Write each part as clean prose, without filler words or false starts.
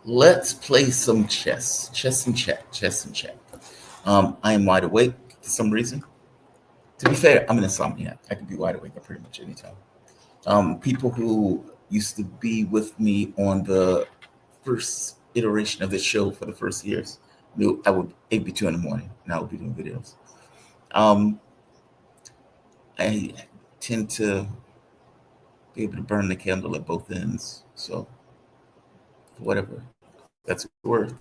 Let's play some chess. Chess and chat. Chess and chat. I am wide awake for some reason. To be fair, I'm an insomniac. I can be wide awake at pretty much any time. People who used to be with me on the first iteration of this show for the first years knew I would it'd be 2 in the morning and I would be doing videos. Um, I tend to be able to burn the candle at both ends. So for whatever that's worth,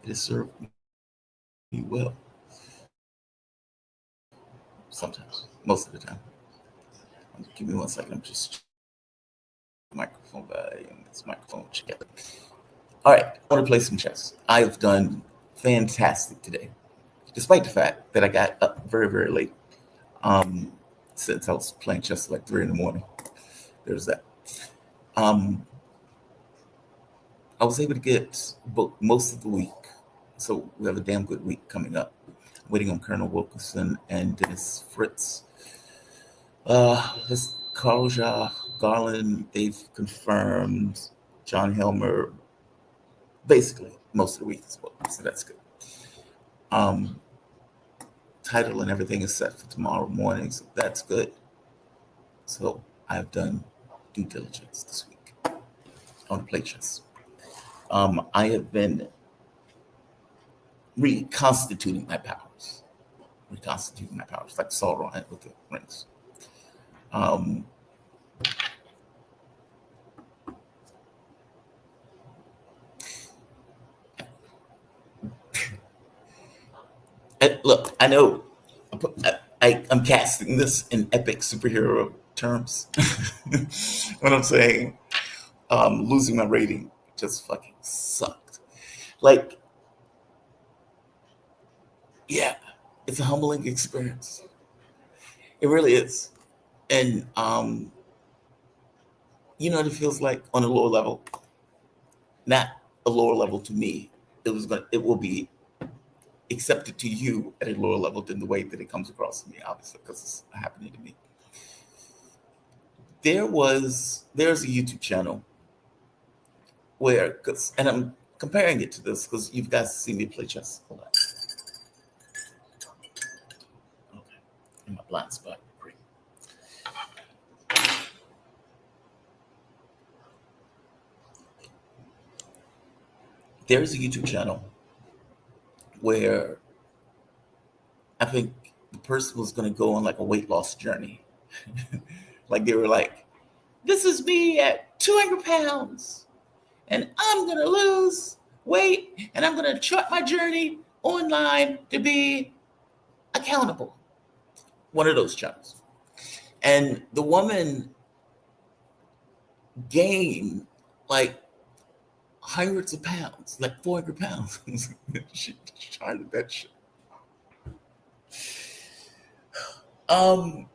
it has served me well sometimes, most of the time. Give me 1 second. I'm just checking the microphone volume. This microphone together. All right, I want to play some chess. I have done fantastic today, despite the fact that I got up very, very late. Um, since I was playing chess at like 3 in the morning. There's that. Um, I was able to get most of the week, so we have a damn good week coming up. Waiting on Colonel Wilkinson and Dennis Fritz. This Karja Garland, they've confirmed John Helmer basically most of the week as well, so that's good. Um, Title and everything is set for tomorrow morning, so that's good. So I've done due diligence this week on the play chess. I have been reconstituting my powers, like Sauron with the rings. Um, and look, I know I'm casting this in epic superhero terms. What I'm saying, losing my rating just fucking sucked. Like, yeah, it's a humbling experience. It really is. And you know what it feels like on a lower level? Not a lower level to me. It will be accepted to you at a lower level than the way that it comes across to me, obviously, because it's happening to me. There's a YouTube channel where, cause, and I'm comparing it to this because you guys see me play chess a lot. Okay, in my blind spot. Great. There's a YouTube channel where I think the person was going to go on like a weight loss journey. Like they were like, "This is me at 200 pounds, and I'm going to lose weight, and I'm going to chart my journey online to be accountable." One of those channels. And the woman gained like hundreds of pounds, like 400 pounds. She charted that shit. Um,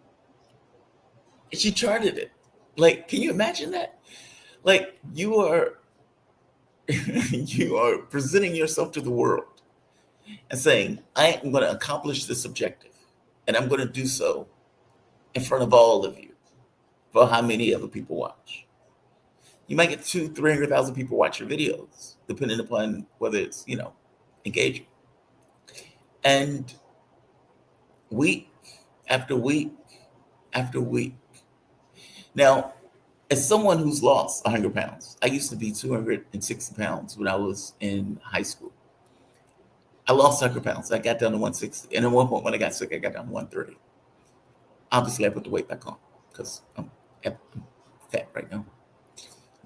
she charted it. Like, can you imagine that? Like, you are you are presenting yourself to the world and saying, "I am going to accomplish this objective, and I'm going to do so in front of all of you." For how many other people watch? You might get 300,000 people watch your videos, depending upon whether it's engaging. And week after week after week. Now, as someone who's lost 100 pounds, I used to be 260 pounds when I was in high school. I lost 100 pounds. I got down to 160. And at one point when I got sick, I got down to 130. Obviously, I put the weight back on because I'm fat right now.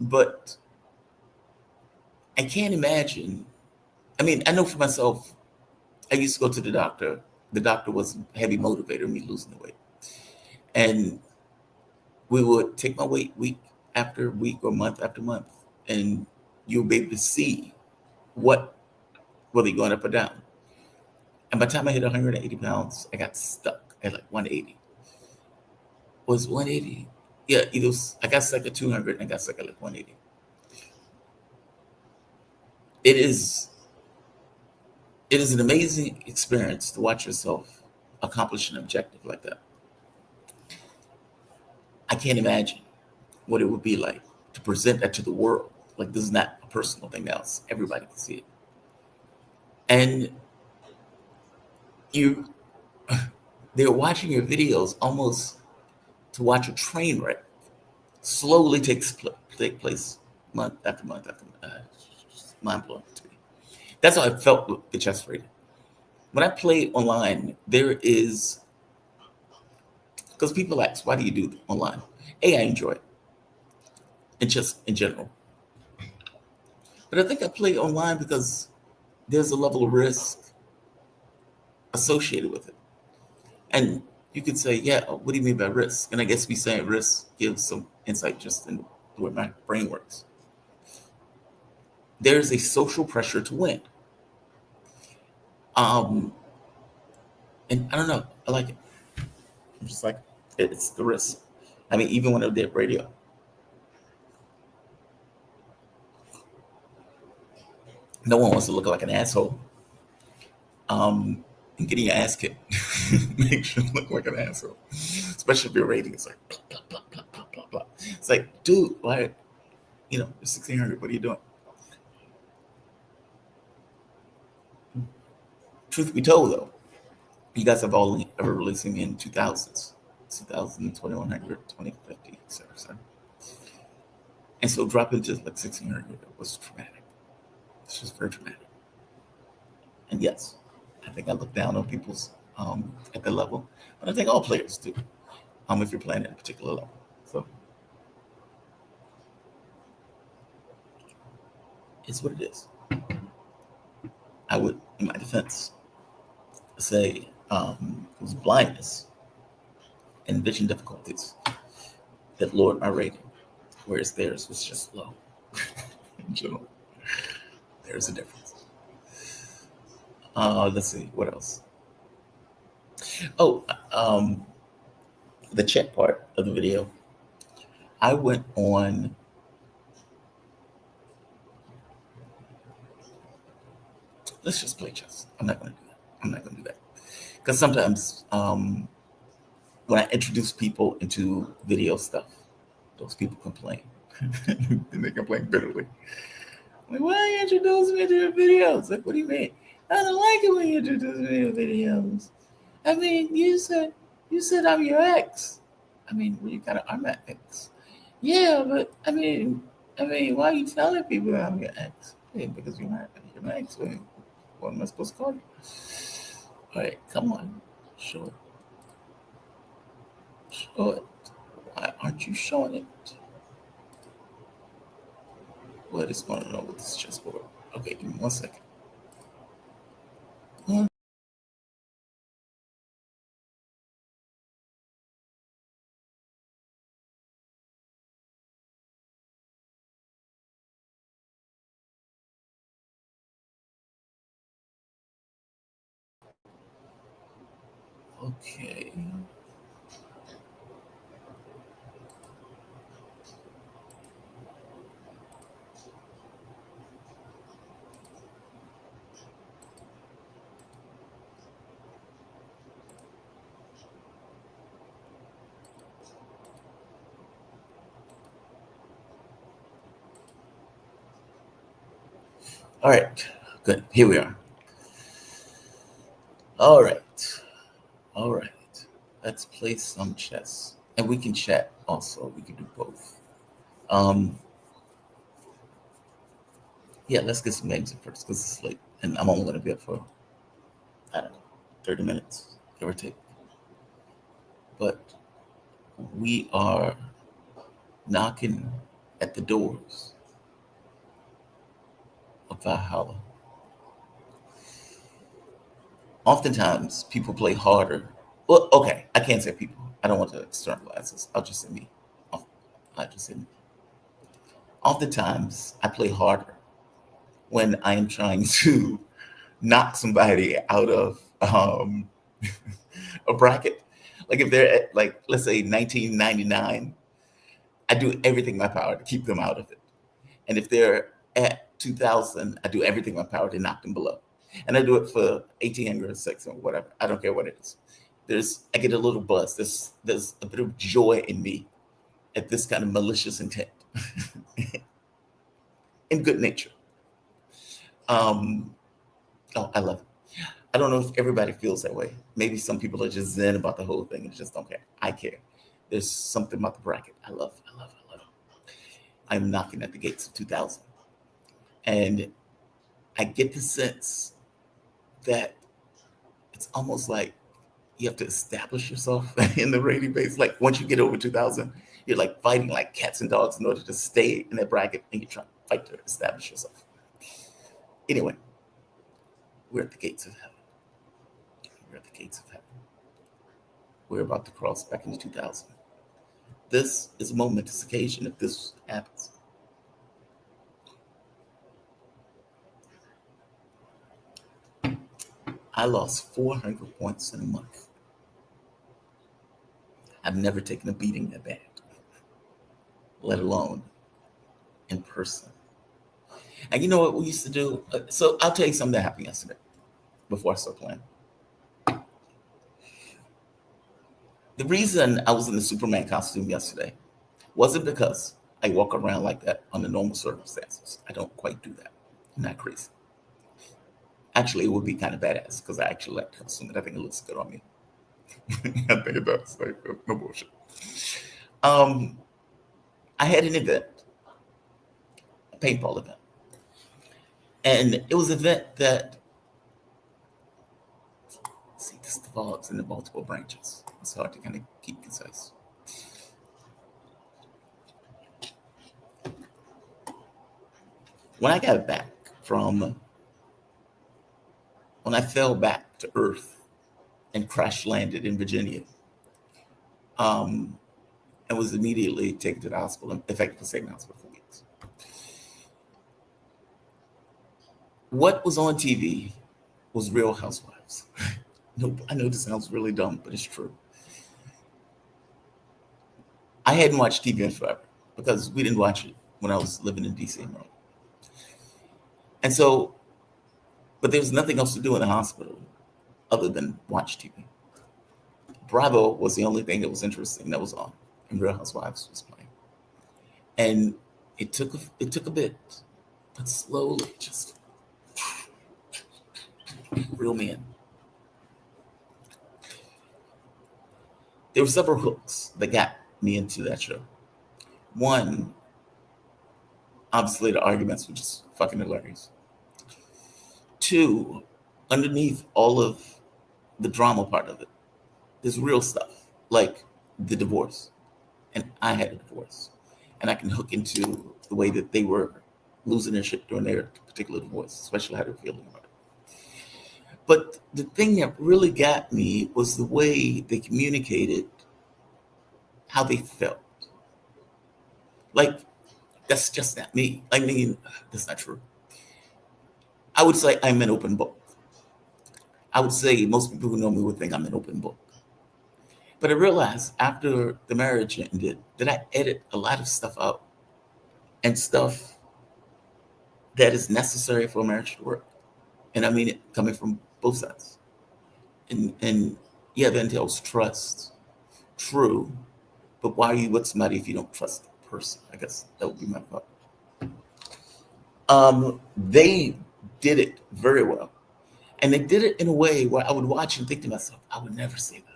But I can't imagine. I mean, I know for myself, I used to go to the doctor. The doctor was a heavy motivator of me losing the weight. And we would take my weight week after week or month after month. And you'll be able to see what, whether you're going up or down. And by the time I hit 180 pounds, I got stuck at like 180. Was 180? Yeah, I got stuck at 200 and I got stuck at like 180. It is it is an amazing experience to watch yourself accomplish an objective like that. I can't imagine what it would be like to present that to the world. Like, this is not a personal thing now. Everybody can see it. And you they're watching your videos almost to watch a train wreck slowly take place month after month after month. Mind blowing to me. That's how I felt with the chess rating. When I play online, there is, because people ask, why do you do it online? A, I enjoy it, and just in general. But I think I play online because there's a level of risk associated with it. And you could say, yeah, what do you mean by risk? And I guess we say risk gives some insight just in the way my brain works. There's a social pressure to win. And I don't know, I like it. I'm just like, it's the risk. I mean, even when I did radio, no one wants to look like an asshole. And getting your ass kicked makes you look like an asshole, especially if your rating is like blah, blah, blah, blah, blah, blah. It's like, dude, why, you're 1600, what are you doing? Truth be told, though, you guys have only ever released me in 2000s, 2000, 2100, 2050, etc. And so dropping to like 1600 was traumatic. It's just very traumatic. And yes, I think I look down on people's at that level, but I think all players do. If you're playing at a particular level. So it's what it is. I would, in my defense, say it was blindness and vision difficulties that lowered my rating, whereas theirs was just low. In general, there's a difference. Let's see, what else? Oh, the chat part of the video. I went on. Let's just play chess. I'm not going to do that. Because sometimes when I introduce people into video stuff, those people complain. And they complain bitterly. Like, why are you introducing me to your videos? Like, what do you mean? I don't like it when you introduce me to videos. I mean, you said I'm your ex. I mean, well, you kind of are my ex. Yeah, but I mean, why are you telling people that I'm your ex? Yeah, because you're my ex. What am I supposed to call you? All right, come on, show it. Show it. Why aren't you showing it? What is going on with this chessboard? Okay, give me 1 second. Okay. All right, good. Here we are. All right. Let's play some chess, and we can chat also. We can do both. Yeah, let's get some names in first because it's late, and I'm only going to be up for, I don't know, 30 minutes, give or take. But we are knocking at the doors of Valhalla. Oftentimes, people play harder. Well, okay, I can't say people. I don't want to externalize this. I'll just say me. I just say me. Oftentimes, I play harder when I am trying to knock somebody out of a bracket. Like if they're at, like, let's say 1999, I do everything in my power to keep them out of it. And if they're at 2000, I do everything in my power to knock them below. And I do it for 1800, 6 or whatever. I don't care what it is. I get a little buzz. There's a bit of joy in me at this kind of malicious intent. in good nature. Um, oh, I love it. I don't know if everybody feels that way. Maybe some people are just zen about the whole thing and just don't care. I care. There's something about the bracket. I love, I love, I love it. I'm knocking at the gates of 2000. And I get the sense that it's almost like you have to establish yourself in the rating base. Like once you get over 2000, you're like fighting like cats and dogs in order to stay in that bracket, and you're trying to fight to establish yourself. Anyway, we're at the gates of heaven. We're at the gates of heaven. We're about to cross back into 2000. This is a momentous occasion if this happens. I lost 400 points in a month. I've never taken a beating that bad, let alone in person. And you know what we used to do? So I'll tell you something that happened yesterday before I start playing. The reason I was in the Superman costume yesterday wasn't because I walk around like that under normal circumstances. I don't quite do that. I'm not crazy. Actually, it would be kind of badass because I actually like the costume and I think it looks good on me. I think it does. Like, no bullshit. I had an event, a paintball event. And it was an event that, see, this develops into multiple branches. It's hard to kind of keep concise. When I got back when I fell back to Earth and crash landed in Virginia, and was immediately taken to the hospital, effectively stayed in the hospital for weeks. What was on TV was Real Housewives. No, I know this sounds really dumb, but it's true. I hadn't watched TV in forever because we didn't watch it when I was living in DC and Maryland. And so, but there was nothing else to do in the hospital other than watch TV. Bravo was the only thing that was interesting that was on, and Real Housewives was playing. And it took a bit, but slowly, just reel me in. There were several hooks that got me into that show. One, obviously, the arguments were just fucking hilarious. Two, underneath all of the drama part of it, there's real stuff like the divorce. And I had a divorce. And I can hook into the way that they were losing their shit during their particular divorce, especially how they were feeling about it. But the thing that really got me was the way they communicated how they felt. Like, that's just not me. I mean, that's not true. I would say I'm an open book. I would say most people who know me would think I'm an open book. But I realized after the marriage ended that I edit a lot of stuff out and stuff that is necessary for a marriage to work. And I mean it coming from both sides. And yeah, that entails trust. True. But why are you with somebody if you don't trust the person? I guess that would be my thought. They did it very well. And they did it in a way where I would watch and think to myself, I would never say that.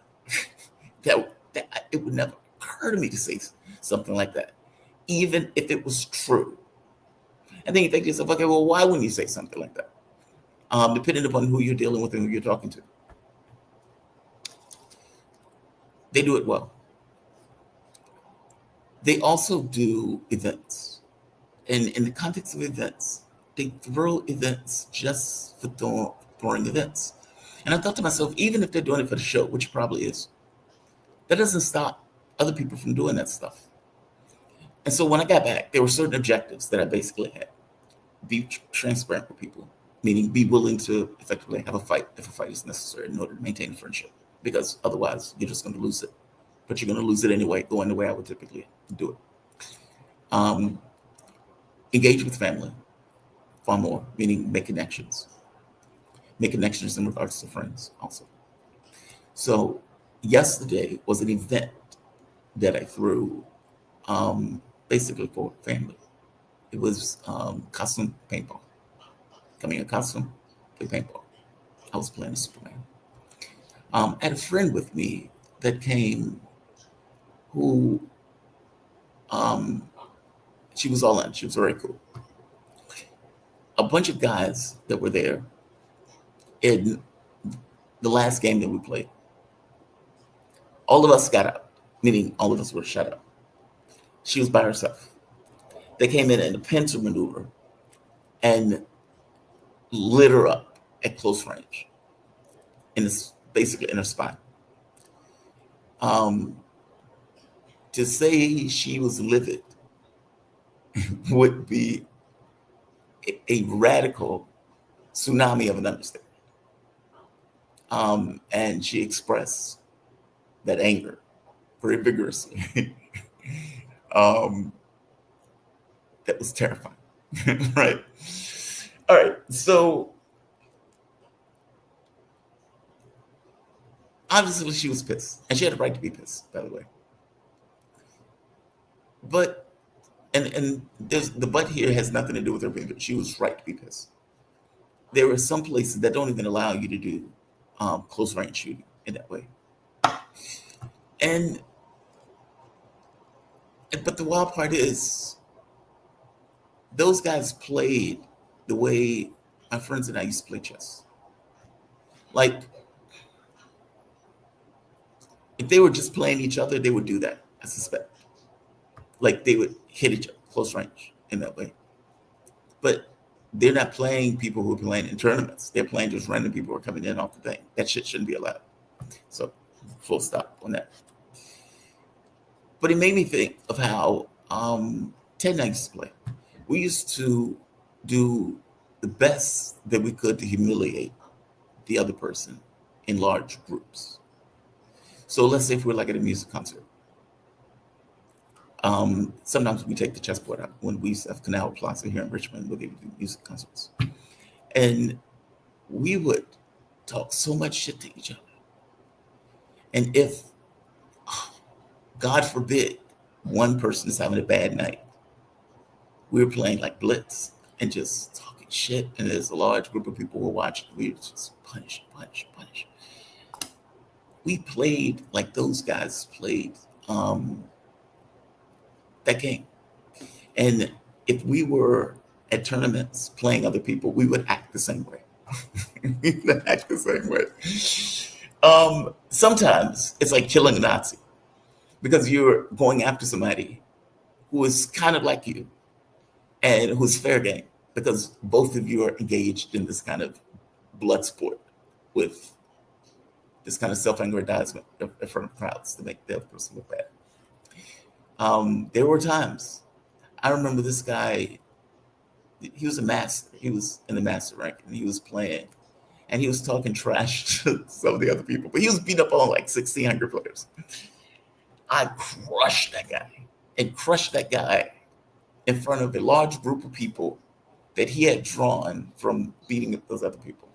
It would never occur to me to say something like that, even if it was true. And then you think to yourself, okay, well, why wouldn't you say something like that? Depending upon who you're dealing with and who you're talking to. They do it well. They also do events. And in the context of events, they throw events just for throwing events. And I thought to myself, even if they're doing it for the show, which it probably is, that doesn't stop other people from doing that stuff. And so when I got back, there were certain objectives that I basically had. Be transparent with people, meaning be willing to effectively have a fight if a fight is necessary in order to maintain a friendship, because otherwise you're just going to lose it. But you're going to lose it anyway, going the way I would typically do it. Engage with family far more, meaning make connections. Make connections in regards to friends also. So yesterday was an event that I threw basically for family. It was costume paintball. Come in a costume, play paintball. I was playing a Superman. I had a friend with me that came who um, she was all in. She was very cool. A bunch of guys that were there in the last game that we played. All of us got up, meaning all of us were shut up. She was by herself. They came in a pincer maneuver and lit her up at close range, in this, basically in her spine. Um, to say she was livid would be a radical tsunami of an understatement. And she expressed that anger very vigorously. um, that was terrifying, right? All right, so obviously she was pissed, and she had a right to be pissed, by the way. But and there's the but here has nothing to do with her being pissed. She was right to be pissed. There are some places that don't even allow you to do close range shooting in that way. And but the wild part is those guys played the way my friends and I used to play chess. Like if they were just playing each other, they would do that. I suspect. Like they would hit each other close range in that way. But they're not playing people who are playing in tournaments. They're playing just random people who are coming in off the thing. That shit shouldn't be allowed. So full stop on that. But it made me think of how Ted and I used to play. We used to do the best that we could to humiliate the other person in large groups. So let's say if we're like at a music concert. Sometimes we take the chessboard out when we used to have Canal Plaza here in Richmond where they would do music concerts. And we would talk so much shit to each other. And if, God forbid, one person is having a bad night, we were playing like Blitz and just talking shit. And there's a large group of people who were watching. We would just punish, punish, punish. We played like those guys played that game. And if we were at tournaments playing other people, we would act the same way. We would act the same way. Sometimes it's like killing a Nazi because you're going after somebody who is kind of like you and who's fair game because both of you are engaged in this kind of blood sport with this kind of self-aggrandizement in front of crowds to make the other person look bad. There were times I remember this guy. He was a master. He was in the master rank, and he was playing, and he was talking trash to some of the other people. But he was beat up on like 1,600 players. I crushed that guy and crushed that guy in front of a large group of people that he had drawn from beating those other people.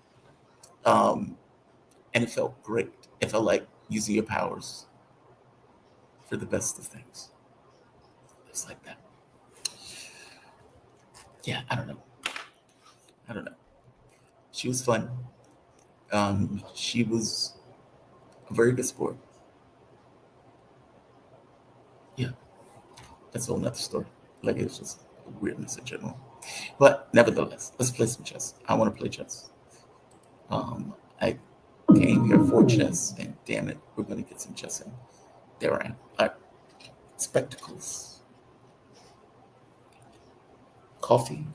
Um, and it felt great. It felt like using your powers for the best of things. It's like that. Yeah, I don't know. I don't know. She was fun. She was a very good sport. Yeah, that's a whole nother story. Like it's just weirdness in general. But nevertheless, let's play some chess. I want to play chess. I came here for chess, and damn it, we're going to get some chess in. There I am. All right. Spectacles. Coffee.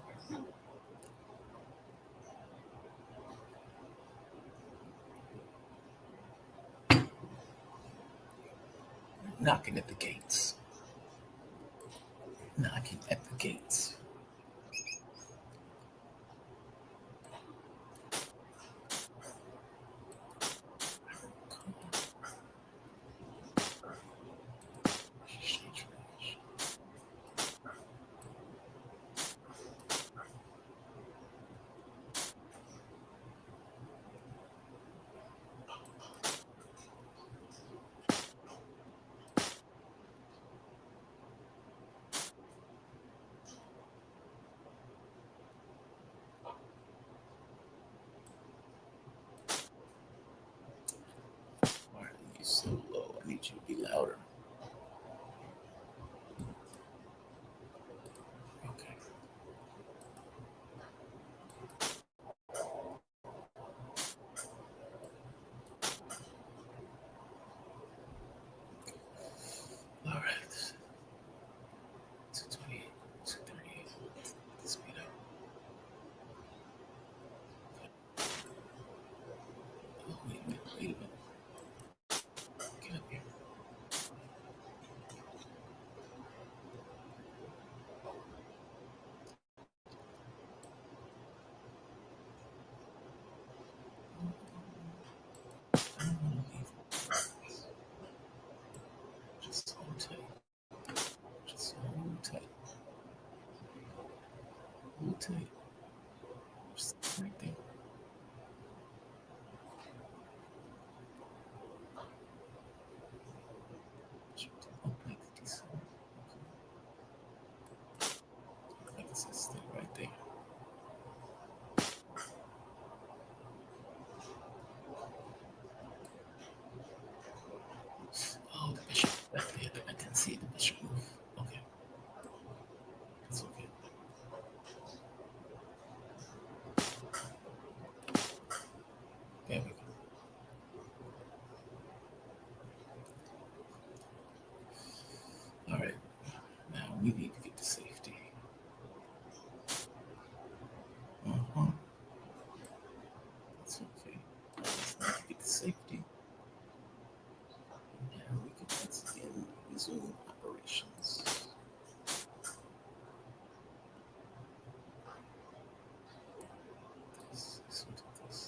Knocking at the gates. Knocking at the gates. to just right there. Oh, like this. Like this is stay right there. Oh, the bishop right there. I can see the bishop move. Okay, that's okay. There we go. All right. Now we need to get to safety. Uh-huh. That's okay. Let's need to get to safety. Now we can once again resume operations. This will do this.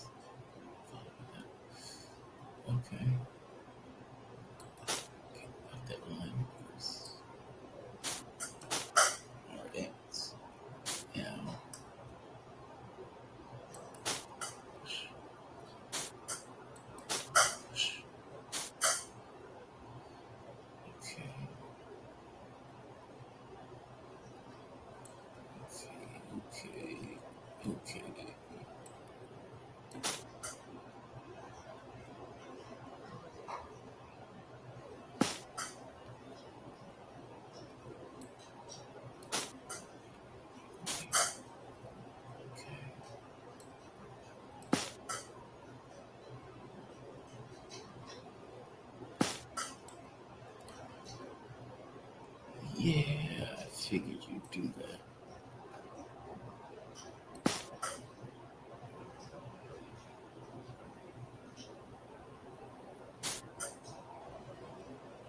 Follow that. Okay. Get out that line first. Advance. Now push, push. Okay. Okay. Okay. Okay. Okay. Yeah, I figured you'd do that.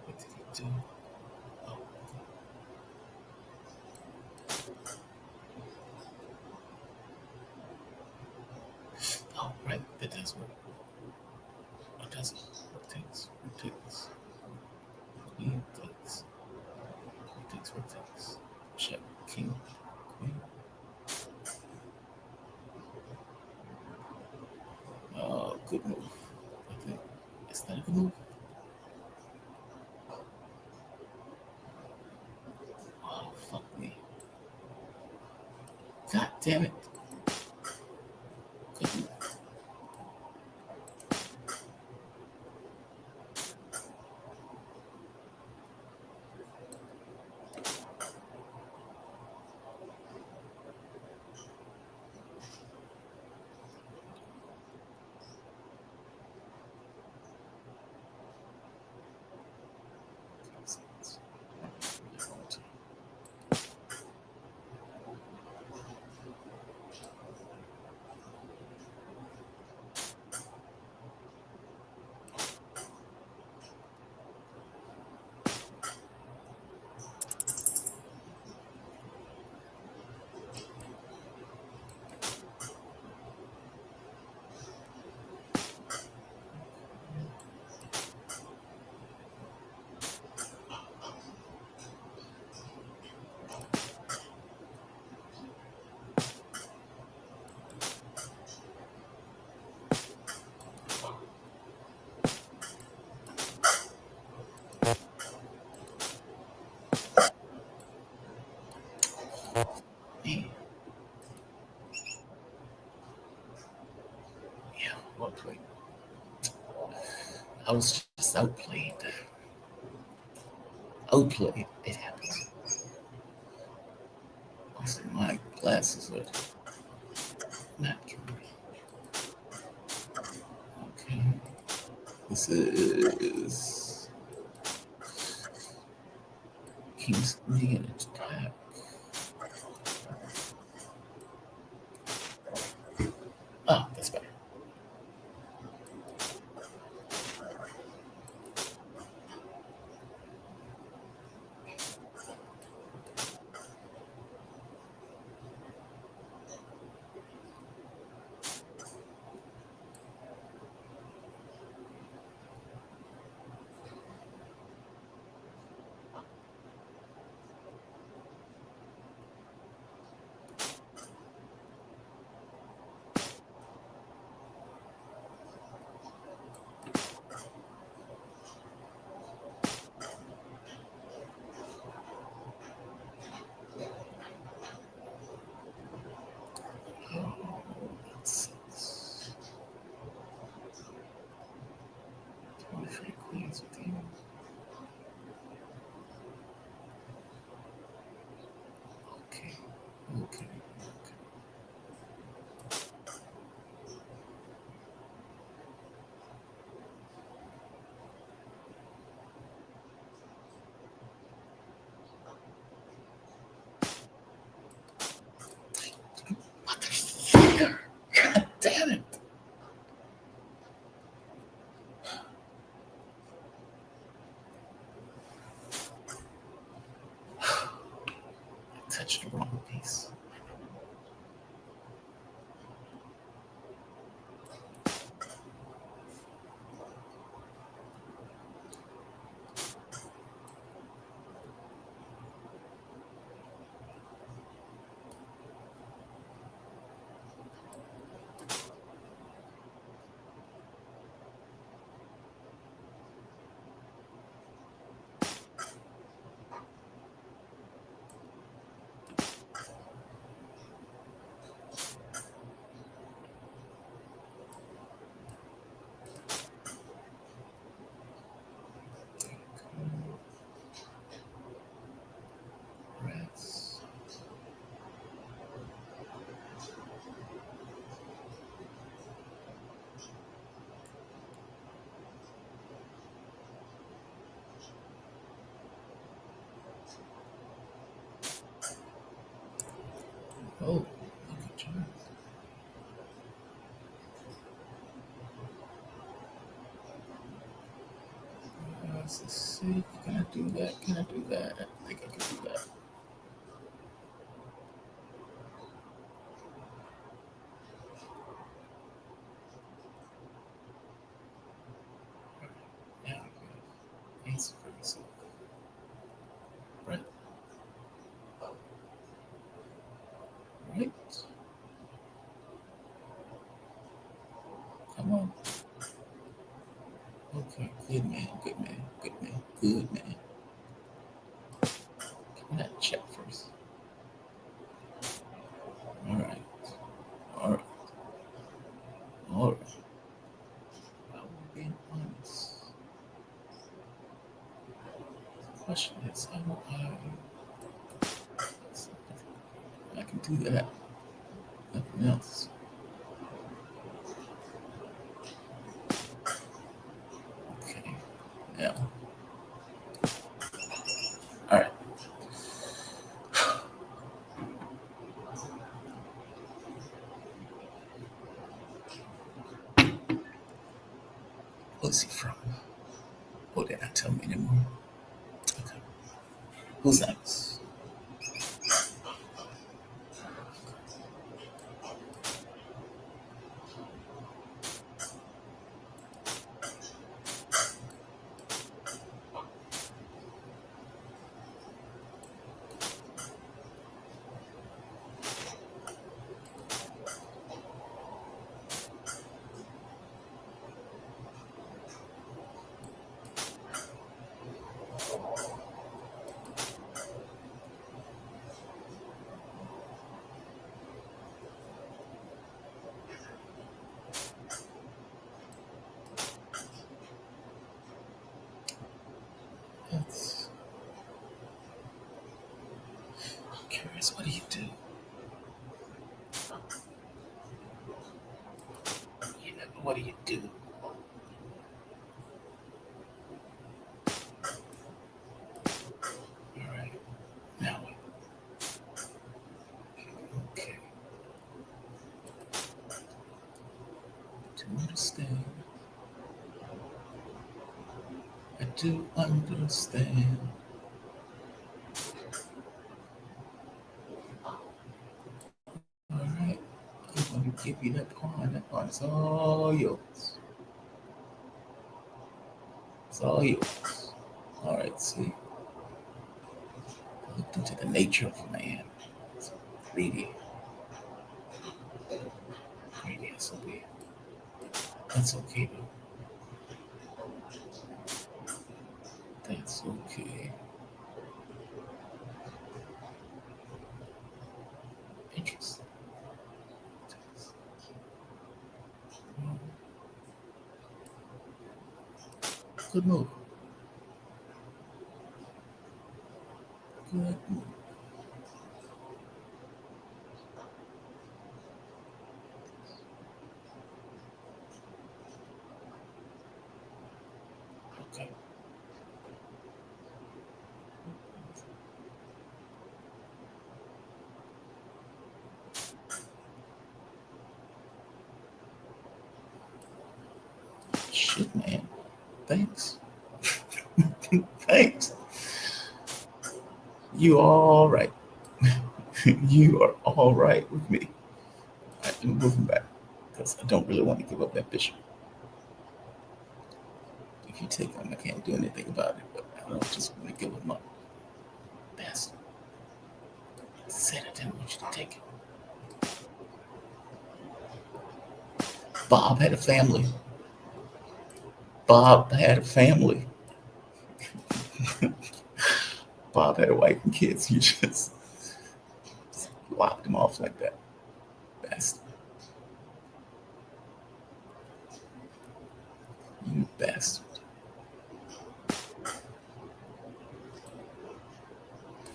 What did he do? Oh, oh, right. That does work. What does it? Rotates. Rotates. Queen takes. Rotates. Rotates. Check. King. Queen. Good move. I think. Is that a good move? Oh, fuck me. God damn it. Good move. Man. Yeah, well played. I was just outplayed. Outplayed. It happens. Also, my glasses are not coming. Okay. This is King's Indian attack. Oh, that's better. Okay. Motherfucker. God damn it. Touched the wrong piece. Rats. Oh, look at you. Let's see. Can I do that? Can I do that? I think I can do that. Now I can answer for yourself. Right. Right. Come on. Okay. Good man. Good man. Good man. Good man. Can I check first? All right. All right. All right. I will be honest. The question is, how will I can do that. Nothing else. Okay. Now. All right. What's he from? Oh, they're not telling me anymore. Okay. Who's next? That's I'm curious. What do you do? You know, what do you do? All right. Now what? Okay. To understand. I do understand. All right. I'm going to give you that pawn. That pawn is all yours. It's all yours. All right. See, looked into the nature of man. It's greedy. Greedy as a bit. That's okay though. That's okay. Interesting. Well, good move. Good move. Okay. Shit, man. Thanks. Thanks. You all right. You are all right with me. I'm moving back because I don't really want to give up that bishop. If you take him, I can't do anything about it, but I don't just want to give him up. Bastard. I said I didn't want you to take it. Bob had a family. Bob had a family. Bob had a wife and kids. You just locked him off like that. Bastard. You bastard.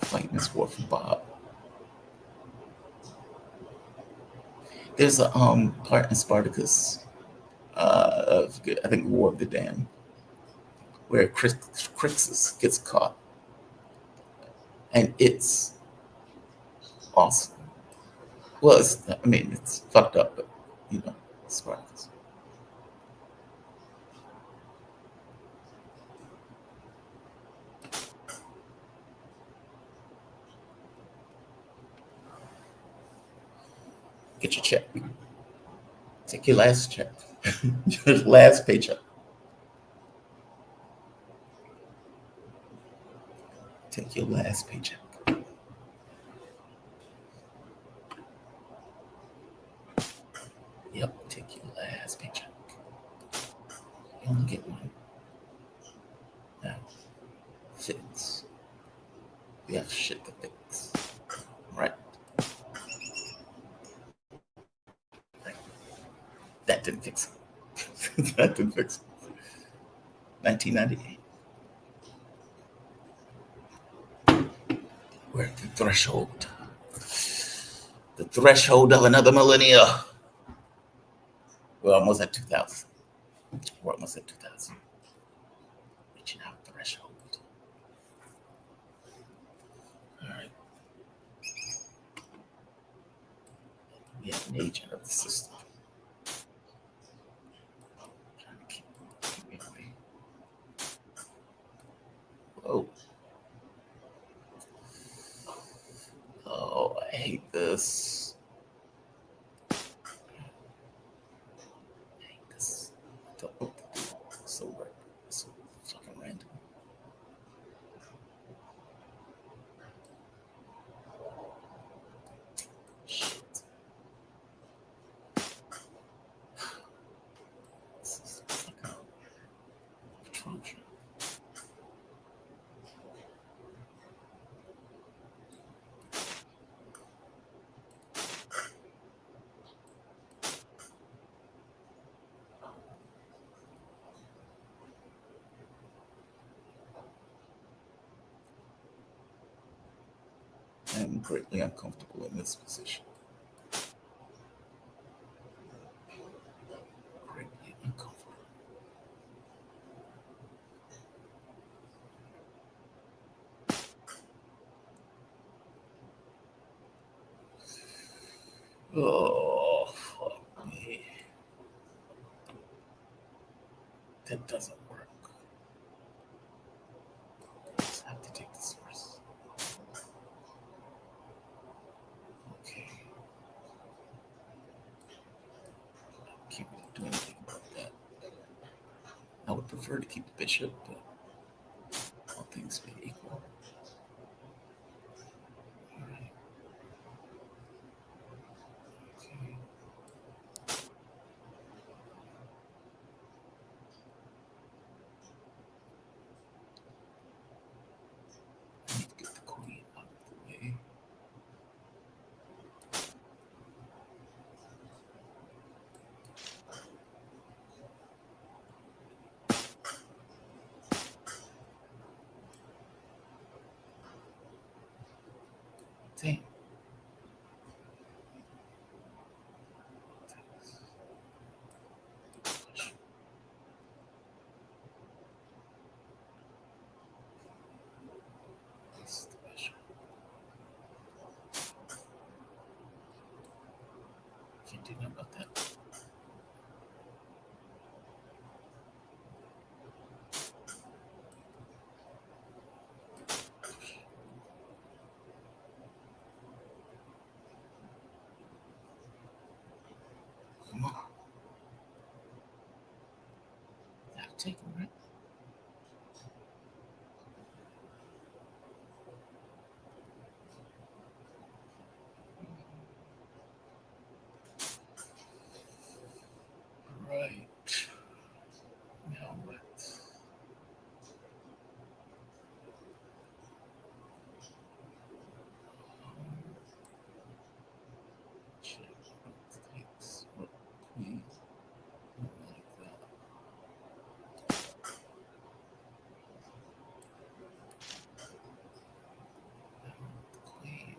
Fighting this war for Bob. There's a part in Spartacus, I think War of the Damned, where Crixus gets caught, and it's awesome. Well, I mean, it's fucked up, but you know, Spartacus. Get your check. Take your last check. Your last paycheck. Take your last paycheck. Yep, take your last paycheck. You only get one. Now, fix. We have shit to fix. Right? Right. That didn't fix it. That didn't fix it. 1998. We're at the threshold. The threshold of another millennia. We're almost at 2000. We're almost at 2000. Reaching out the threshold. All right. We have an agent of the system. Trying to keep me away. Oh. Oh, I hate this. I hate this. So right. So fucking random. Shit. This is fucking atrocious. I am greatly uncomfortable in this position. Greatly uncomfortable. Oh, fuck me. That doesn't work. I just have to take this first. Okay. I can't really do anything about that. I would prefer to keep the bishop, but all things being equal. All right. Okay. I need to get the queen out of the way. can't do nothing about that. Come on. Gotta take them, right? Right. Now what? Check. Takes. What? Queen. Like that. Queen.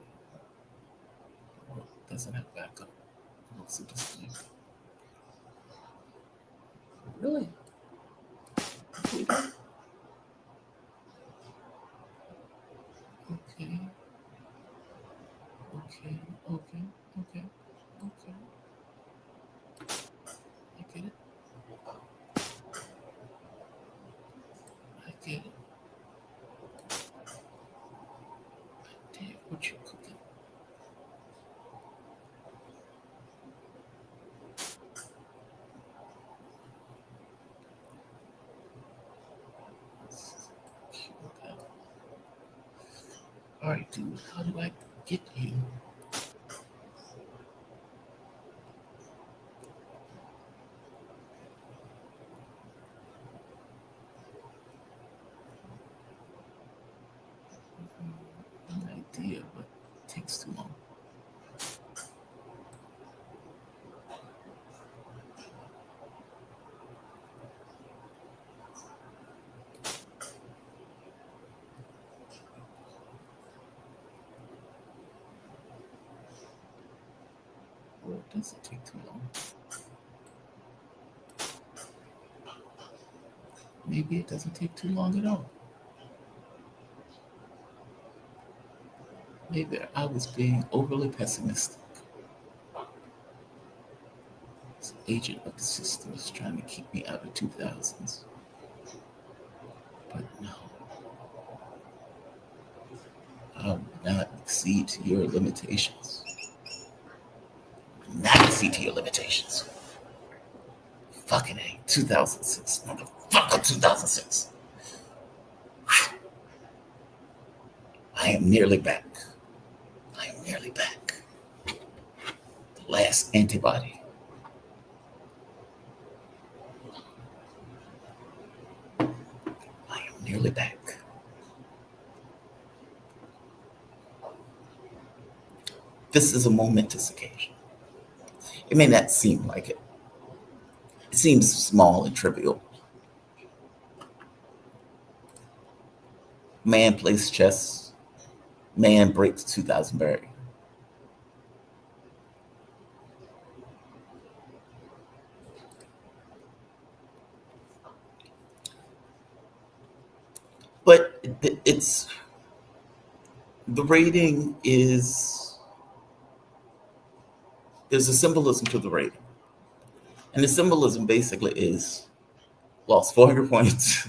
Well, doesn't have backup. What's it display? Really? Okay. Okay. Okay. Okay. Okay. I get it. I get it. Damn, what you cooking? Okay. All right, dude. How do I get you? An idea, but it takes too long. Or does it take too long? Maybe it doesn't take too long at all. Maybe I was being overly pessimistic. This agent of the system is trying to keep me out of 2000s. But no, I will not exceed to your limitations. Not exceed to your limitations. Fucking A, 2006. Motherfucker, 2006. I am nearly back. I am nearly back. The last antibody. I am nearly back. This is a momentous occasion. It may not seem like it. It seems small and trivial. Man plays chess. Man breaks 2,000 barrier. But it's the rating is there's a symbolism to the rating, and the symbolism basically is lost 400 points,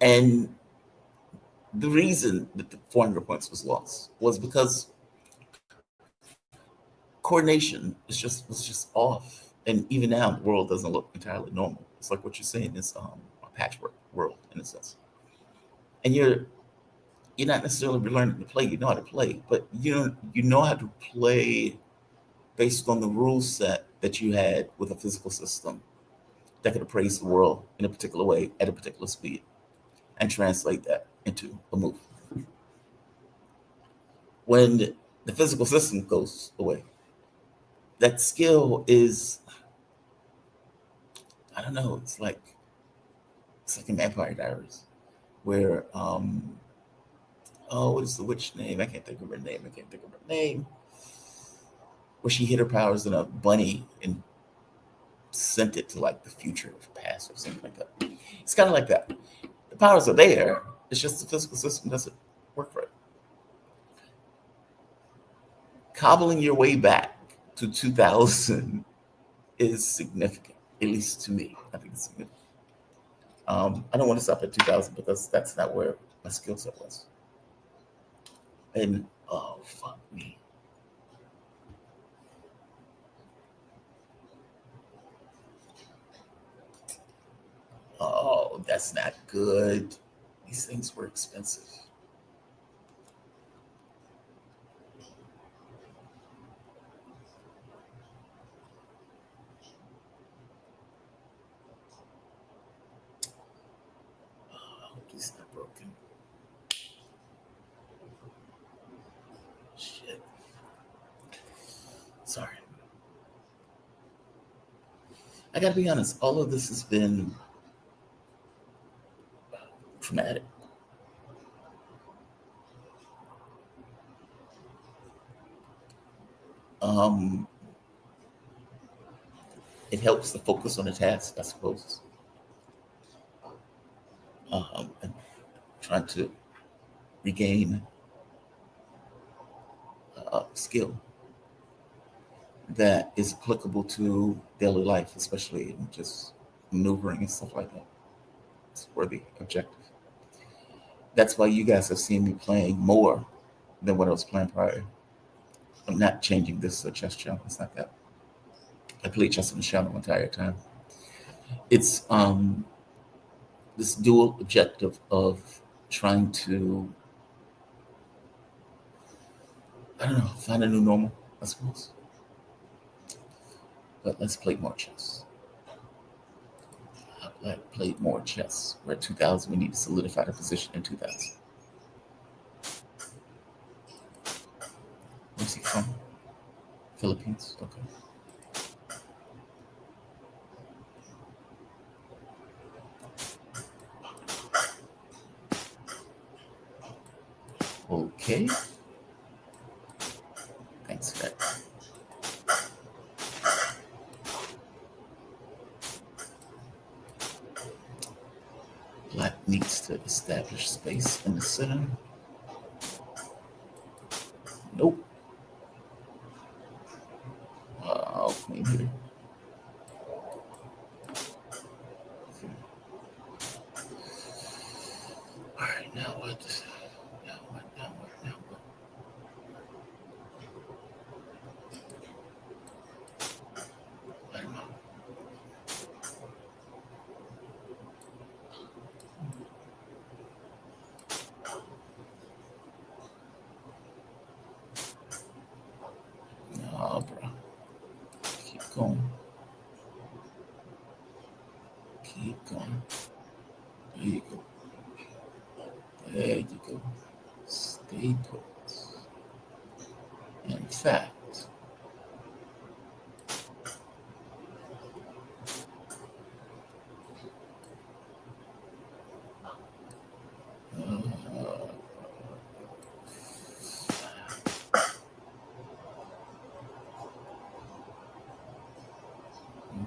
and the reason that the 400 points was lost was because coordination was just off, and even now the world doesn't look entirely normal. It's like what you're saying is a patchwork world in a sense, and you're not necessarily learning to play. You know how to play, but you know how to play based on the rule set that you had with a physical system that could appraise the world in a particular way at a particular speed and translate that into a move. When the physical system goes away, that skill is, I don't know, it's like in Vampire Diaries, where what is the witch name? I can't think of her name. I can't think of her name. Where she hid her powers in a bunny and sent it to like the future or past or something like that. It's kind of like that. The powers are there. It's just the physical system doesn't work right. cobbling your way back to 2000 is significant, at least to me. I think it's significant. I don't want to stop at 2000 because that's not where my skill set was. And oh, fuck me. Oh, that's not good. These things were expensive. Oh, I hope these not broken. Shit. Sorry. I gotta be honest, all of this has been traumatic. Um, it helps to focus on the task, I suppose. And trying to regain skill that is applicable to daily life, especially in just maneuvering and stuff like that. It's worthy objective. That's why you guys have seen me playing more than what I was playing prior. I'm not changing this to a chess channel. It's not that. I played chess on the channel the entire time. It's this dual objective of trying to, I don't know, find a new normal, I suppose. But let's play more chess. I played more chess. We're at 2000. We need to solidify the position in 2000. Where's he from? Philippines. Okay. Okay. Thanks for that. Black needs to establish space in the center. Nope. Queen here. All right, now what? Now what? Now what? Now what? I don't know. Nah, bro. Keep going. Keep going. There you go. There you go. Stay put. In fact, uh,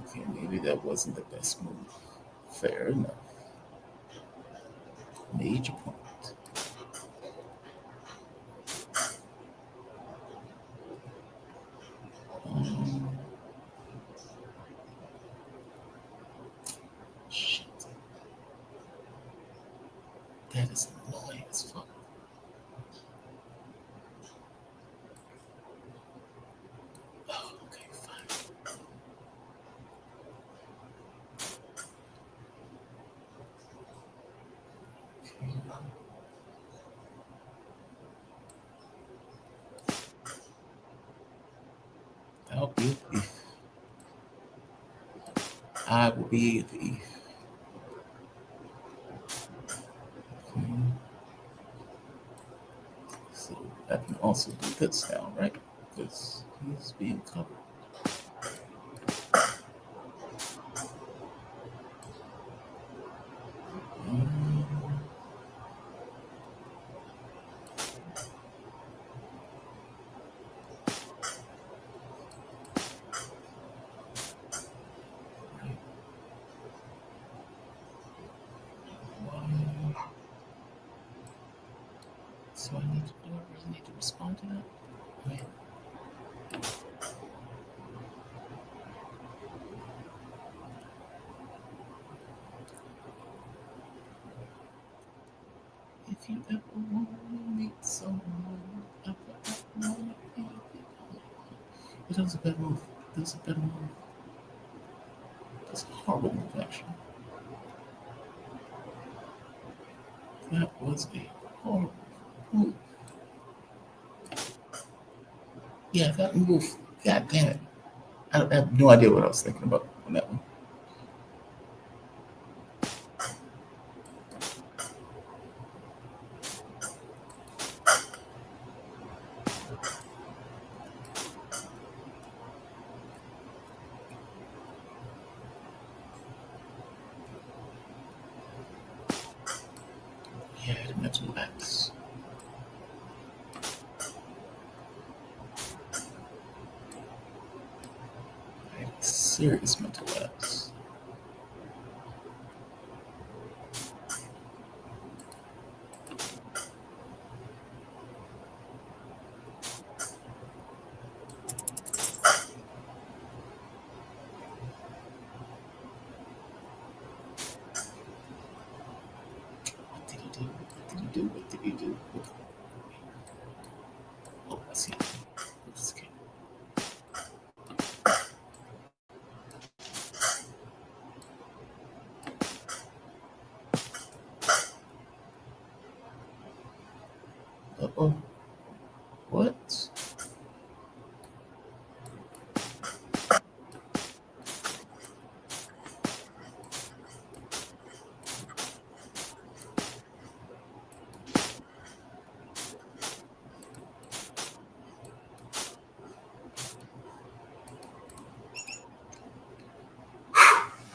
okay, maybe that wasn't the best move. Fair enough. Major point. Um, shit. That is annoying as fuck. Oh, okay, fine. Okay. I'll be a thief. I will be a thief. Okay. So I can also do this now, right? Because he's being covered. Um, right. Why? So I need to do I really need to respond to that? Wait. If you ever want to meet someone, I want to be. That was a bad move. That was a better move. That's a horrible move, actually. That was a horrible move. Yeah, that move. God damn it. I have no idea what I was thinking about on that one. Yeah, the mental lapse. I had a serious mental lapse. What did he do? What did he do? What did he do? Oh, I see. Okay. Uh-oh. What?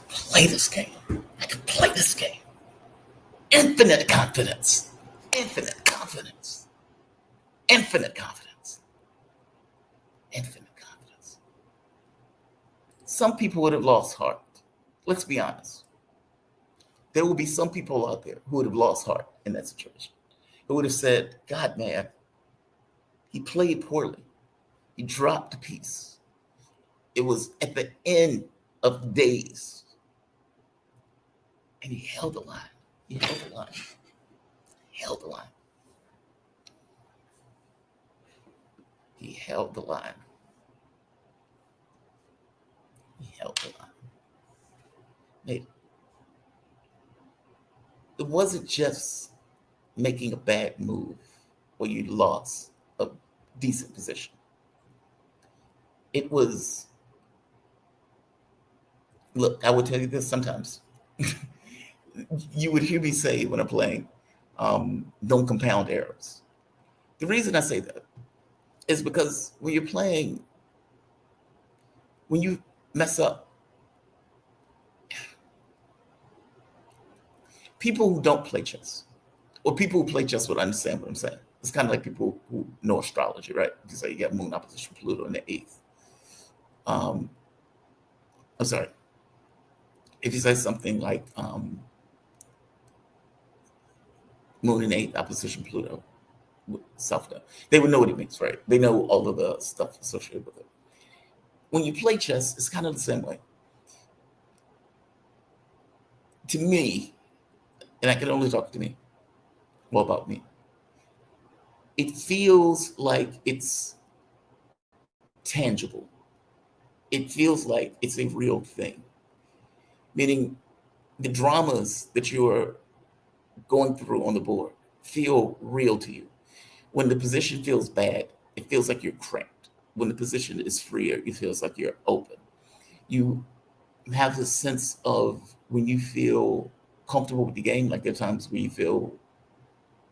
Play this game. I can play this game. Infinite confidence. Infinite confidence. Infinite confidence. Infinite confidence. Some people would have lost heart. Let's be honest. There will be some people out there who would have lost heart in that situation. Who would have said, God, man, he played poorly. He dropped a piece. It was at the end of days. And he held the line. He held the line. He held the line. He held the line. He held the line. It wasn't just making a bad move or you lost a decent position. It was, look, I would tell you this sometimes. You would hear me say when I'm playing, don't compound errors. The reason I say that is because when you're playing, when you mess up, people who don't play chess or people who play chess would understand what I'm saying. It's kind of like people who know astrology, right? You say you got Moon opposition Pluto in the eighth. I'm sorry. If you say something like Moon in eighth opposition Pluto, South Node, they would know what it means, right? They know all of the stuff associated with it. When you play chess, it's kind of the same way. To me, and I can only talk to me, well, about me, it feels like it's tangible. It feels like it's a real thing, meaning the dramas that you're going through on the board feel real to you. When the position feels bad, it feels like you're cramped. When the position is freer, it feels like you're open. You have this sense of when you feel comfortable with the game, like there are times where you feel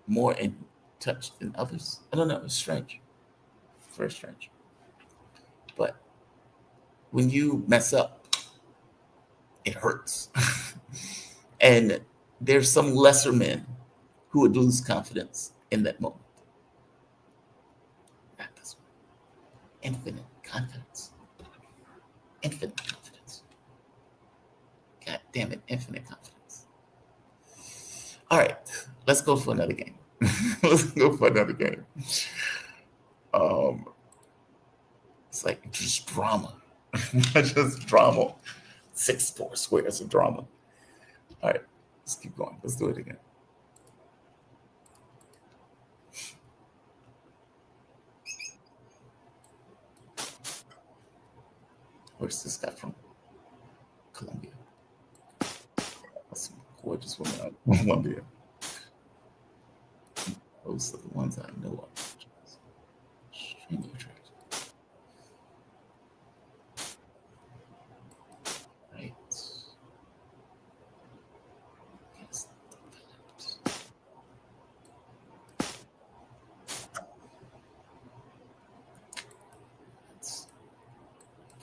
more in touch than others. I don't know, it's strange. It's very strange. But when you mess up, it hurts. And there's some lesser men who would lose confidence in that moment. Not this one. Infinite confidence. Infinite confidence. God damn it, infinite confidence. All right, let's go for another game. Let's go for another game. Let's It's like just drama. Just drama. 6 4 squares of drama. All right, let's keep going. Let's do it again. Where's this guy from? Colombia. That's some gorgeous woman out of Colombia. Those are the ones I know of. Extremely attractive. Right. Yes.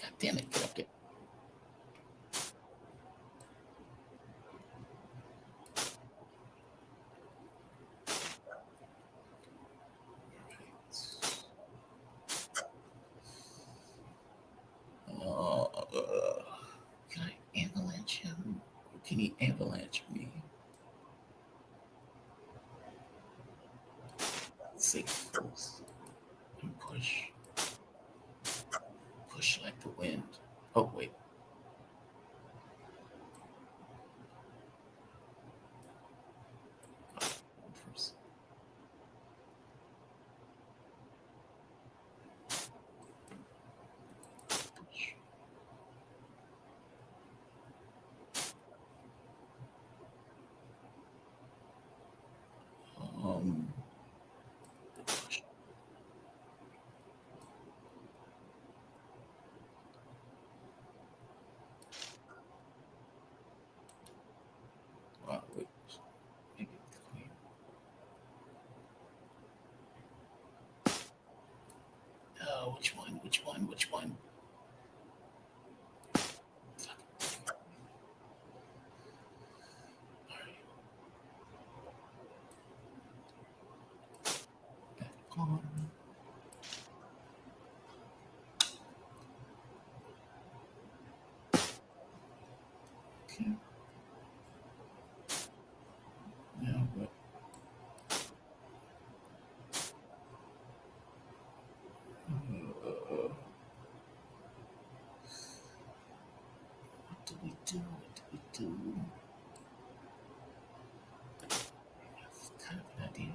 God damn it, get up there. Can I avalanche him? Or can he avalanche me? Safe first. And push. Push like the wind. Oh, wait. First. Push. Push. Wait. Maybe the queen. Which one? Which one? Which one? All right. Back pawn. Okay. Now what? What do we do? What do we do? That's kind of an idea.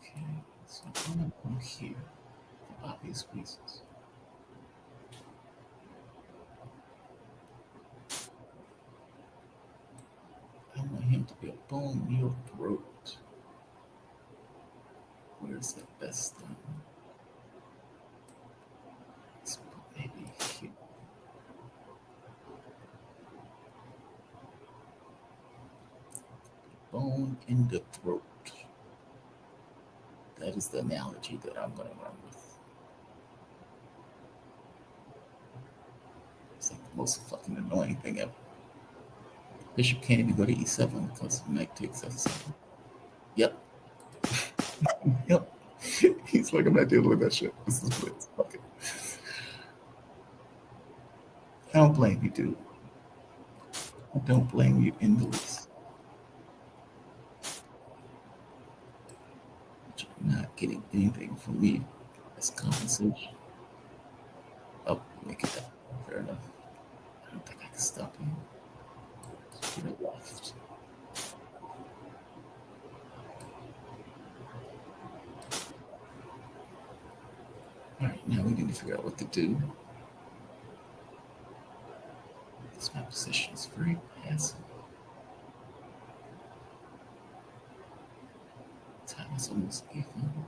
Okay, so I'm gonna come here for obvious reasons. I want him to be a bone in your throat. Where's the best thing? Let's put maybe here. Bone in the throat. That is the analogy that I'm gonna run with. It's like the most fucking annoying thing ever. Bishop can't even go to e7 because knight takes f7. Yep. Yep. He's like, I'm not dealing with that shit. This is blitz. Fuck it. I don't blame you, dude. I don't blame you in the least. But you're not getting anything from me as compensation. Oh, make it up. Fair enough. I don't think I can stop you. Get it left. All right, now we need to figure out what to do. This my position is very passive. Time is almost even.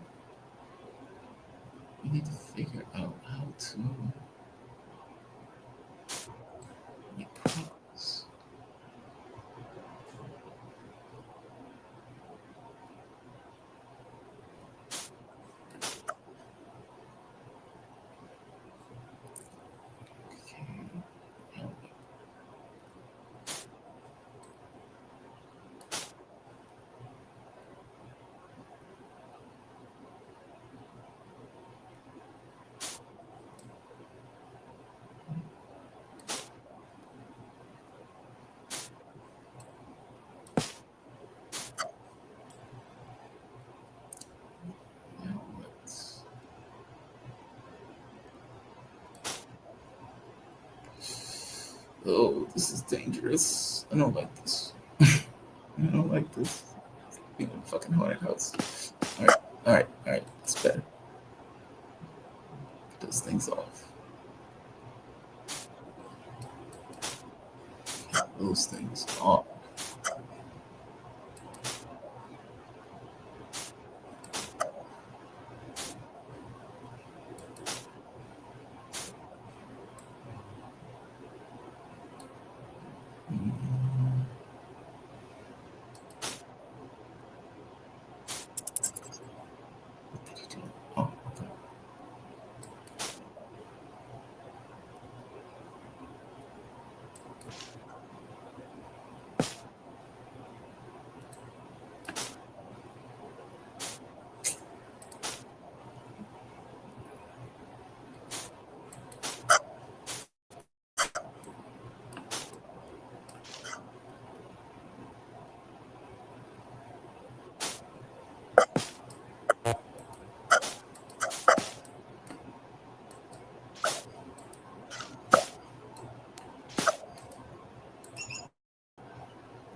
We need to figure out how to make progress. Okay. Now Oh, this is dangerous. I don't like this. I don't like this. Being in a fucking haunted house. All right, all right, all right. It's better. Get those things off. Get those things off. Mm, what did he do? Oh, okay.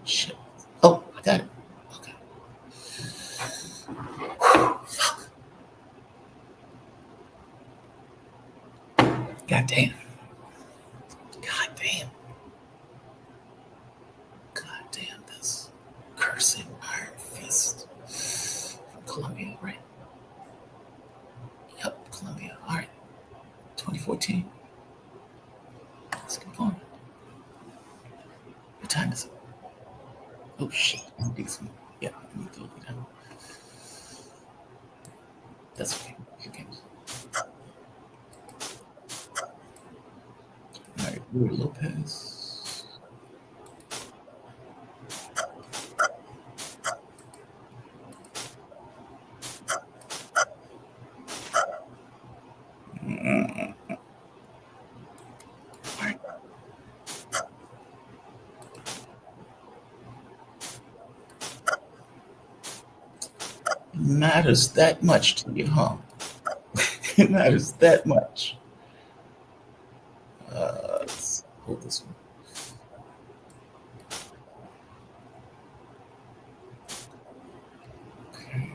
Shit. Oh, I got it. Okay. God damn. God damn. God damn this. Cursing Iron Fist. From Columbia, right? Yep, Columbia. All right. 2014. Let's keep going. What time is it? Oh shit. I need some. Yeah, I need to look it up. That's okay. Okay. All right. Ruy Lopez. Mm, all right. Matters that much to you, huh? It matters that much. Let's hold this one. Okay.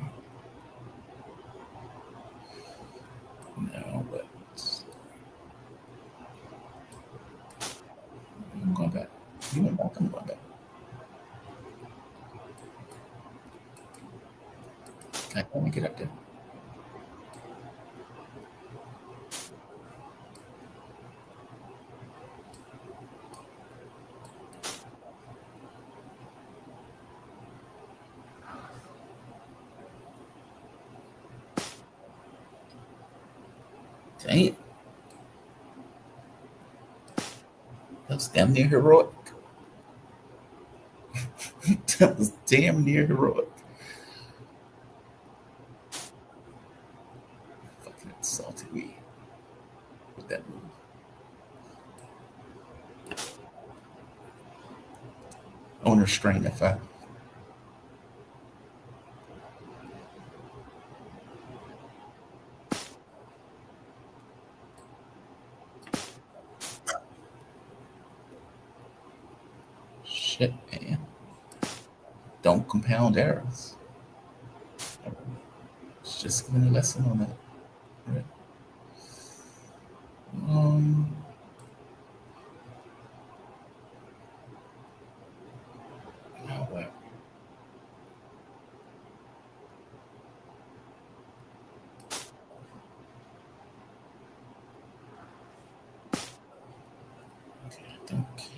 Now what? I'm going back. You went back. I'm going back. Can I get up there? Dang it. That was damn near heroic. That was damn near heroic. Fucking insulted me with that move. Owner strain if I shit, man. Don't compound errors. It's just giving a lesson on that. Right. Um, oh, well. Okay, I don't care.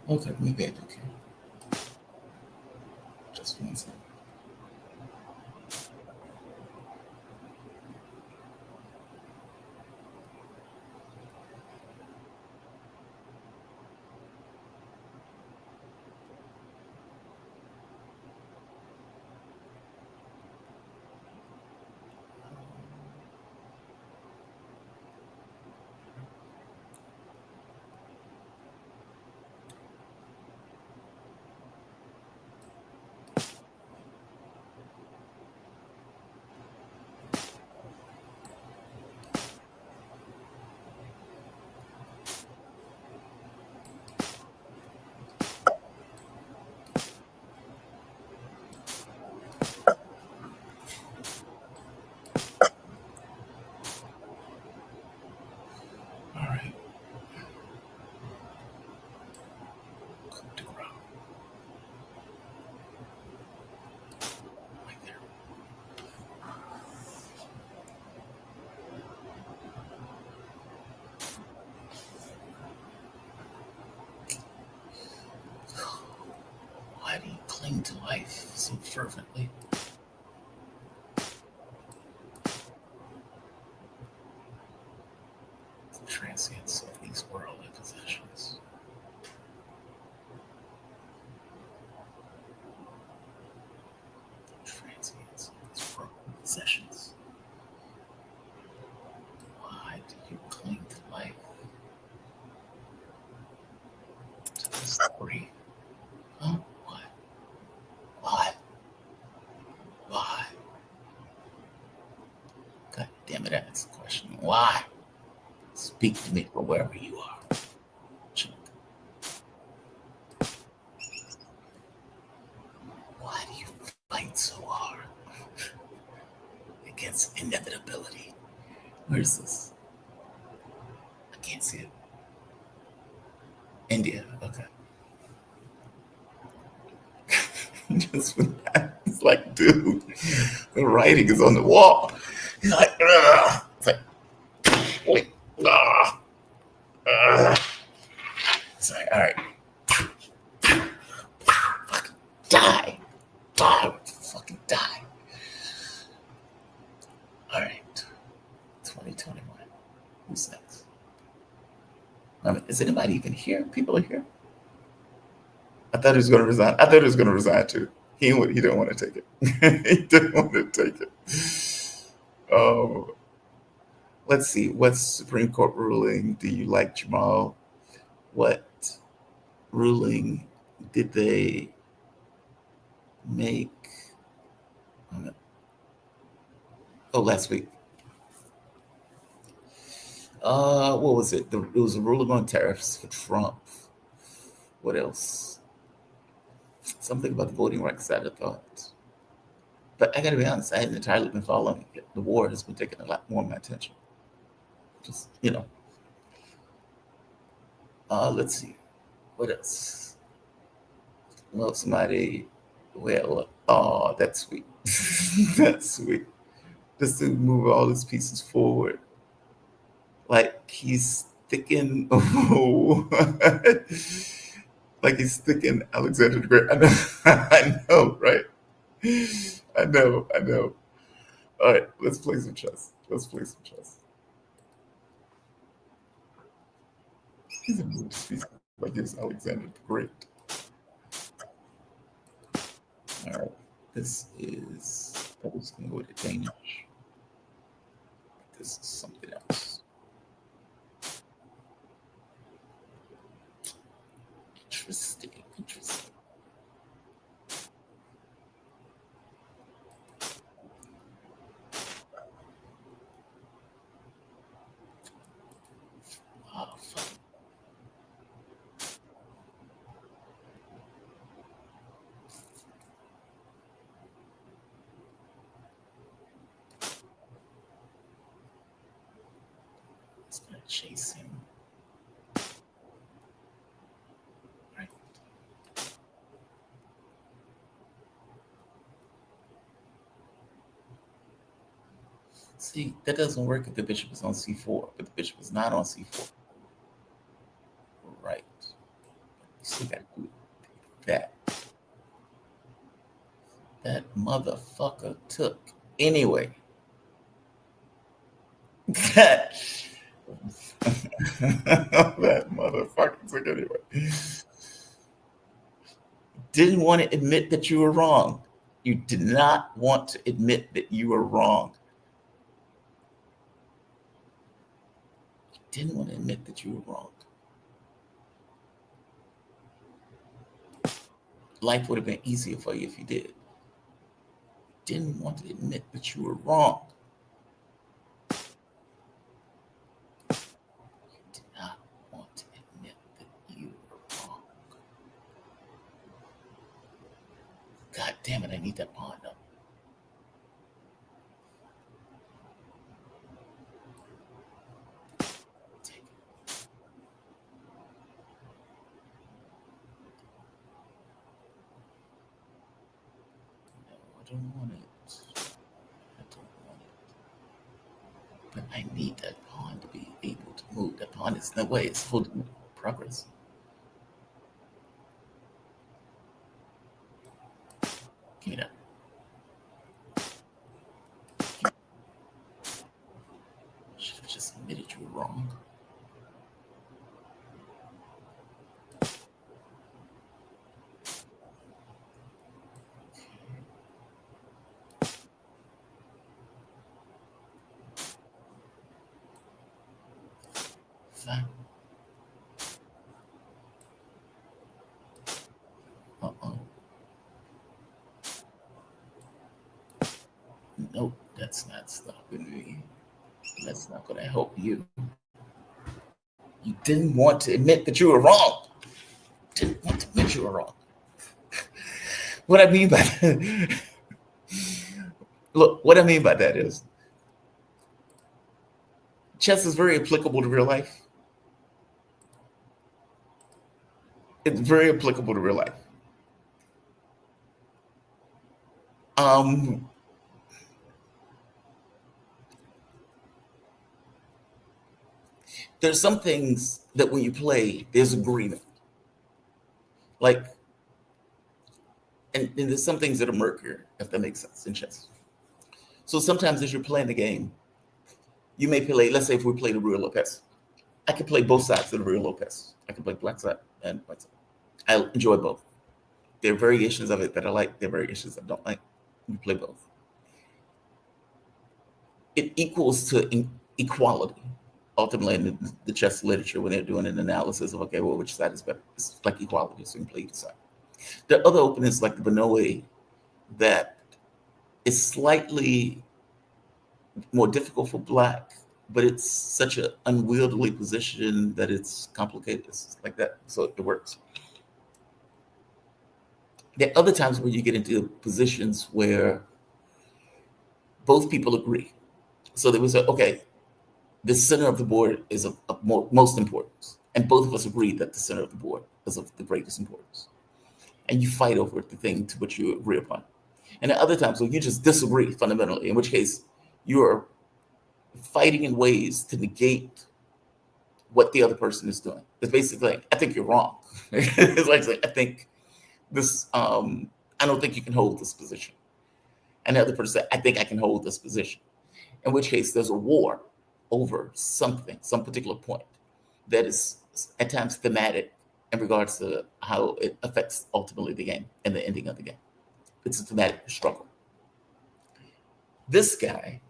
Okay, maybe I do care. Just one second. cling to life so fervently. The transience of these worldly possessions. The transience of these worldly possessions. Why do you cling to life? To this degree? Huh? Why? Why? Why? God damn it, that's the question. Why? Speak to me from wherever you are. Chuck. Why do you fight so hard against inevitability? Where's this? I can't see it. India. Okay. Just with that, it's like, dude, the writing is on the wall. He's like, ugh. It's like, wait, ugh, ugh. It's like, all right, fucking die, die, fucking die. All right, 2021. Who's next? I mean, is anybody even here? People are here. I thought he was going to resign. I thought he was going to resign too. He didn't want to take it. He didn't want to take it. Oh, let's see. What Supreme Court ruling do you like, Jamal? What ruling did they make? Oh, last week. What was it? It was a ruling on tariffs for Trump. What else? Something about the Voting Rights Act, I thought. But I got to be honest, I hadn't entirely been following it. The war has been taking a lot more of my attention. Just, let's see. What else? Well, somebody, well, oh, that's sweet. That's sweet. Just to move all these pieces forward. Like he's sticking, oh, like he's sticking Alexander the Great. I know, I know, right? I know. All right, let's play some chess. Let's play some chess. He's a moved piece like he's Alexander the Great. All right, this is, that was going to go to Danish. This is something else. Interesting, interesting. Oh, fuck. It's going to chase him. Right. See, that doesn't work if the bishop is on c4, but the bishop is not on c4. Right. You still got to do that. That motherfucker took anyway. That that motherfucker took anyway. Didn't want to admit that you were wrong. You did not want to admit that you were wrong. You didn't want to admit that you were wrong. Life would have been easier for you if you did. Didn't want to admit that you were wrong. You did not want to admit that you were wrong. God damn it, I need that pawn up. Take it. No, I don't want it. I don't want it. But I need that pawn to be able to move. That pawn is no way. It's holding progress. You know, should have just admitted you were wrong. Fine. Uh-oh. Nope, that's not stopping me. That's not going to help you. You didn't want to admit that you were wrong. Didn't want to admit you were wrong. What I mean by that, look, what I mean by that is chess is very applicable to real life. It's very applicable to real life. Um, there's some things that when you play, there's agreement. Like, and there's some things that are murkier, if that makes sense, in chess. So sometimes as you're playing the game, you may play, let's say if we play the Ruy Lopez, I can play both sides of the Ruy Lopez. I can play black side and white side. I enjoy both. There are variations of it that I like, there are variations I don't like. We play both. It equals to equality, ultimately, in the chess literature when they're doing an analysis of, okay, well, which side is better? It's like equality, so you can play either side. There are other openings like the Bernoulli that is slightly more difficult for black, but it's such an unwieldy position that it's complicated. It's like that, so it works. There are other times where you get into positions where both people agree. So they would say, okay, the center of the board is of most importance. And both of us agree that the center of the board is of the greatest importance. And you fight over the thing to which you agree upon. And at other times where you just disagree fundamentally, in which case you're fighting in ways to negate what the other person is doing. It's basically like, I think you're wrong. It's like, I think this, I don't think you can hold this position. And the other person said, I think I can hold this position. In which case there's a war over something, some particular point that is at times thematic in regards to how it affects ultimately the game and the ending of the game. It's a thematic struggle. This guy,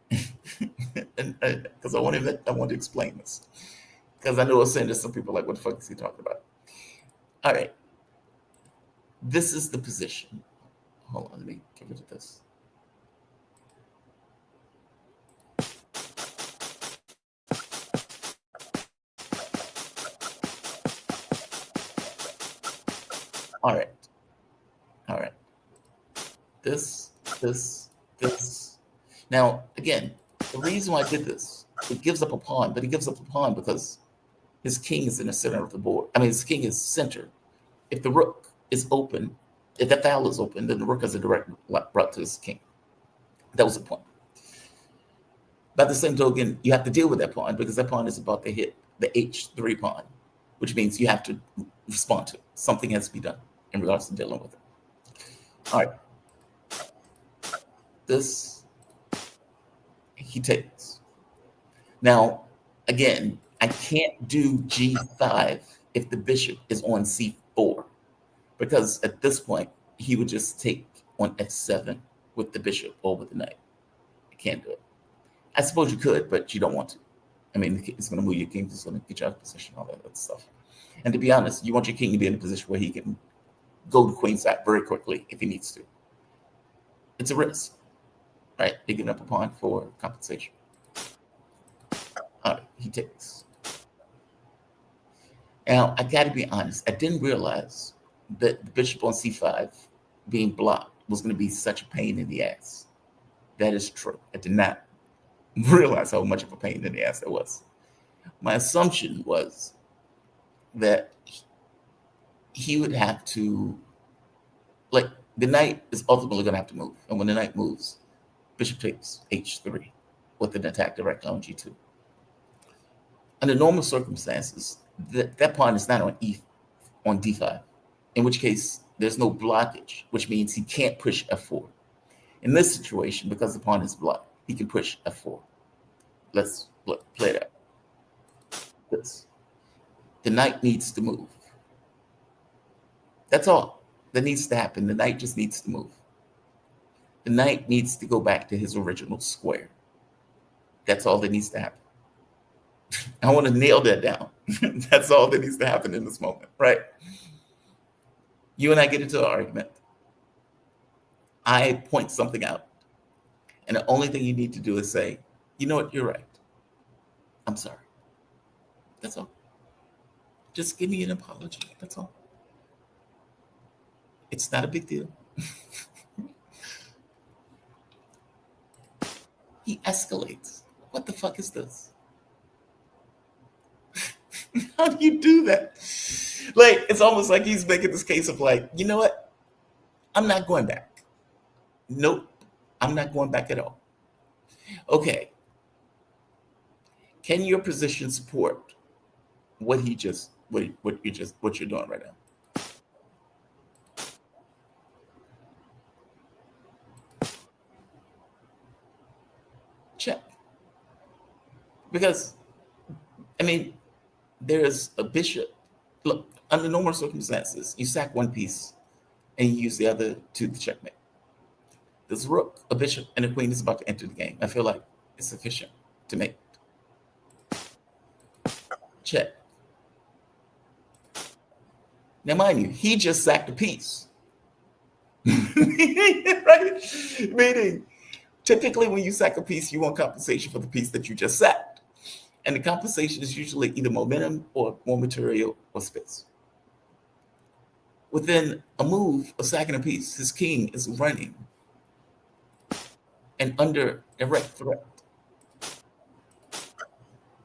because I want to explain this, because I know I was saying to some people like, what the fuck is he talking about? All right, this is the position. Hold on, let me get rid of this. All right. All right. This. Now, again, the reason why I did this, it gives up a pawn, but it gives up a pawn because his king is in the center of the board. I mean, his king is center. If the rook is open, if that file is open, then the rook has a direct route to his king. That was the point. By the same token, you have to deal with that pawn because that pawn is about to hit the h3 pawn, which means you have to respond to it. Something has to be done in regards to dealing with it. All right. This, he takes. Now, again, I can't do g5 if the bishop is on c4, because at this point, he would just take on f7 with the bishop or with the knight. I can't do it. I suppose you could, but you don't want to. I mean, it's going to move your king, it's going to get you out of position, all that other stuff. And to be honest, you want your king to be in a position where he can go to queenside very quickly if he needs to. It's a risk, right? Picking up a pawn for compensation. All right, he takes. Now, I got to be honest. I didn't realize that the bishop on c5 being blocked was going to be such a pain in the ass. That is true. I did not realize how much of a pain in the ass that was. My assumption was that he would have to, like, the knight is ultimately going to have to move. And when the knight moves, bishop takes h3 with an attack directly on g2. Under normal circumstances, that pawn is not on d5. in which case there's no blockage, which means he can't push f4. In this situation, because the pawn is blocked, he can push f4. Let's play it out. This. The knight needs to move. That's all that needs to happen. The knight just needs to move. The knight needs to go back to his original square. That's all that needs to happen. I want to nail that down. That's all that needs to happen in this moment, right? You and I get into an argument. I point something out. And the only thing you need to do is say, you know what, you're right. I'm sorry. That's all. Just give me an apology. That's all. It's not a big deal. He escalates. What the fuck is this? How do you do that? Like, it's almost like he's making this case of like, you know what? I'm not going back. Nope. I'm not going back at all. Okay. Can your position support what you're doing right now? Check. Because, I mean, there's a bishop. Look, under normal circumstances, you sack one piece and you use the other to the checkmate. There's a rook, a bishop, and a queen is about to enter the game. I feel like it's sufficient to make. Check. Now, mind you, he just sacked a piece. Right? Meaning, typically when you sack a piece, you want compensation for the piece that you just sacked. And the compensation is usually either momentum or more material or space. Within a move of sacking a piece, his king is running and under direct threat.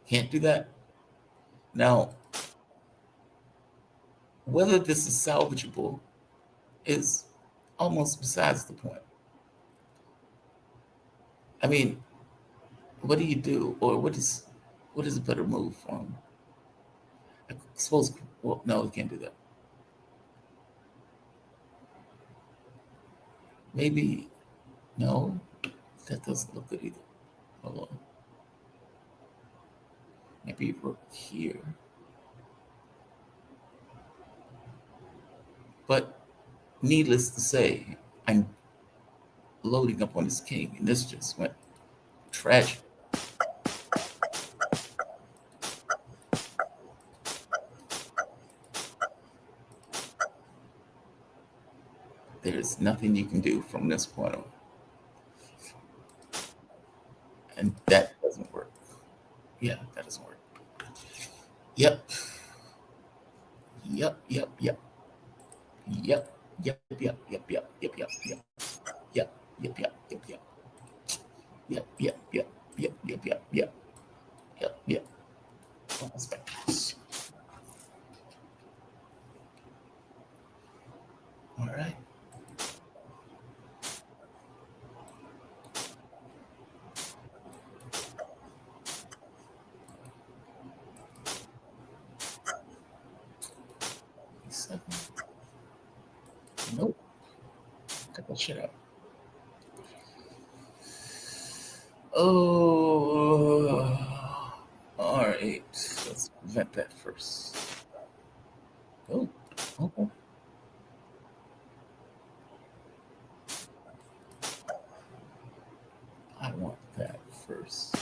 Can't do that. Now, whether this is salvageable is almost besides the point. I mean, what do you do, or what is a better move from? I suppose. Well, no, we can't do that. Maybe no. That doesn't look good either. Hold on. Maybe rook here. But needless to say, I'm loading up on this king, and this just went tragic. There's nothing you can do from this point on. And that doesn't work. Yeah, that doesn't work. Yep. Yep, yep, yep. Yep, yep, yep, yep, yep, yep, yep, yep. Yep, yep, yep, yep, yep. Yep, yep, yep, yep, yep, yep, yep. Yep, yep. Almost back. All right. Nope. Cut that shit out. Oh, all right. Let's prevent that first. Oh, okay. I want that first.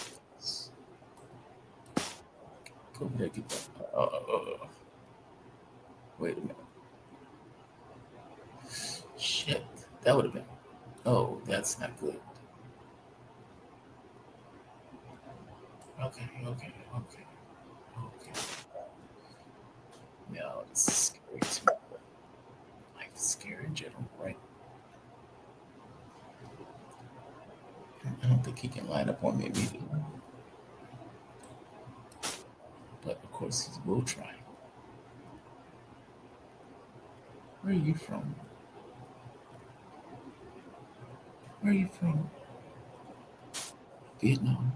Go over there, get that. Wait a minute. Shit, that would have been. Oh, that's not good. Okay, okay, okay, okay. No, this is scary to me. Life is scary in general, right? I don't think he can line up on me immediately. But of course, he will try. Where are you from? Where are you from? Vietnam.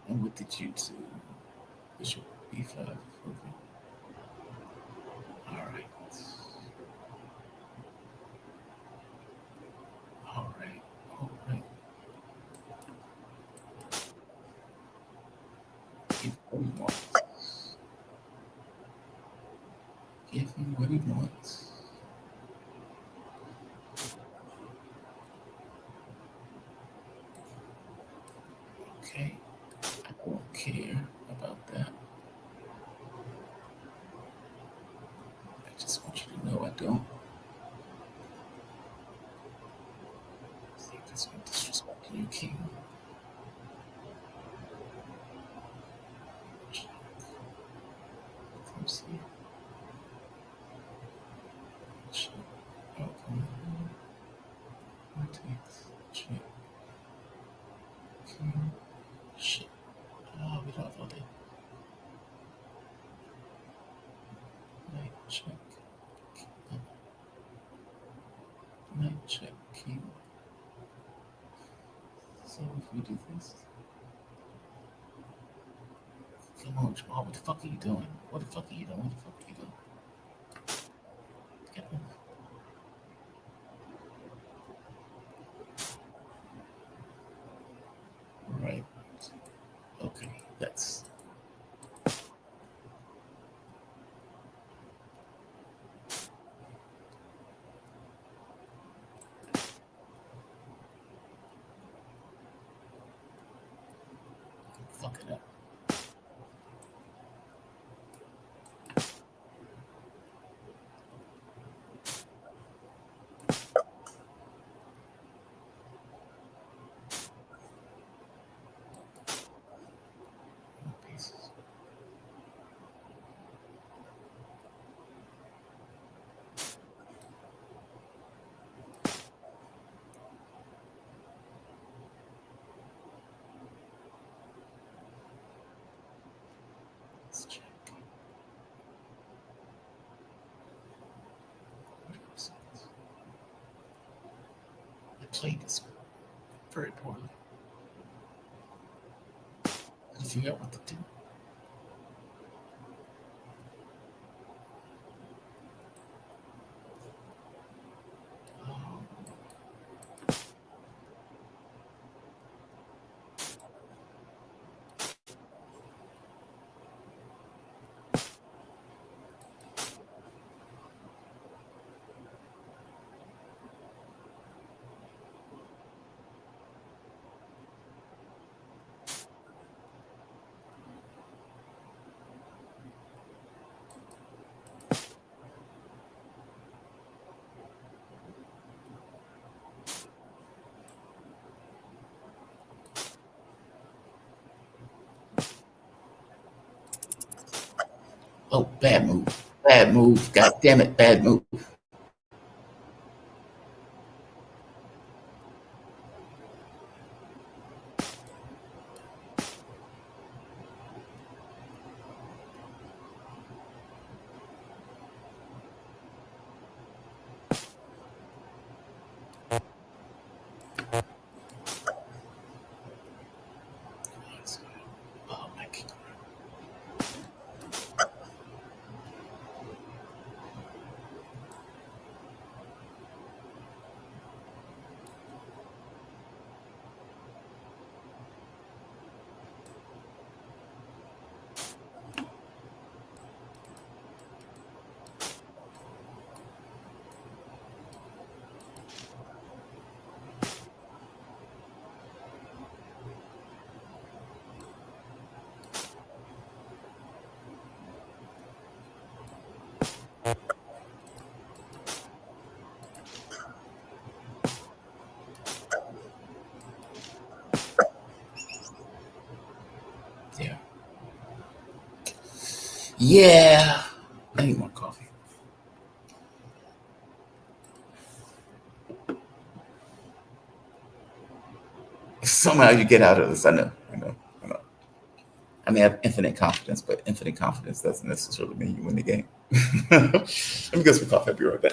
And what did you do? Bishop B5. Okay. he wants. Give him what he wants. Okay. I don't care about that. I just want you to know I don't. See, this one disrespecting you, king. Come see. Check. Open. Takes. Check. King. Shit. Oh, we don't have all day. Night check. Night check. King. So if we do this. Come on, Jamal. What the fuck are you doing? What the fuck are you doing? What the fuck are you doing? Get off. Right. Okay. That's fuck it up. No pieces. Let's check. What else? I played this very poorly. I figure out what to do. Um, oh, bad move. Bad move. God damn it, bad move. Oh my god. Yeah. Yeah. I need more coffee. Somehow you get out of this. I know. I know. I know. I may have infinite confidence, but infinite confidence doesn't necessarily mean you win the game. Let me get some coffee. I'll be right back.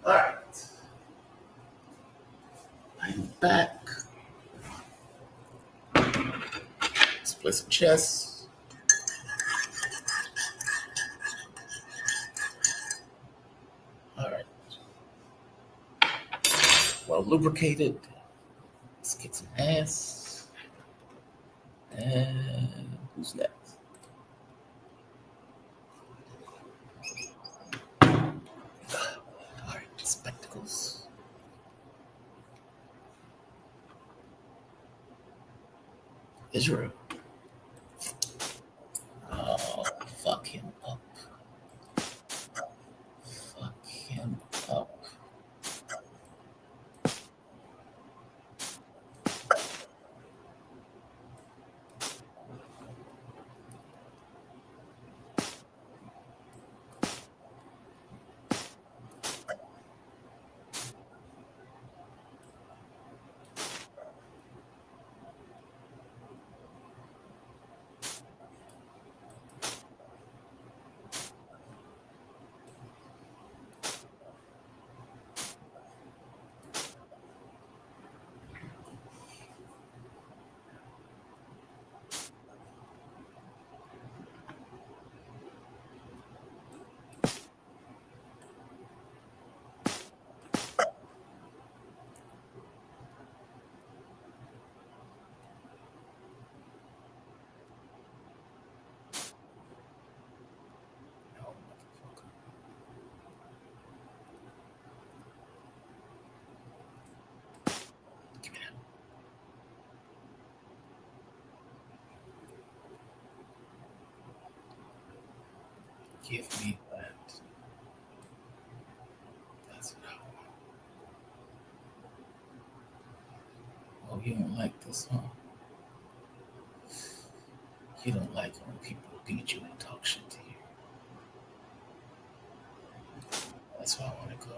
All right. I'm back. Let's play some chess. All right. Well lubricated. Let's kick some ass. And who's next? All right. Spectacles. Israel. Oh, fuck him up. Fuck him up. No, motherfucker. Give me that. Give me that. That's what I want. Oh, you don't like this, huh? You don't like it when people beat you and talk shit to you. That's why I want to go.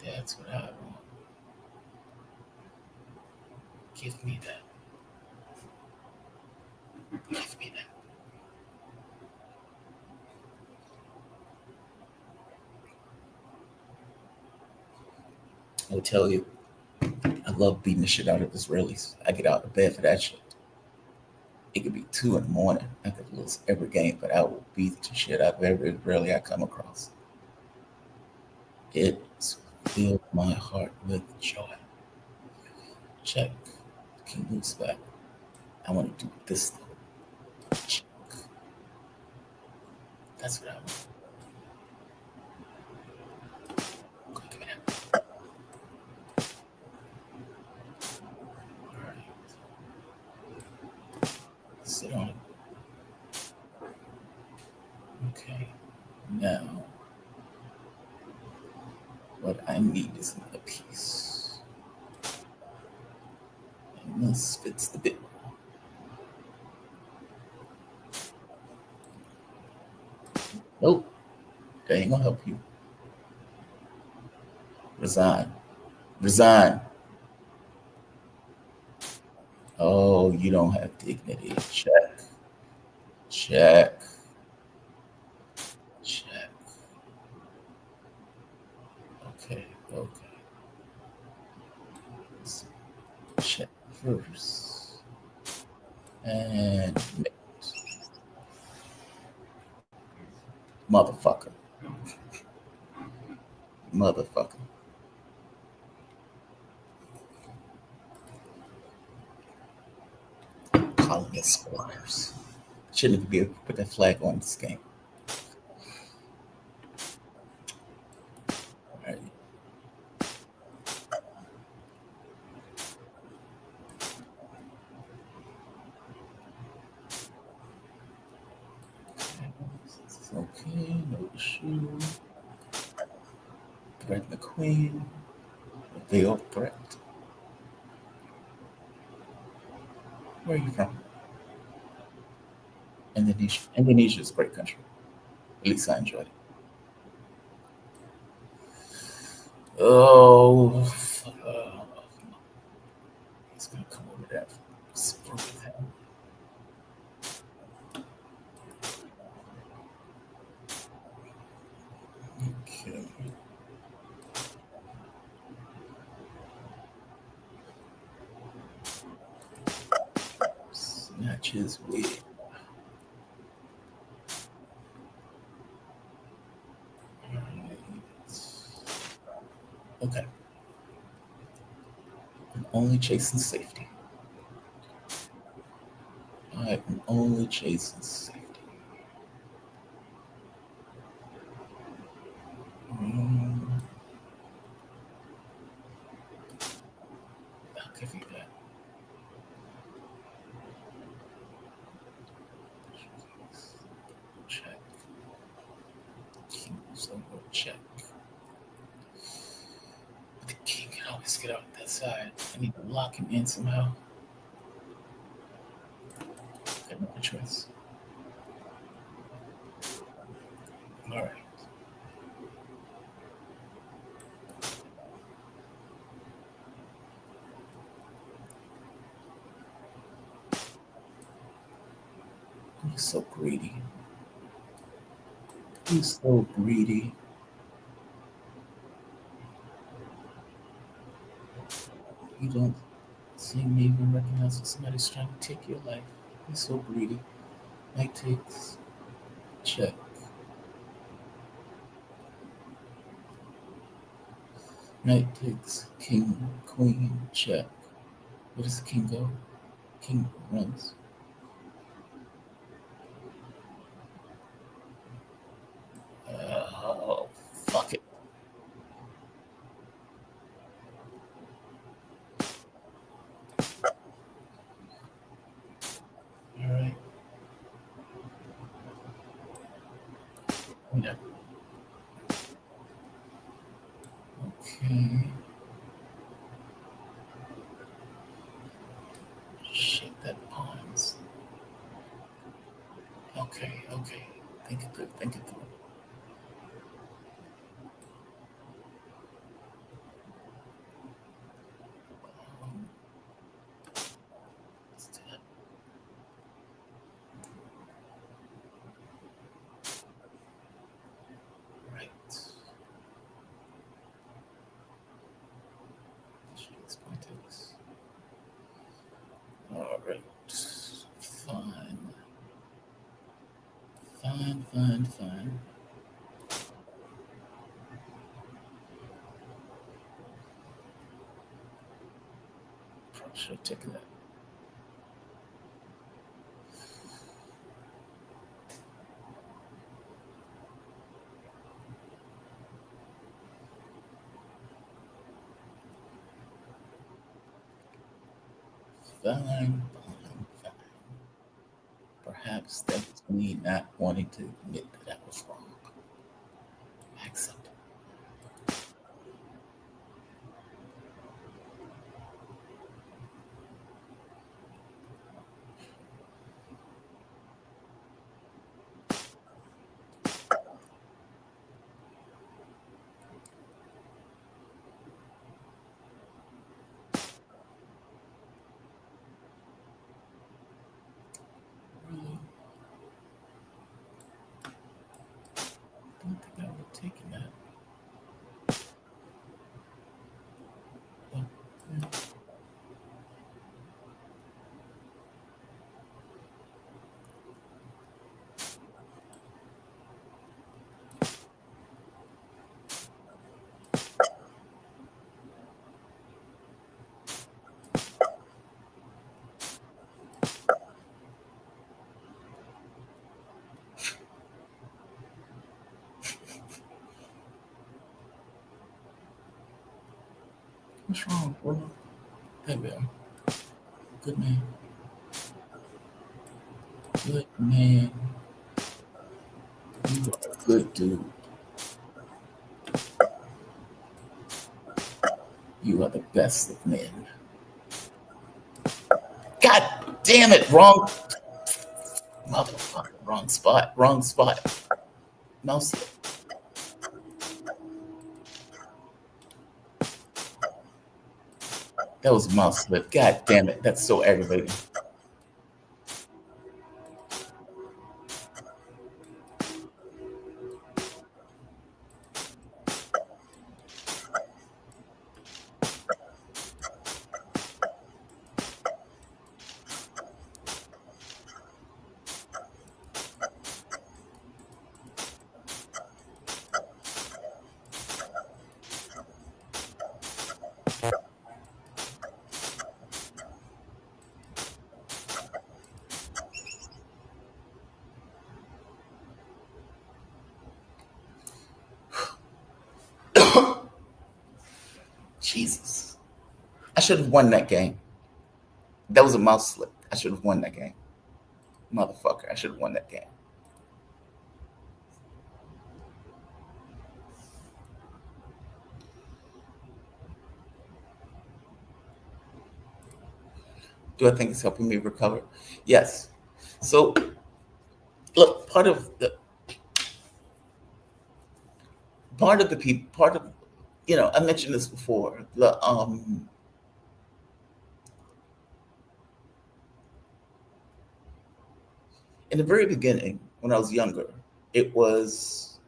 That's what I want. Give me that. Give me that. I'll tell you, I love beating the shit out of Israelis. I get out of bed for that shit. It could be 2 in the morning. I could lose every game, but I will beat the shit out of every Israeli I come across. It filled my heart with joy. Check. King Boots back. I want to do this though. Check. That's what I want. Go give me that. All right. Sit on it. Okay. Now, what I need is another piece. And this fits the bill. Nope. That ain't gonna help you. Resign. Resign. Oh, you don't have dignity. Check. Check. Check. Okay. Okay. Let's check first. And motherfucker. Motherfucker. Calling it squatters. Shouldn't even be able to put that flag on this game. All right. Okay, no issue. Threaten the queen. They all threat. Where are you from? Indonesia. Indonesia is a great country. At least I enjoyed it. Oh, he's gonna come over there. Screw with him. which is weird. Alright. Okay. I'm only chasing safety. I'm only chasing safety. Mm, I'll give you that. Check. King's over. Check. But the king can always get out that side. I need to lock him in somehow. Got no choice. All right. He's so greedy. He's so greedy. You don't seem to even recognize when somebody's trying to take your life. He's so greedy. Knight takes. Check. Knight takes. King, queen, check. Where does the king go? King runs. Oh, fuck it. All right. Yeah. Okay. Shit, that pawns. Okay, okay. Think it through, think it through. Um, let's do that. Right. Shit, pointed. All right. Fine. Fine, fine, fine. Probably should have taken that. Fine, fine, fine. Perhaps that was me not wanting to admit that I was wrong. I accept it. Really? Don't think I would have taken that. But, yeah. What's wrong, bro? There we are. Good man. Good man. You are a good dude. You are the best of men. God damn it! Wrong motherfucker. Wrong spot. Wrong spot. Mouse. That was mouse slip. God damn it. That's so aggravating. I should have won that game. That was a mouse slip. I should have won that game. Motherfucker, I should have won that game. Do I think it's helping me recover? Yes. So, look, part of, I mentioned this before. In the very beginning, when I was younger, it was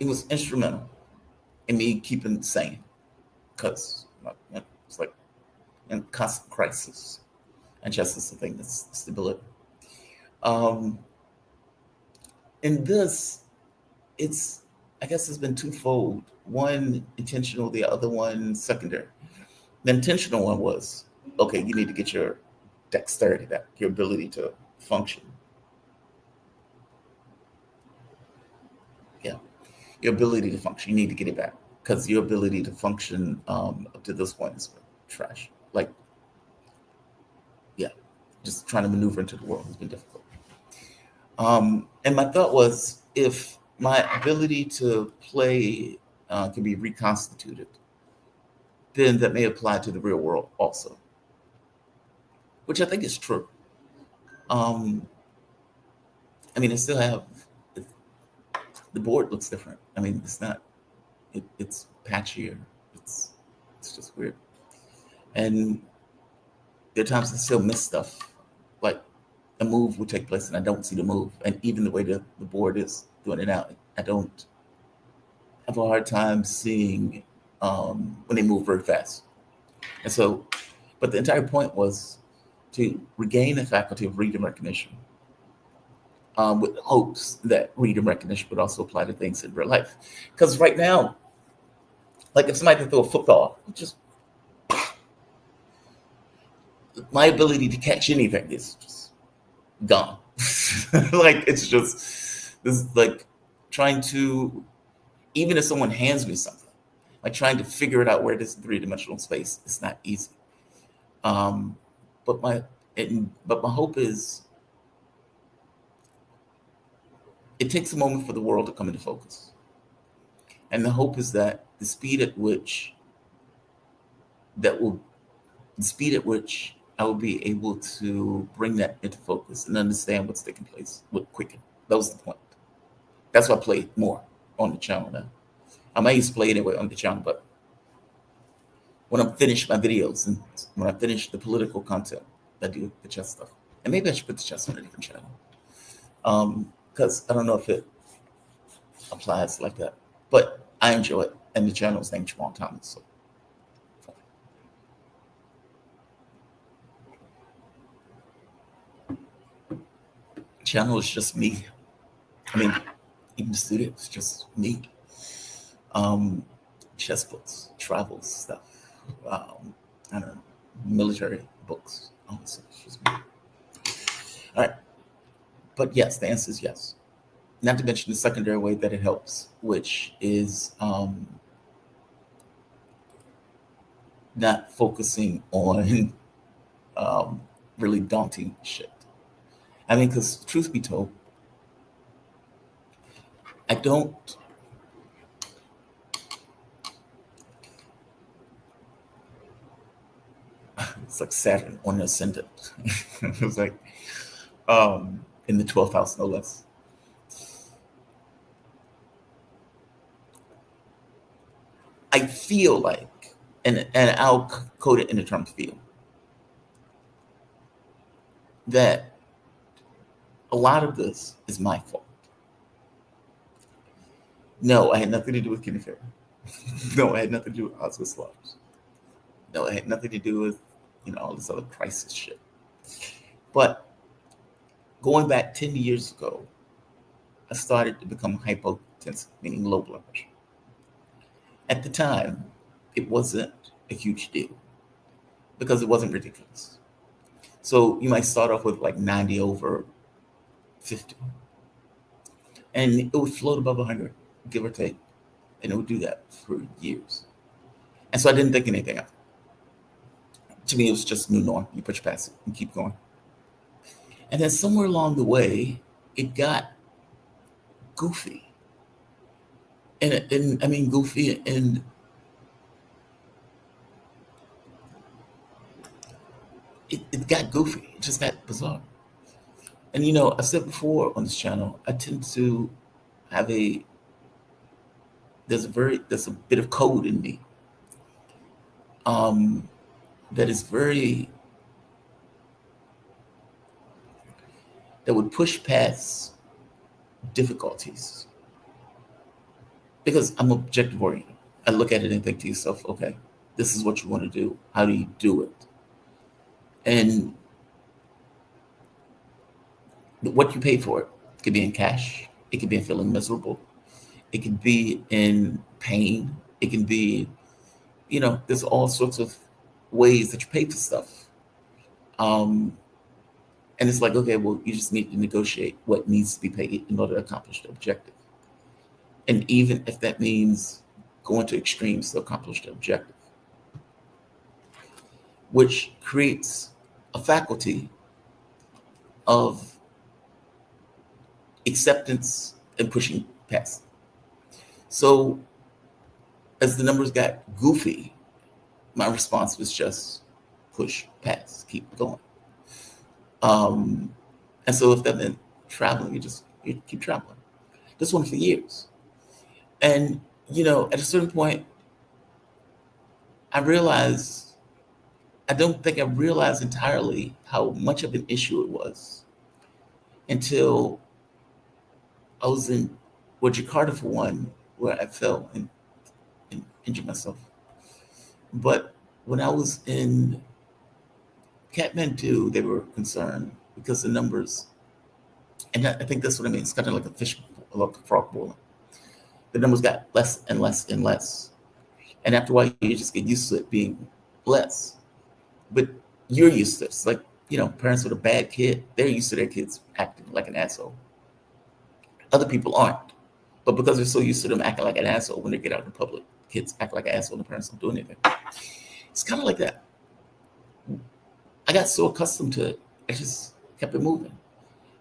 instrumental in me keeping sane, because it's like in constant crisis, and justice, the thing that's stability. Um, in this, it's I guess it's been twofold. One intentional, the other one secondary. The intentional one was, okay, you need to get your dexterity back, your ability to function. Yeah, your ability to function. You need to get it back, because your ability to function up to this point is trash. Like, yeah, just trying to maneuver into the world has been difficult. And my thought was, if my ability to play can be reconstituted, then that may apply to the real world also, which I think is true. Um, I mean, I still have the board looks different. I mean, it's not, it's patchier. It's it's just weird. And there are times I still miss stuff, like a move will take place and I don't see the move, and even the way the board is doing it out, I don't have a hard time seeing when they move very fast. And so, but the entire point was to regain the faculty of reading recognition, with hopes that reading recognition would also apply to things in real life. Because right now, like if somebody can throw a football, just my ability to catch anything is just gone. Like it's just this, like trying to, even if someone hands me something, like trying to figure it out where it is in three-dimensional space, it's not easy. Um, but my hope is, it takes a moment for the world to come into focus, and the hope is that that will the speed at which I will be able to bring that into focus and understand what's taking place would quicken. That was the point. That's why I play more on the channel now. I might used to play anyway on the channel, but when I'm finished my videos and when I finish the political content, I do the chess stuff. And maybe I should put the chess on a different channel. Because I don't know if it applies like that. But I enjoy it. And the channel is named Jamal Thomas. So. Channel is just me. I mean, even the studio is just me. Chess books, travel stuff, I don't know, military books. Honestly, it's just me. All right. But yes, the answer is yes. Not to mention the secondary way that it helps, which is not focusing on really daunting shit. I mean, because truth be told, I don't. It's like Saturn on the ascendant. It was like in the 12th house, no less. I feel like, and I'll code it in the term feel, that a lot of this is my fault. No, I had nothing to do with Kenny Fair. No, I had nothing to do with Oscar Slaughter. No, it had nothing to do with, all this other crisis shit. But going back 10 years ago, I started to become hypotensive, meaning low blood pressure. At the time, it wasn't a huge deal because it wasn't ridiculous. So you might start off with like 90 over 50, and it would float above 100, give or take. And it would do that for years. And so I didn't think anything of it. To me, it was just new norm. You push past it and keep going. And then somewhere along the way, it got goofy. And I mean, goofy, and it got goofy. It just got bizarre. And I've said before on this channel, I tend to have there's a bit of code in me, um, that is very, that would push past difficulties because I'm objective oriented. I look at it and think to yourself, okay, this is what you want to do. How do you do it? And what you pay for it could be in cash. It could be in feeling miserable. It could be in pain. It can be, there's all sorts of ways that you pay for stuff. And it's like, okay, well, you just need to negotiate what needs to be paid in order to accomplish the objective. And even if that means going to extremes to accomplish the objective, which creates a faculty of acceptance and pushing past. So as the numbers got goofy, my response was just push past, keep going. And so if that meant traveling, you keep traveling. This went for years. And, at a certain point, I don't think I realized entirely how much of an issue it was until I was in Jakarta for one, where I fell and injured myself. But when I was in Kathmandu, they were concerned because the numbers, and I think that's what I mean. It's kind of like like a frog boiling. The numbers got less and less and less. And after a while, you just get used to it being less. But you're used to it. It's like, parents with a bad kid, they're used to their kids acting like an asshole. Other people aren't. But because they're so used to them acting like an asshole when they get out in public, kids act like an asshole and the parents don't do anything. It's kind of like that. I got so accustomed to it, I just kept it moving.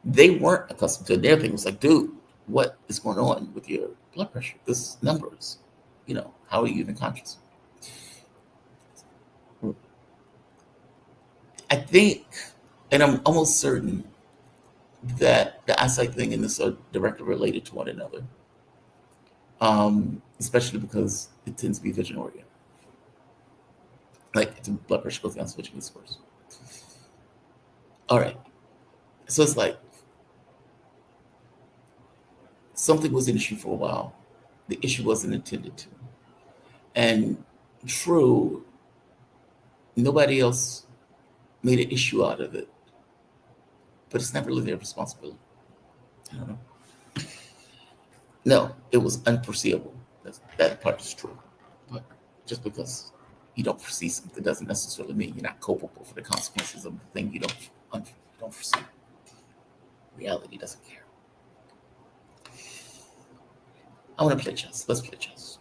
They weren't accustomed to it. Their thing was like, dude, what is going on with your blood pressure? This numbers, how are you even conscious? I think, and I'm almost certain that the eyesight thing and this are directly related to one another, especially because it tends to be vision oriented. Like, if the blood pressure goes down, so vision gets worse. All right. So it's like something was an issue for a while. The issue wasn't intended to. And true, nobody else made an issue out of it. But it's not really their responsibility. I don't know. No, it was unforeseeable. That part is true. But just because you don't foresee something doesn't necessarily mean you're not culpable for the consequences of the thing you don't foresee. Reality doesn't care. I want to play chess. Let's play chess.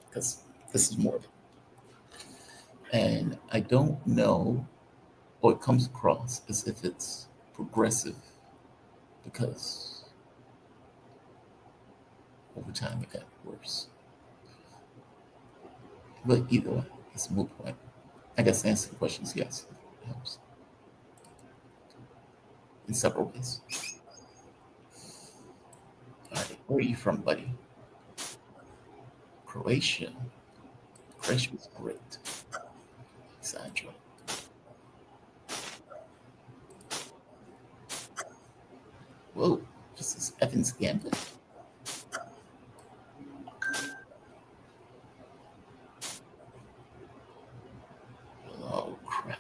Because this is more of it. And I don't know, or it comes across as if it's progressive because over time it got worse. But either way, it's a moot point. I guess the answer to the question is yes, it helps. In several ways. All right, where are you from, buddy? Croatia. Croatia was great. So I enjoyed it. Whoa, this is Evans Gambit. Oh, crap.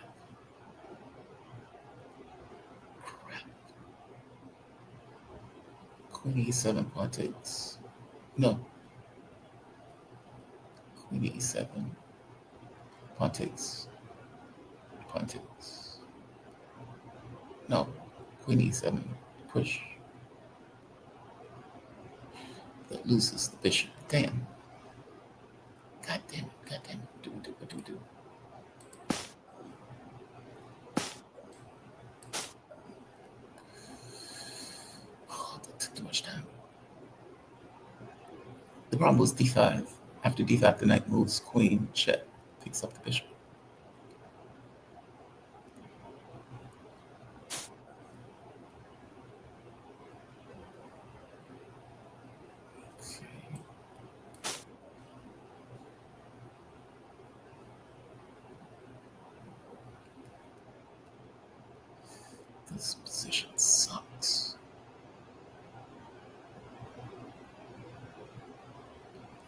Queen E7 pawn takes. No. Queen E7 pawn takes. Pawn takes. No. Queen E7 push. That loses the bishop. Damn. God damn it. God damn it. Do. Oh, that took too much time. The problem was d5. After d5, the knight moves queen, check, picks up the bishop. Okay. This position sucks.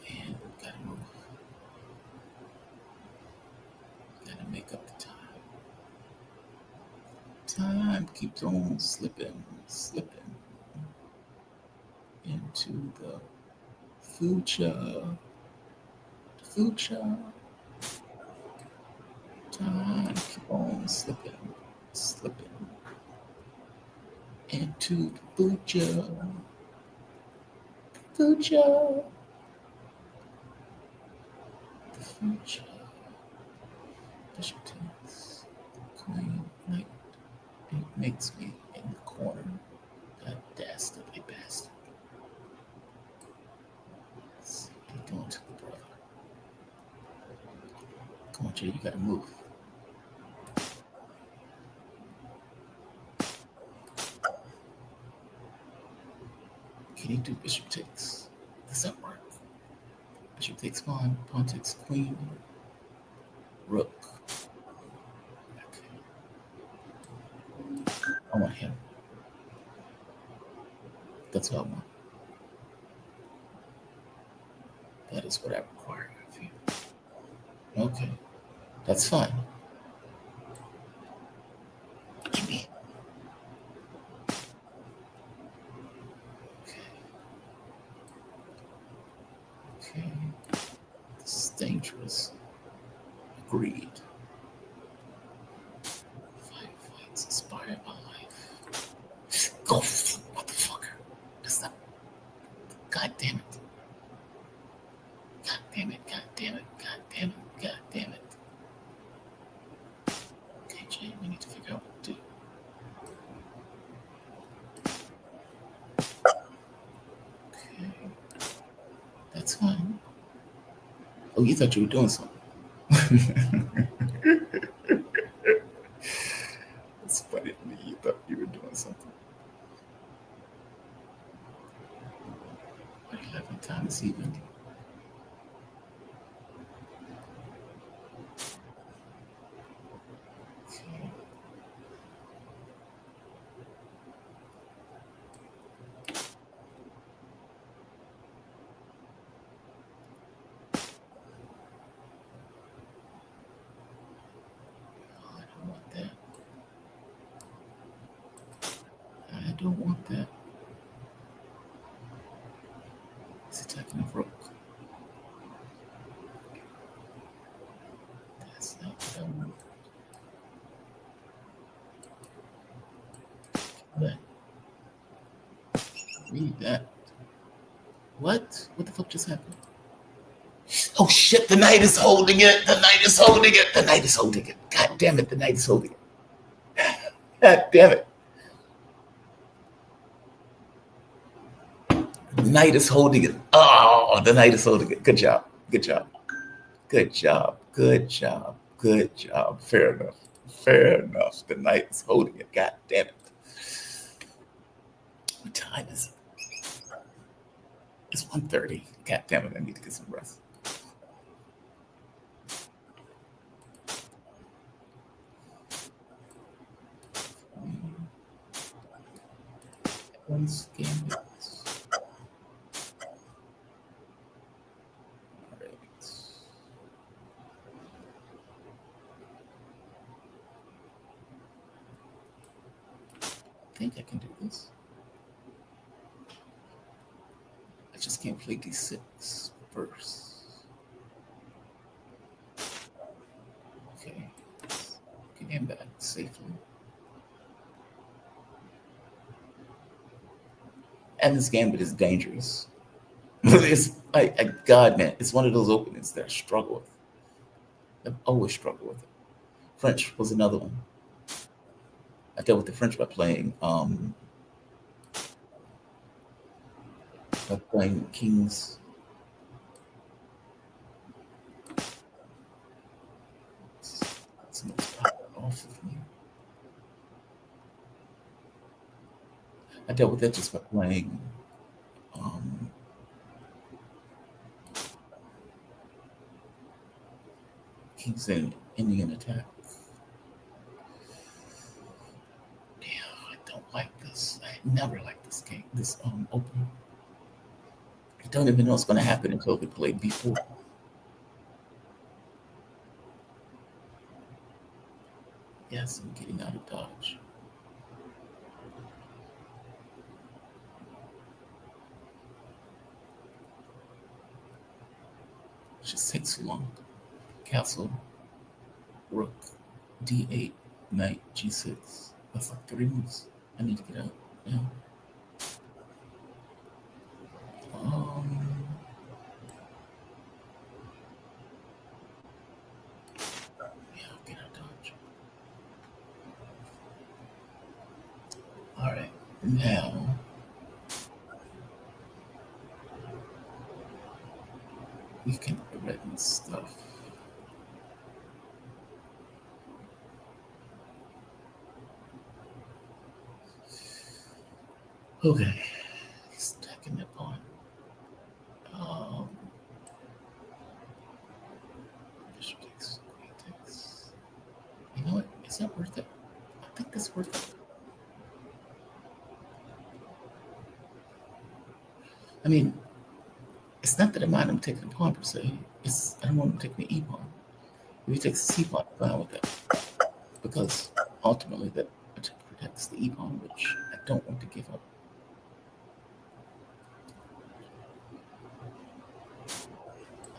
And gotta move. Gotta make up the time. Time keeps on slipping into the future. Time keep on slipping into the future. The future. Bishop takes queen, knight. It makes me in the corner. That dastardly bastard. What's he doing to the brother? Come on, Jay, you gotta move. Can you do bishop takes? Does that work? Bishop takes pawn takes queen, rook. Okay. I want him. That's what I want. That is what I require of you. Okay. That's fine. Give me. Okay. This is dangerous. Agreed. 5 fights inspired my life. Go, motherfucker. That's not. God damn it. God damn it. God damn it. God damn it. God damn it. Okay, Jay, we need to figure out what to do. Okay. That's fine. Oh, you thought you were doing something. It's funny to me. You thought you were doing something. What 11 times even? Okay. Oh, I don't want that. I don't want that. He's attacking the rook. That's not what I want. That. Read that. What? What the fuck just happened? Oh shit, the knight is holding it. The knight is holding it. The knight is holding it. God damn it, the knight is holding it. God damn it. The knight is holding it. Oh, the knight is holding it. Good job. Good job. Good job. Good job. Good job. Fair enough. Fair enough. The knight is holding it. God damn it. What time is it? It's 1:30. God damn it. I need to get some rest. Once again. I think I can do this. I just can't play d6 first. Okay. Get him back safely. And this gambit is dangerous. It's God, man, it's one of those openings that I struggle with. I've always struggled with it. French was another one. I dealt with the French by playing Kings. Somebody's power off of me. I dealt with that just by playing um, Kings and Indian Attack. Damn, I don't like this. I never liked this game. This opening. I don't even know what's going to happen until we play before. Yes, I'm getting out of dodge. It just takes too long. Castle, rook, d8, knight, g6. That's like 3 moves. I need to get out now. Um, yeah, I'll get out of dodge. All right, now we can threaten stuff. Okay, stacking that pawn. Um, bishop takes, queen takes. You know what? Is that worth it? I think that's worth it. I mean, it's not that I mind him taking a pawn per se. It's I don't want him taking the e pawn. If he takes the c pawn, I'm fine with that because ultimately that protects the e pawn, which I don't want to give up.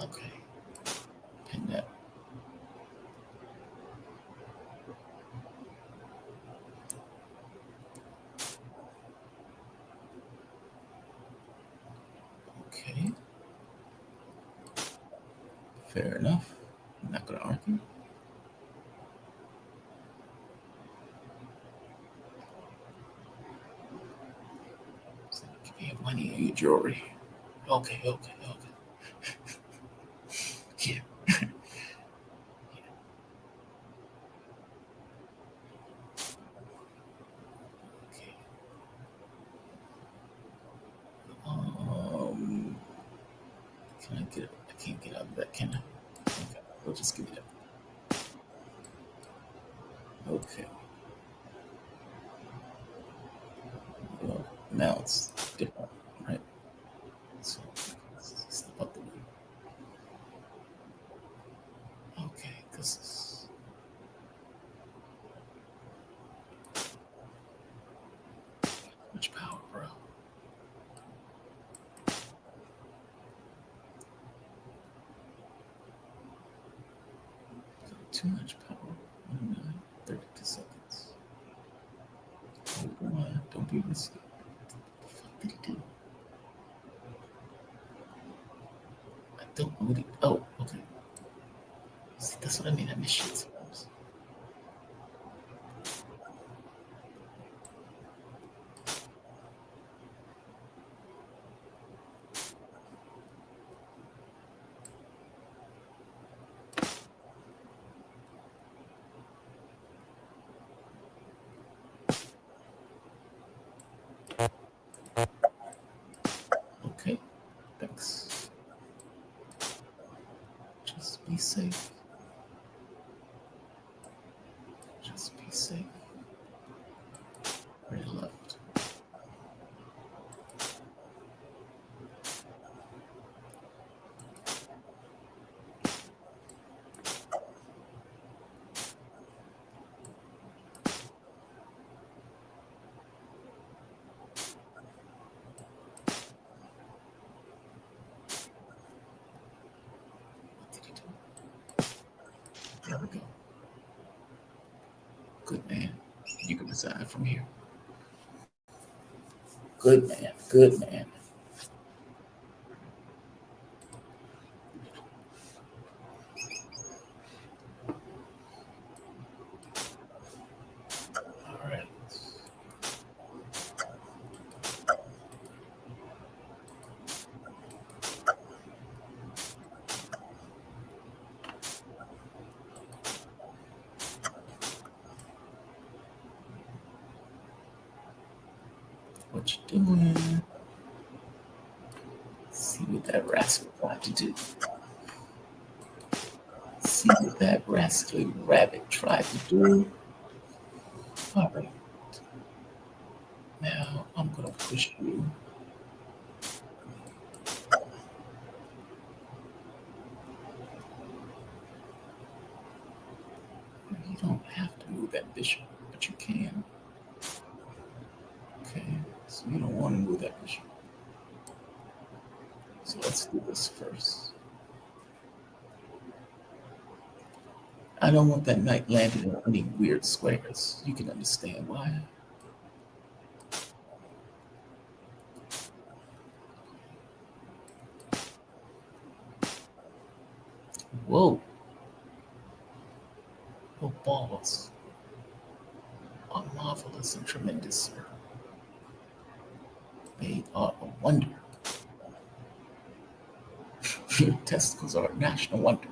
Okay, pin that. Okay, fair enough. I'm not going to argue. So give me money and your jewelry. Okay, okay, okay. Yeah. Okay. Um, can I get? I can't get out of that, can I? Okay, we'll just give me that. Okay. Well, now it's different, right? So step up the way. Okay, this is much power, bro. Too much power. 29, 32 seconds. Hold on, don't be risky. What the fuck did he do? I don't know what he. Oh, okay. See, that's what I mean. I miss shit sometimes. Okay, thanks. Just be safe. Just be safe. Right left. What did he do? There we go. Good man. You can decide from here. Good man. Good man. What you doing? See what that rascal tried to do. See what that rascally rabbit tried to do. All right. Now I'm gonna push you. You don't have to move that bishop, but you can. Okay. So you don't want to move that bishop. So let's do this first. I don't want that knight landing in any weird squares. You can understand why. Whoa. Your balls are marvelous and tremendous, sir. They are a wonder. Your testicles are a national wonder.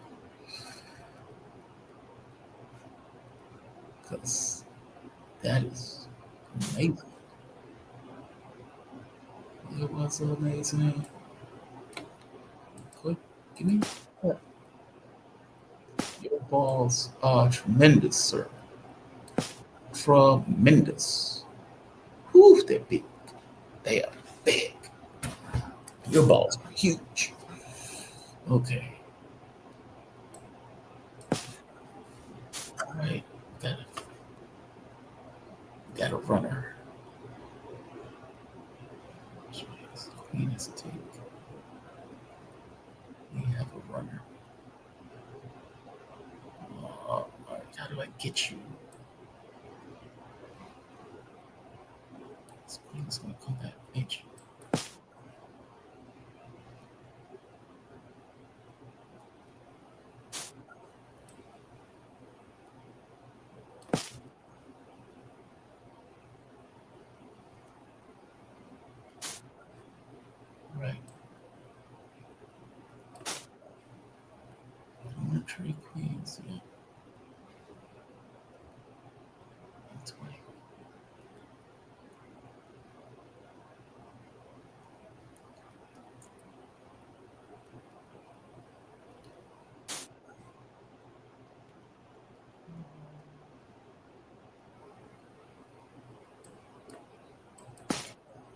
Because that is amazing. It was amazing. Good. Give me that. Your balls are tremendous, sir. Tremendous. Whew, they're big. They are big. Your balls are huge. Okay. All right. Got a runner. Queen has to take. We have a runner. All right. How do I get you? This queen is going to come back. H. Right. I don't want to trade queens yet. 20.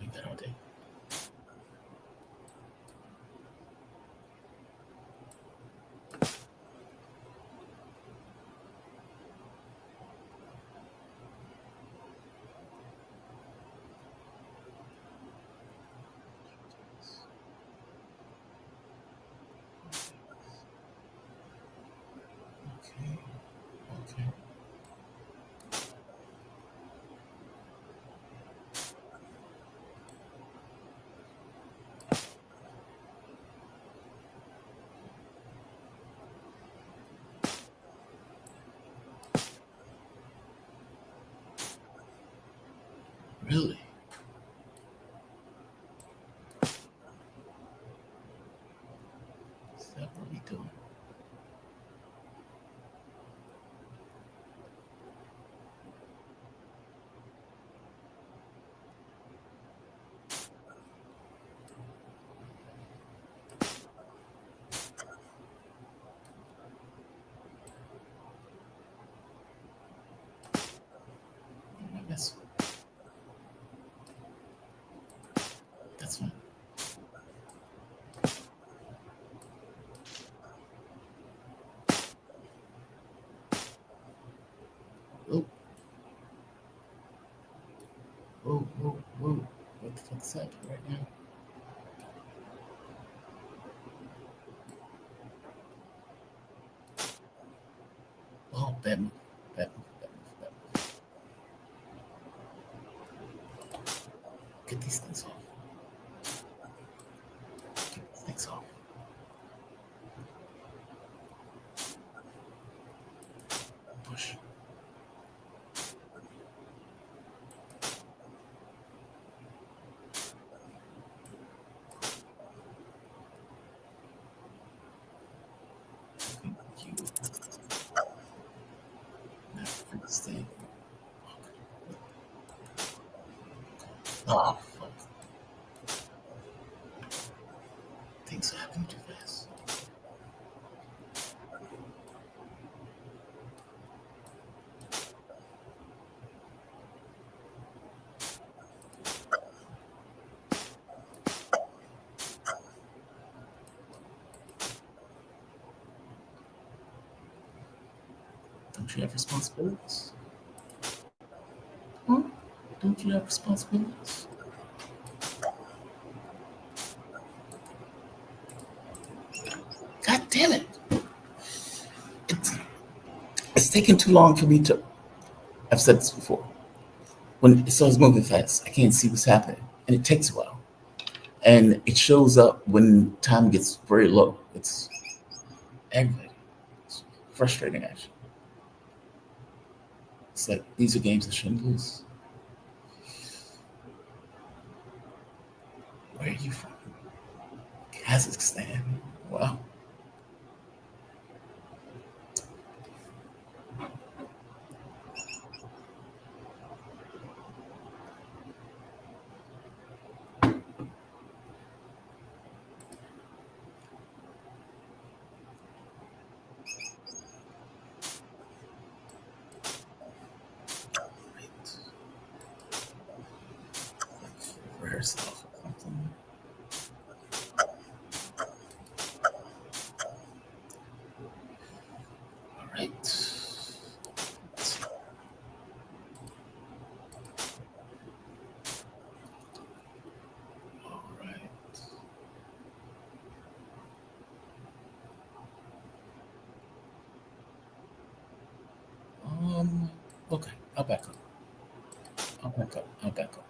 Like that all day. Okay. Okay. Really? Is that what we doing? What am I messing with? That's fine. Oh, whoa, whoa, whoa. What the fuck's happening right now? Oh, bad move. Bad move. Bad move. Bad move. Get these things off. Get these things off. Push. Thank you. Now, this thing. Oh, Don't you have responsibilities? Huh? Don't you have responsibilities? God damn it. It's, it's taking too long for me to. I've said this before. When it starts moving fast, I can't see what's happening. And it takes a while. And it shows up when time gets very low. It's aggravating. It's frustrating, actually. It's like these are games I shouldn't lose. Where are you from? Kazakhstan. Wow. Rare stuff or something. All right. All right. Um. Okay. I'll back up. I'll back up. I'll back up.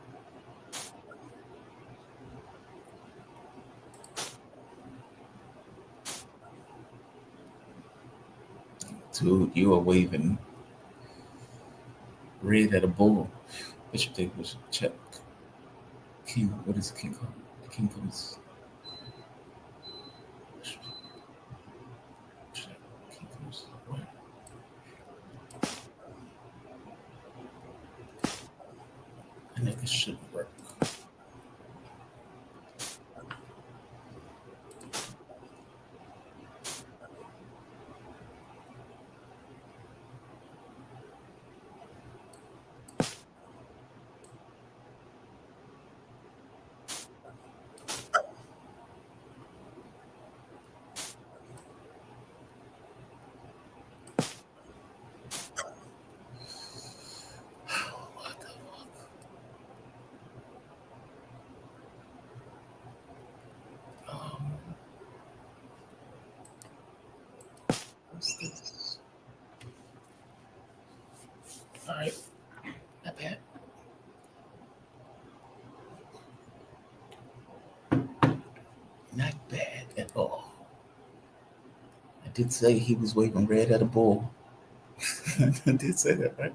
Dude, you are waving red at a bull. Bishop take bishop check. King. What is the king called? The king comes. Bishop check. King comes. What? I think this should work. What the fuck? Um. What's this? All right. Not bad. Not bad at all. I did say he was waving red at a bull. I did say that, right?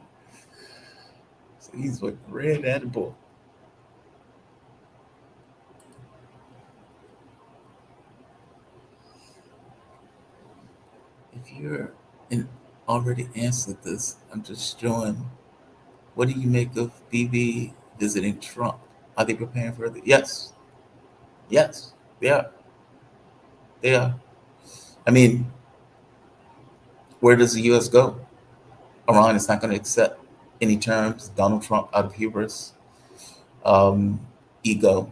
So he's waving red at a bull. If you're in, already answered this, I'm just showing. What do you make of BB visiting Trump? Are they preparing for it? Yes. Yes. They are. They are. I mean, where does the U.S. go? Iran is not going to accept any terms. Donald Trump, out of hubris, um, ego,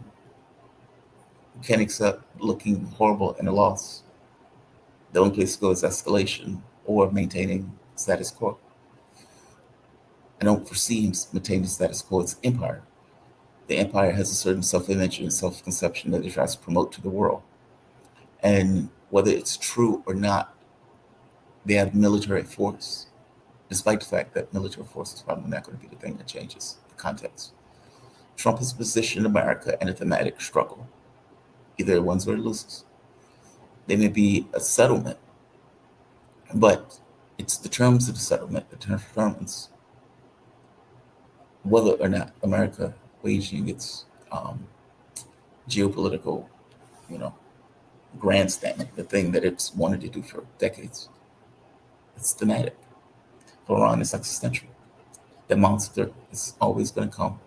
can't accept looking horrible in a loss. The only place to go is escalation or maintaining status quo. I don't foresee him maintaining status quo. It's empire. The empire has a certain self-image and self-conception that it tries to promote to the world. And whether it's true or not, they have military force, despite the fact that military force is probably not going to be the thing that changes the context. Trump has positioned America in a thematic struggle. Either it wins or it loses. There may be a settlement, but it's the terms of the settlement that determines whether or not America waging its geopolitical, you know, grandstanding, the thing that it's wanted to do for decades. It's thematic. For Iran, it's existential. The monster is always going to come,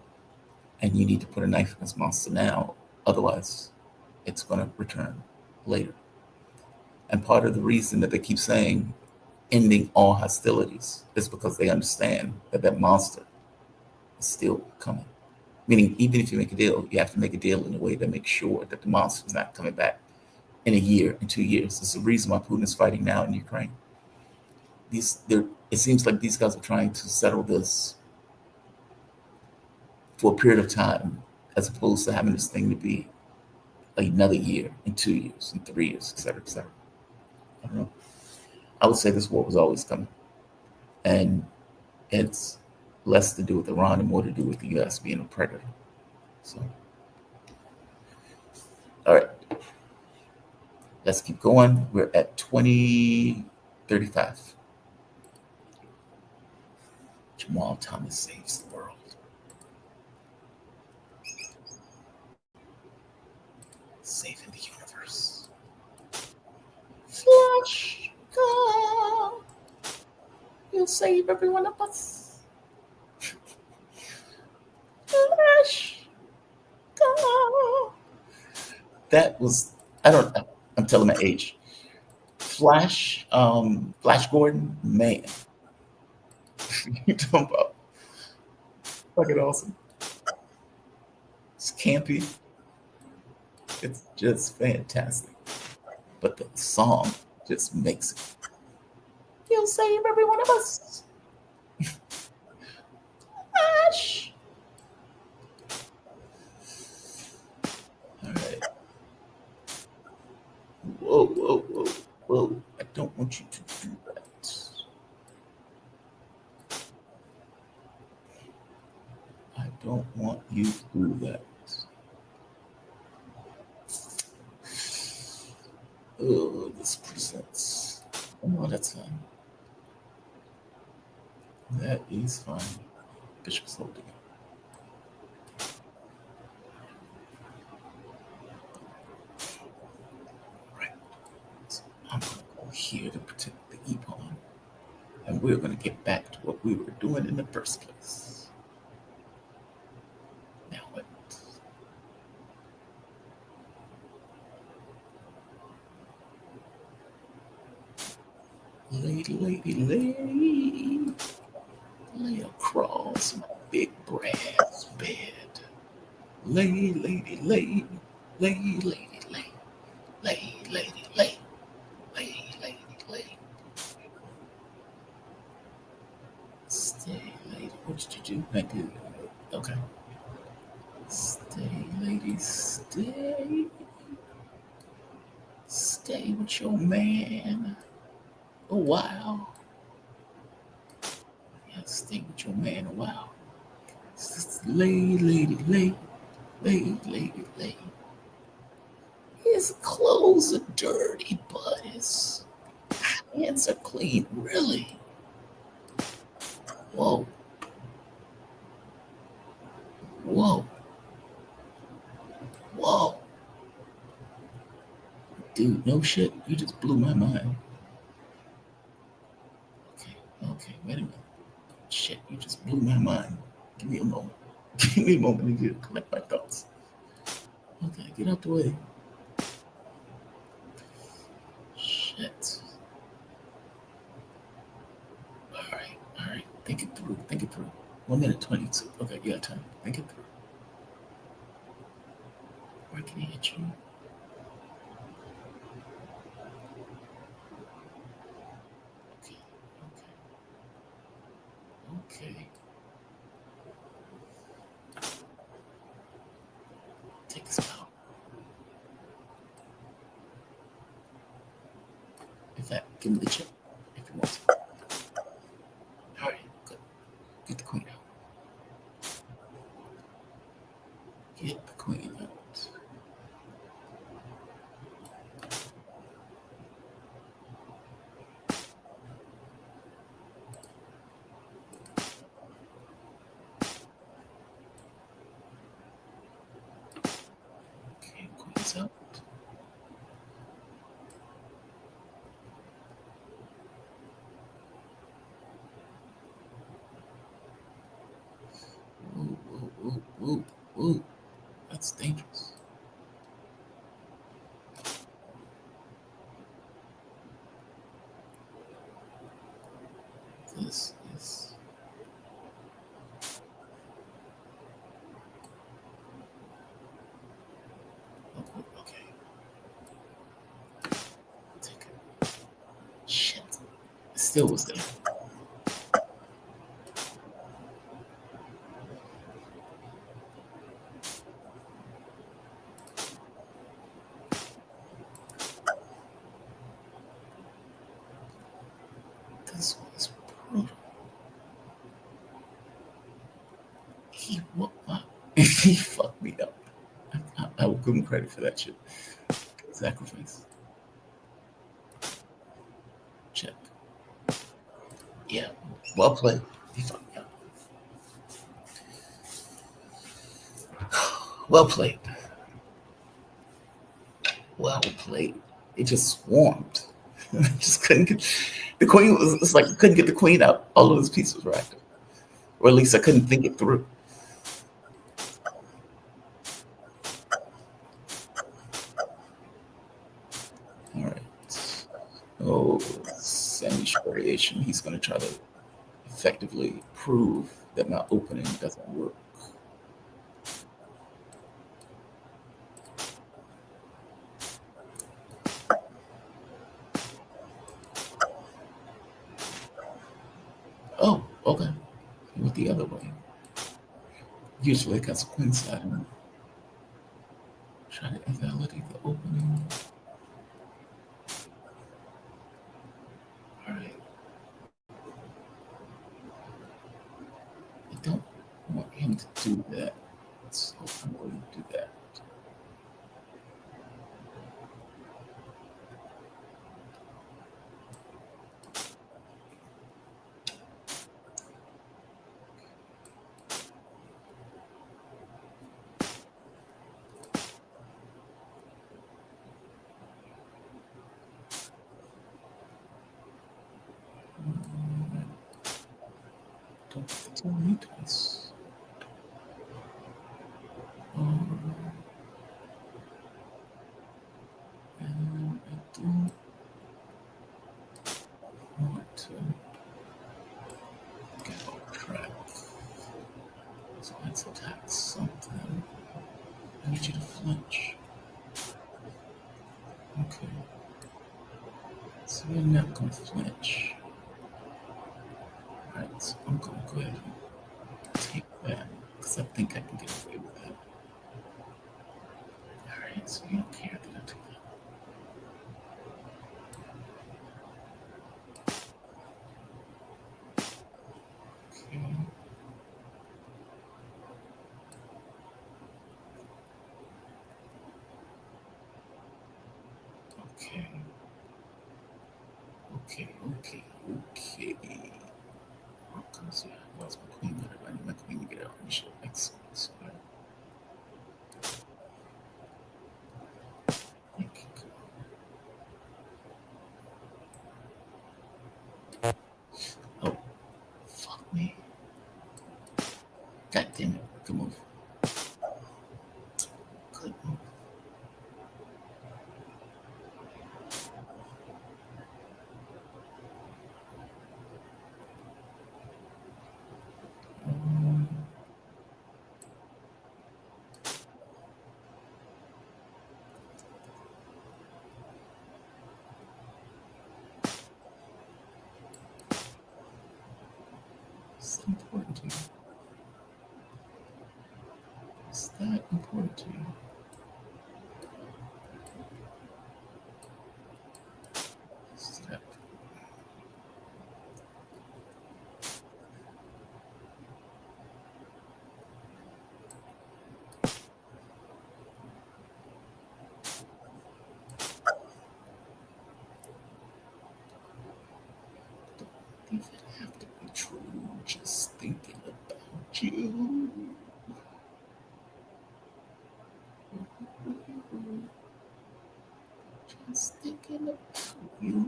and you need to put a knife in this monster now. Otherwise, it's going to return later. And part of the reason that they keep saying ending all hostilities is because they understand that that monster is still coming. Meaning, even if you make a deal, you have to make a deal in a way that makes sure that the monster is not coming back in a year, in 2 years. It's the reason why Putin is fighting now in Ukraine. These they're it seems like these guys are trying to settle this for a period of time, as opposed to having this thing to be another year, in 2 years, in 3 years, et cetera, et cetera. I don't know. I would say this war was always coming, and it's less to do with Iran and more to do with the U.S. being a predator. So, all right, let's keep going. We're at 2035. Jamal Thomas saves the world. Saving the universe. Flash, come. You'll save every one of us. Flash, come. That was, I don't know. I'm telling my age. Flash, Flash Gordon, man. You talking about fucking awesome. It's campy. It's just fantastic. But the song just makes it. You'll save every one of us. Flash. All right. Whoa, whoa, whoa, whoa. I don't want you to do that. I don't want you to do that. Oh, this presents. Oh, that's fine. That is fine. Bishop's holding it. Right. So I'm going to go here to protect the E-pawn. And we're going to get back to what we were doing in the first place. Now what? Lady, lady, lady. Lay across my big brass bed. Lay, lady, lay. Lay, lady, lay. Lay, lady, lay. Lay, lady, lay. Stay, lady. What did you do? I did. Okay. Stay, lady, stay. Stay with your man a while. Yeah, stay with your man a while. Lay, lady, lay. Lay, lady, lay. His clothes are dirty, but his hands are clean. Really? Whoa. Whoa. Whoa. Dude, no shit. You just blew my mind. Okay, okay, wait a minute. Shit, you just blew my mind. Give me a moment. Give me a moment to collect my thoughts. Okay, get out the way. Shit. All right. Think it through. Think it through. 1 minute 22. Okay, you got time. Think it through. Where can he hit you? Okay, okay. Okay. Take this out. In fact, give me the chip if you want to. All right, good. Get the queen out. Get the queen out. Okay, queen's out. Whoa, whoa, whoa, whoa, whoa. That's dangerous. This is. Oh, okay. Take it. Shit. It still was there. This was brutal. He whooped my, he fucked me up. I will give him credit for that shit. Sacrifice. Check. Yeah. Well played. He fucked me up. Well played. Well played. It just swarmed. Just couldn't get the queen was it's like couldn't get the queen out. All of his pieces were active. Or at least I couldn't think it through. All right. Oh, Sandwich variation. He's going to try to effectively prove that my opening doesn't work. Oh, okay. He went the other way. Usually it has a queen side and try to invalidate the opening. All right. I don't want him to do that. So I'm going to do that. Don't tell me twice. And I don't want to get off track. So let's attack something. I need you to flinch. Okay. So you're not gonna flinch. Alright, so I'm gonna go ahead and take that. Because I think I can get away with that. Alright, so you don't care that I took that. Okay. Okay. Okay. What comes here? What's my queen gonna do? I need my queen to get out and shit. Excellent. Alright. Thank you. Oh, fuck me. God damn it. Good move. Good move. Is that important to you? Is that important to you? Step. Don't even have to be true. Just thinking about you. Just thinking about you.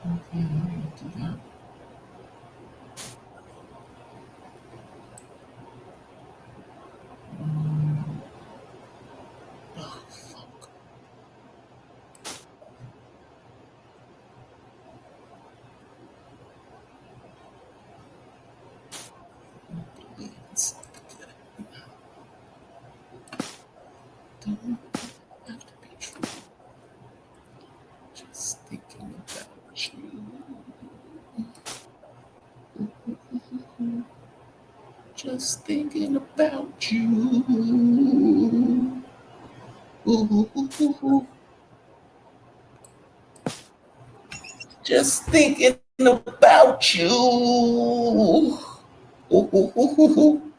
Okay, do that. Oh, fuck. I believe in something. Don't have to be true. Just thinking about you. Just thinking about you. Ooh, ooh, ooh, ooh. Just thinking about you. Ooh, ooh, ooh, ooh, ooh.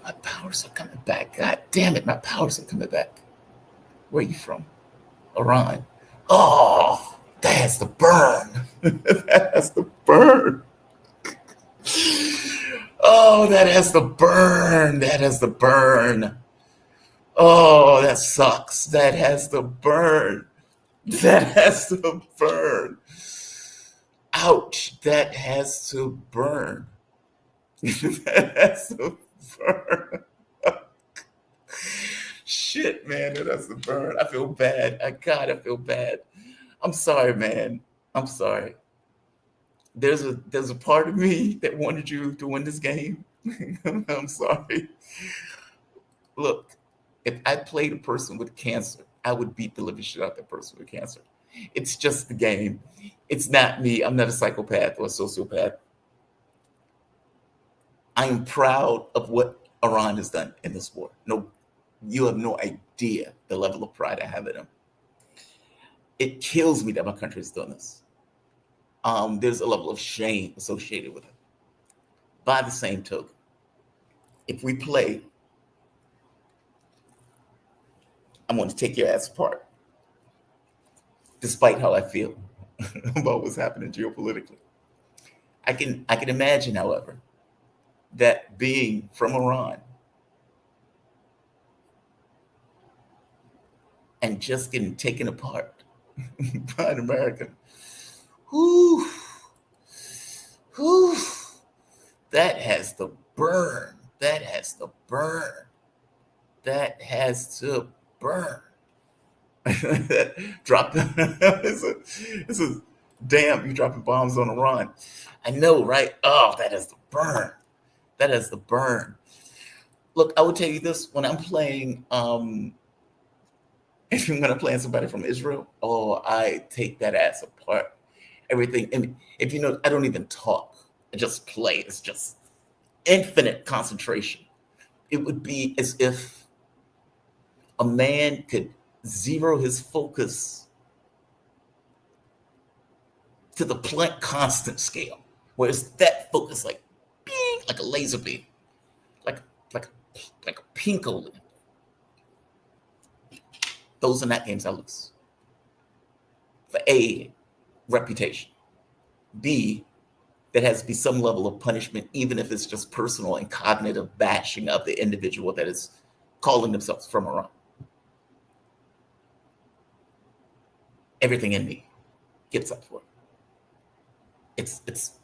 My powers are coming back. God damn it, my powers are coming back. Where are you from? Iran. Oh, that has to burn. That has to burn. Oh, that has to burn. That has to burn. Oh, that sucks. That has to burn. That has to burn. Ouch. That has to burn. That has to burn. Shit, man, that has to burn. I feel bad. God, I feel bad. I'm sorry, man. I'm sorry. There's a part of me that wanted you to win this game. I'm sorry. Look, if I played a person with cancer, I would beat the living shit out of that person with cancer. It's just the game. It's not me. I'm not a psychopath or a sociopath. I am proud of what Iran has done in this war. No, you have no idea the level of pride I have in them. It kills me that my country is doing this. There's a level of shame associated with it. By the same token, if we play, I'm going to take your ass apart, despite how I feel about what's happening geopolitically. I can imagine, however, that being from Iran and just getting taken apart by an American, whew, whew, that has to burn. That has to burn. That has to burn. Drop it's a damn you dropping bombs on Iran. I know, right? Oh, that is the burn. That is the burn. Look, I will tell you this: when I'm playing, if I'm gonna play somebody from Israel, oh, I take that ass apart. Everything, and if you know, I don't even talk. I just play. It's just infinite concentration. It would be as if a man could zero his focus to the Planck constant scale, where it's that focus like bing, like a laser beam, like like like a pinko. Those are not games I lose. For A, reputation. B, that has to be some level of punishment, even if it's just personal and cognitive bashing of the individual that is calling themselves from Iran. Everything in me gets up for it. It's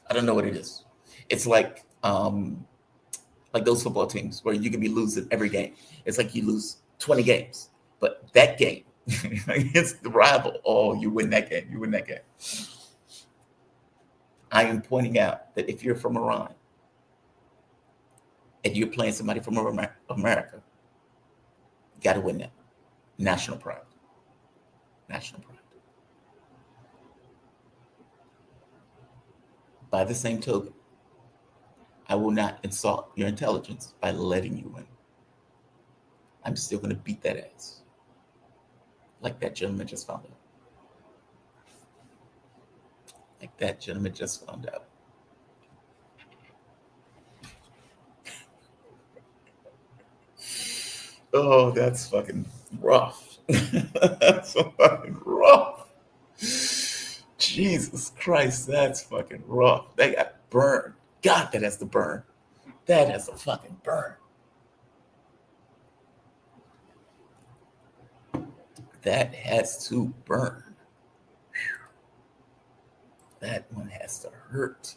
I don't know what it is. It's like those football teams where you can be losing every game. It's like you lose 20 games, but that game against the rival, oh, you win that game. You win that game. I am pointing out that if you're from Iran and you're playing somebody from America, you got to win that. National pride. National pride. By the same token, I will not insult your intelligence by letting you win. I'm still going to beat that ass, like that gentleman just found out. Like that gentleman just found out. Oh, that's fucking rough. That's fucking rough. Jesus Christ, that's fucking rough. They got burned. God, that has to burn. That has to fucking burn. That has to burn. That one has to hurt.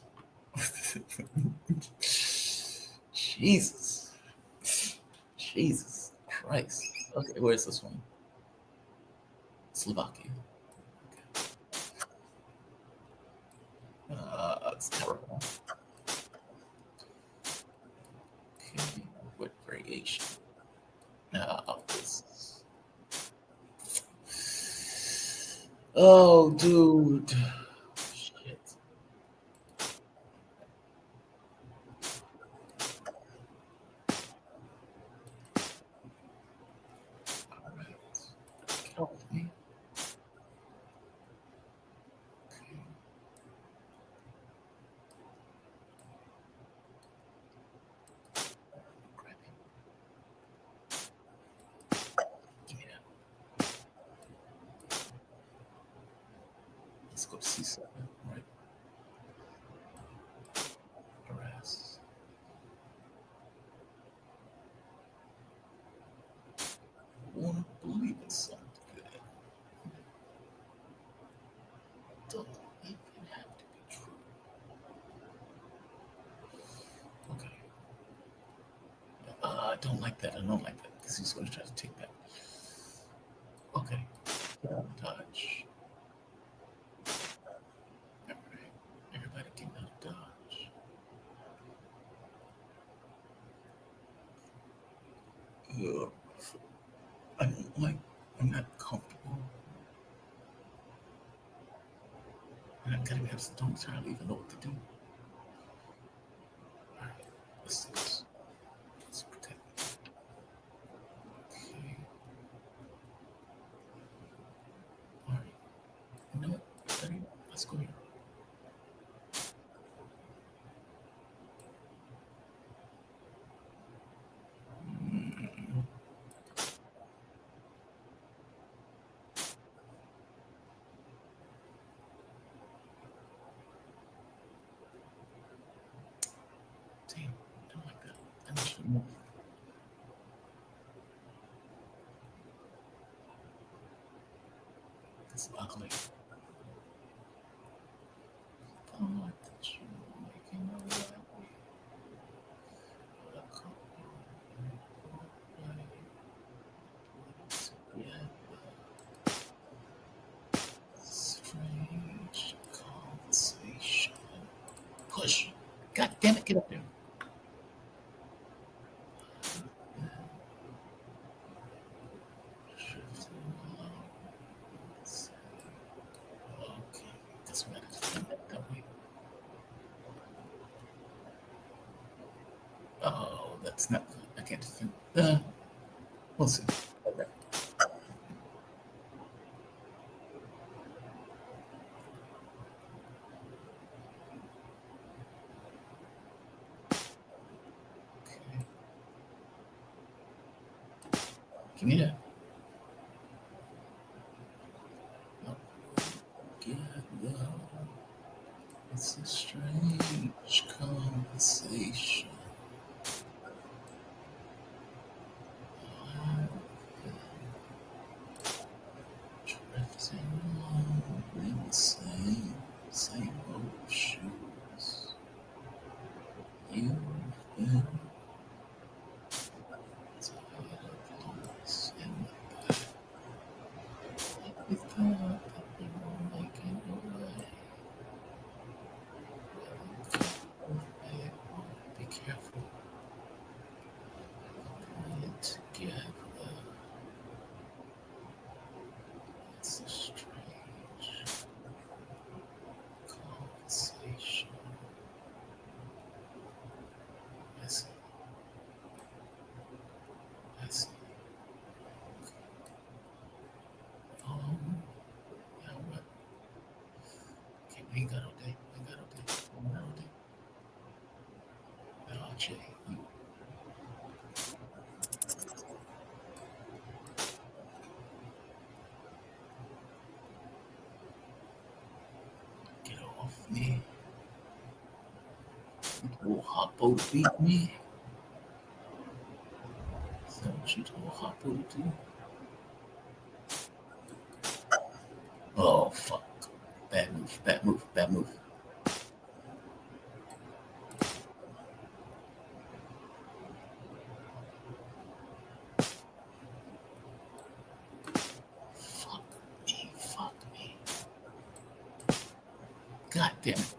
Jesus. Jesus Christ. Okay, where's this one? Slovakia. It's terrible. Okay, what variation? This. Oh, dude. Shit. go to C7, right? Harass. Want to believe in something that don't even have to be true. Okay. I don't like that. I don't like that because he's going to try to take that. Okay. Dodge. All right. Everybody getting out of dodge. I don't like. I'm not comfortable. And I'm getting out. Don't entirely even know what to do. All right. Let's do this. Let's protect. Okay. All right. You know what? Ready? Let's go here. Mm, damn. I don't like that. I need you to move. It's ugly. Thought that you were making a way. But I can't. Yeah. Strange conversation. Push. God damn it, get up there. Okay, that's what I defend that way. Oh, that's not good. I can't defend. We'll see. Okay. Okay. Give me that. Oh, God, well, it's a strange conversation. Drifting along in the same old shoes. You've been tired of losing the back. You thought that you were making a way. Be careful. Put it together. It's a strange conversation. I see. I see. Oh, yeah, what? Okay, we ain't got all day. We ain't got all day. We ain't got all day. Now, Jay, you get off me. You told Hoppo to beat me. Is that what you told Hoppo to do? Oh, fuck. Bad move, bad move, bad move. Fuck me, fuck me. God damn it.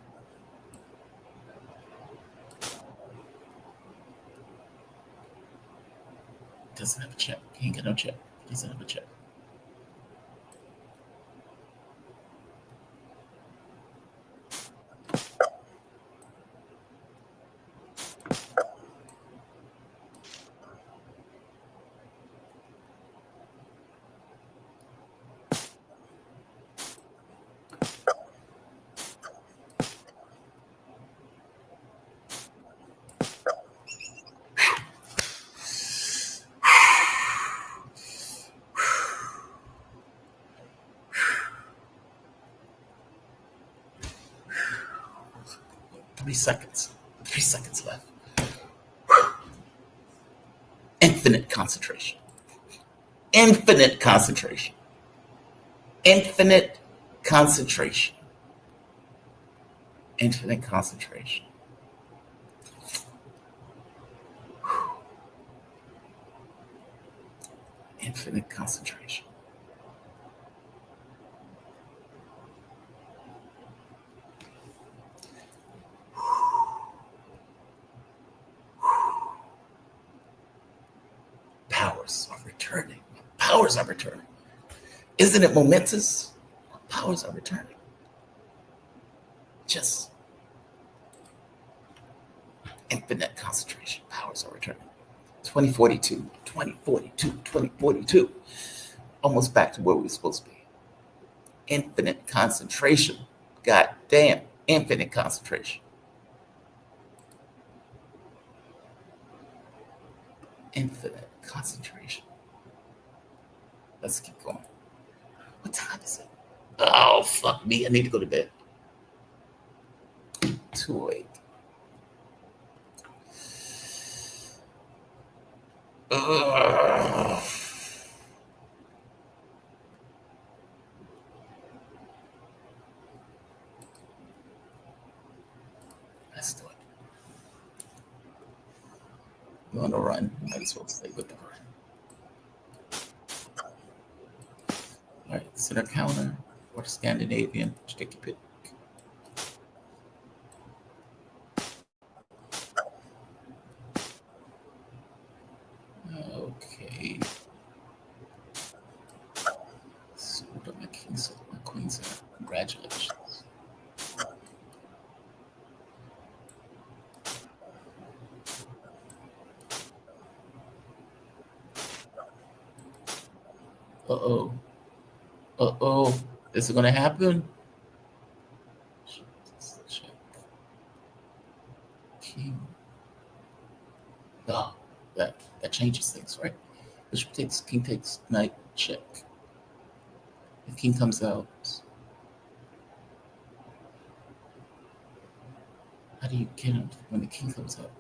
Doesn't have a check. He ain't got no check. He doesn't have a check. 3 seconds. 3 seconds left. Infinite concentration. Infinite concentration. Infinite concentration. Infinite concentration. Infinite concentration. Powers are returning. Powers are returning. Isn't it momentous? Powers are returning. Just infinite concentration. Powers are returning. 2042, 2042, 2042. Almost back to where we were supposed to be. Infinite concentration. God damn, infinite concentration. Infinite concentration. Let's keep going. What time is it? Oh, fuck me. I need to go to bed. 2:08. Ugh. Let's do it. You want to run? Might as well stay with the run. All right, center counter or Scandinavian. Take your pick. Okay. So my kings, my queens. Congratulations. Uh-oh. Uh-oh. Is it going to happen? Check. King. Oh, that changes things, right? Bishop takes, king takes, knight, check. If king comes out, how do you get him when the king comes out?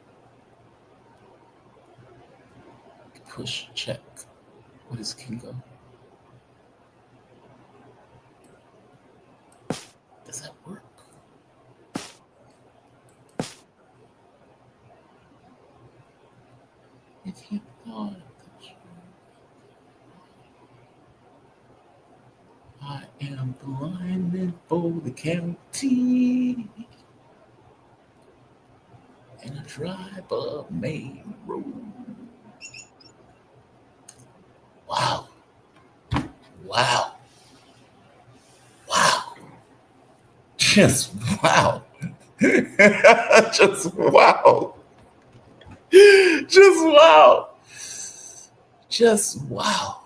Push, check. Where does king go? Does that work? If you thought that I am blinded for the county and a drive up main road. Wow. Wow. Wow. Just wow. Just wow. Just wow. Just wow.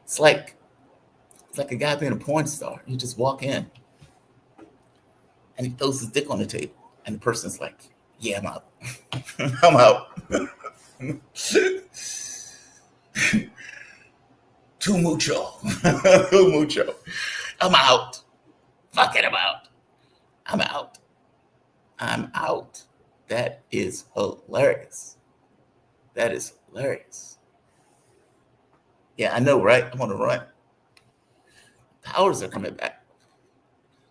It's like a guy being a porn star. You just walk in and he throws his dick on the table. And the person's like, yeah, I'm out. I'm out. Too mucho. Too mucho. I'm out. Fuck it, I'm out. I'm out. I'm out. That is hilarious. That is hilarious. Yeah, I know, right? I'm on the run. Powers are coming back.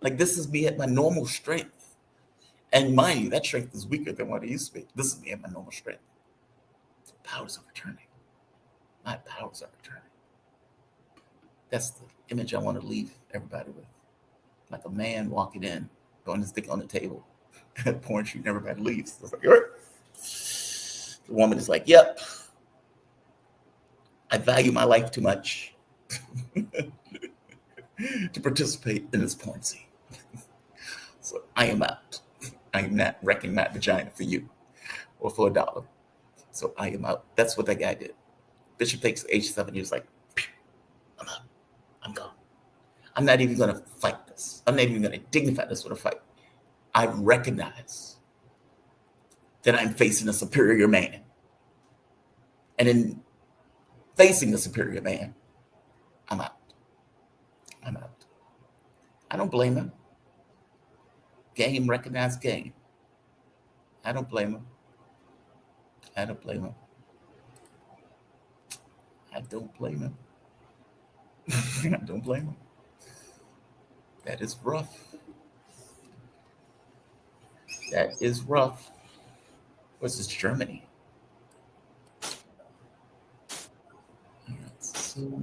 Like, this is me at my normal strength. And mind you, that strength is weaker than what it used to be. This is me at my normal strength. Powers are returning. My powers are returning. That's the image I want to leave everybody with. Like a man walking in, throwing his dick on the table, porn shooting, everybody leaves. It's like, all right. The woman is like, yep, I value my life too much to participate in this porn scene. So I am out. I am not wrecking my vagina for you or for $1. So I am out. That's what that guy did. Bishop takes H7. He was like, I'm out. I'm gone. I'm not even going to fight this. I'm not even going to dignify this with a fight. I recognize that I'm facing a superior man. And in facing a superior man, I'm out. I'm out. I don't blame him. Game recognized game. I don't blame him. I don't blame him. I don't blame him. I don't blame him. That is rough. That is rough. Versus Germany. All right, so all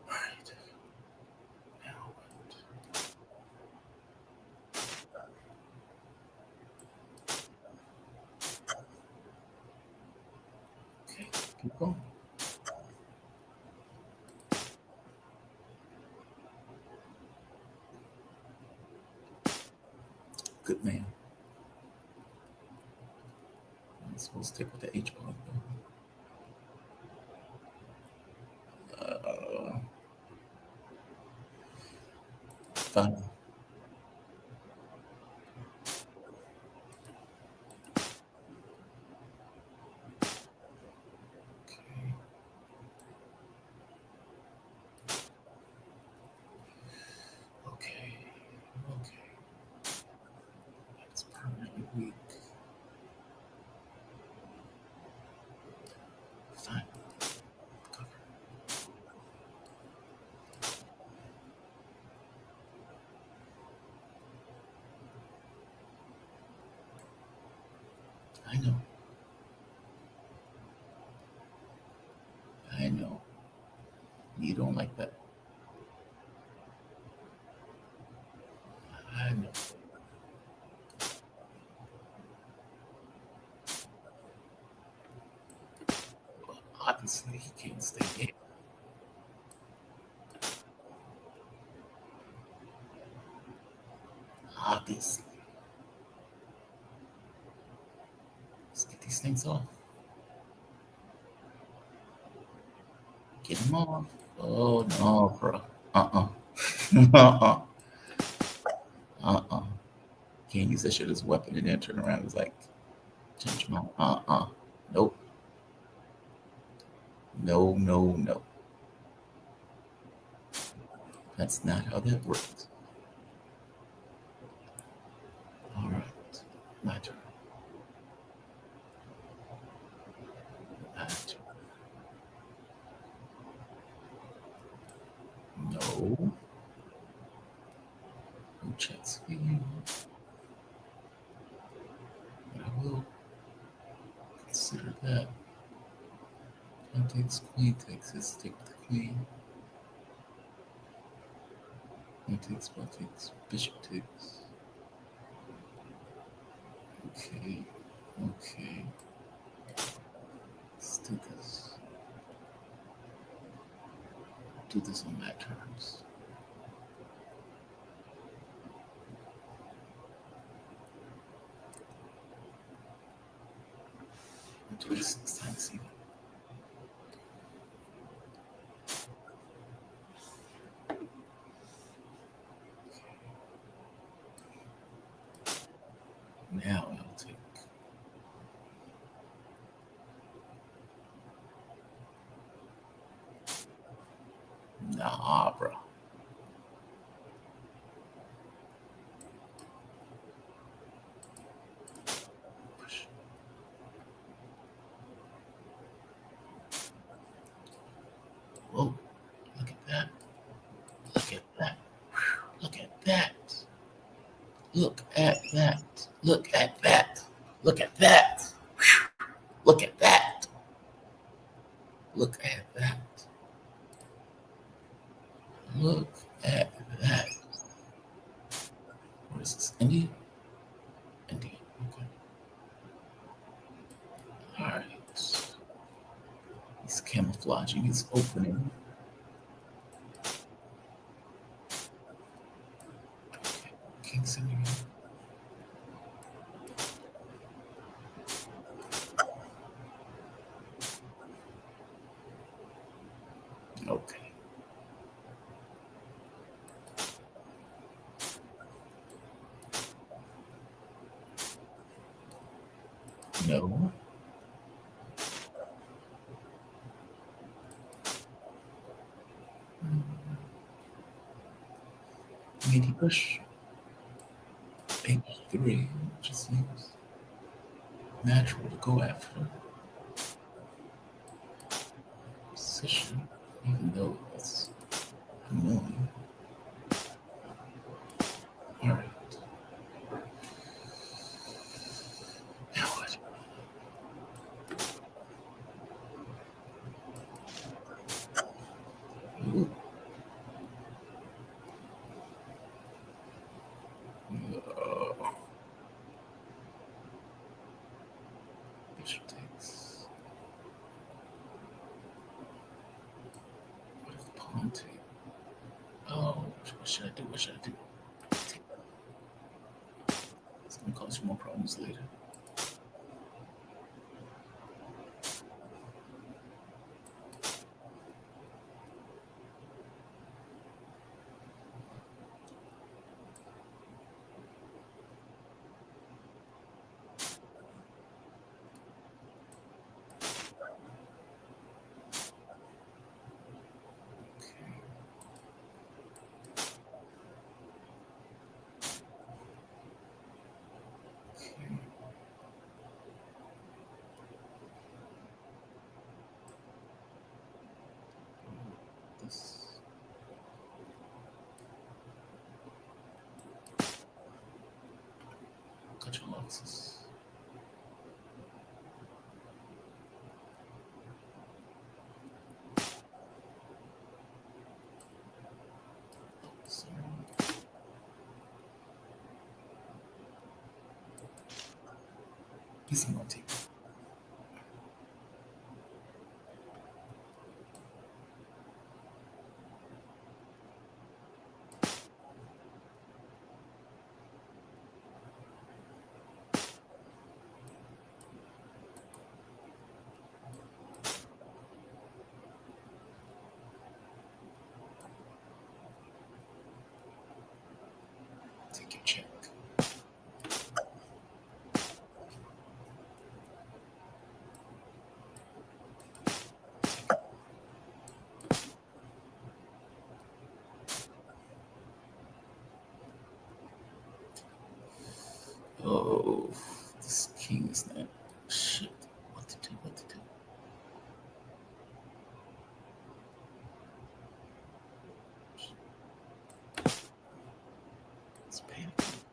right. Now okay, keep going. Good man. I'm supposed to stick with the H part though. Fine. Okay. Okay. Okay. That's permanently weak. Fine. Cover. I know. I know. You don't like that. I know. Obviously, he can't stay there. Obviously. Let's get these things off. Get them off. Oh, no, bro. Uh-uh. Uh-uh. Uh-uh. Can't use that shit as a weapon and then turn around and like, change them out. Uh-uh. Nope. No, no, no. That's not how that works. All right. My turn. My turn. No. No checks for you. But I will consider that. Pawn takes, queen takes. Let's stick with the queen. Queen takes, pawn takes, bishop takes. Okay. Okay. Let's do this. Do this on my terms. I'll do this 6 times even. Now I'll take. Nah, bro. Push. Whoa. Look at that. Look at that. Look at that. Look at that. Look at that. Look at that. Look at that. Look at that. Look at that. What is this? India? India. Okay. All right. He's camouflaging. He's opening. Okay. King sending in. Okay. No. Midi push. H3 just seems natural to go after position, even though it's annoying. All right. Now what? Ooh. Bishop takes. What if pawn take? Oh, what should I do? What should I do? It's gonna cause you more problems later. Okay. This. Cut your losses. So, piece of my table. Take your check. Oh, this king is not shit. What to do? What to do? It's a panic move.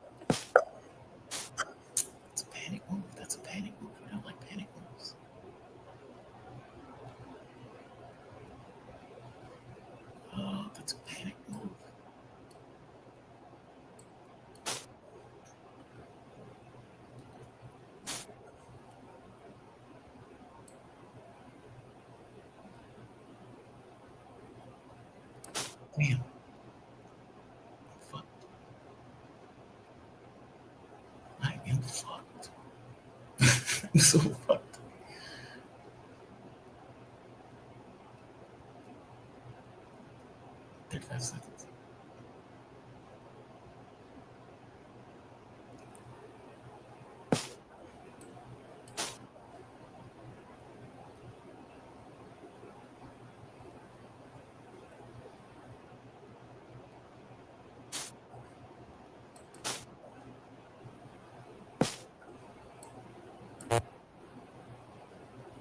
It's a panic move. That's a panic move. I don't like panic moves. Oh, that's a panic move. Damn. Fucked. I am fucked. I'm so fucked. Take 5 seconds.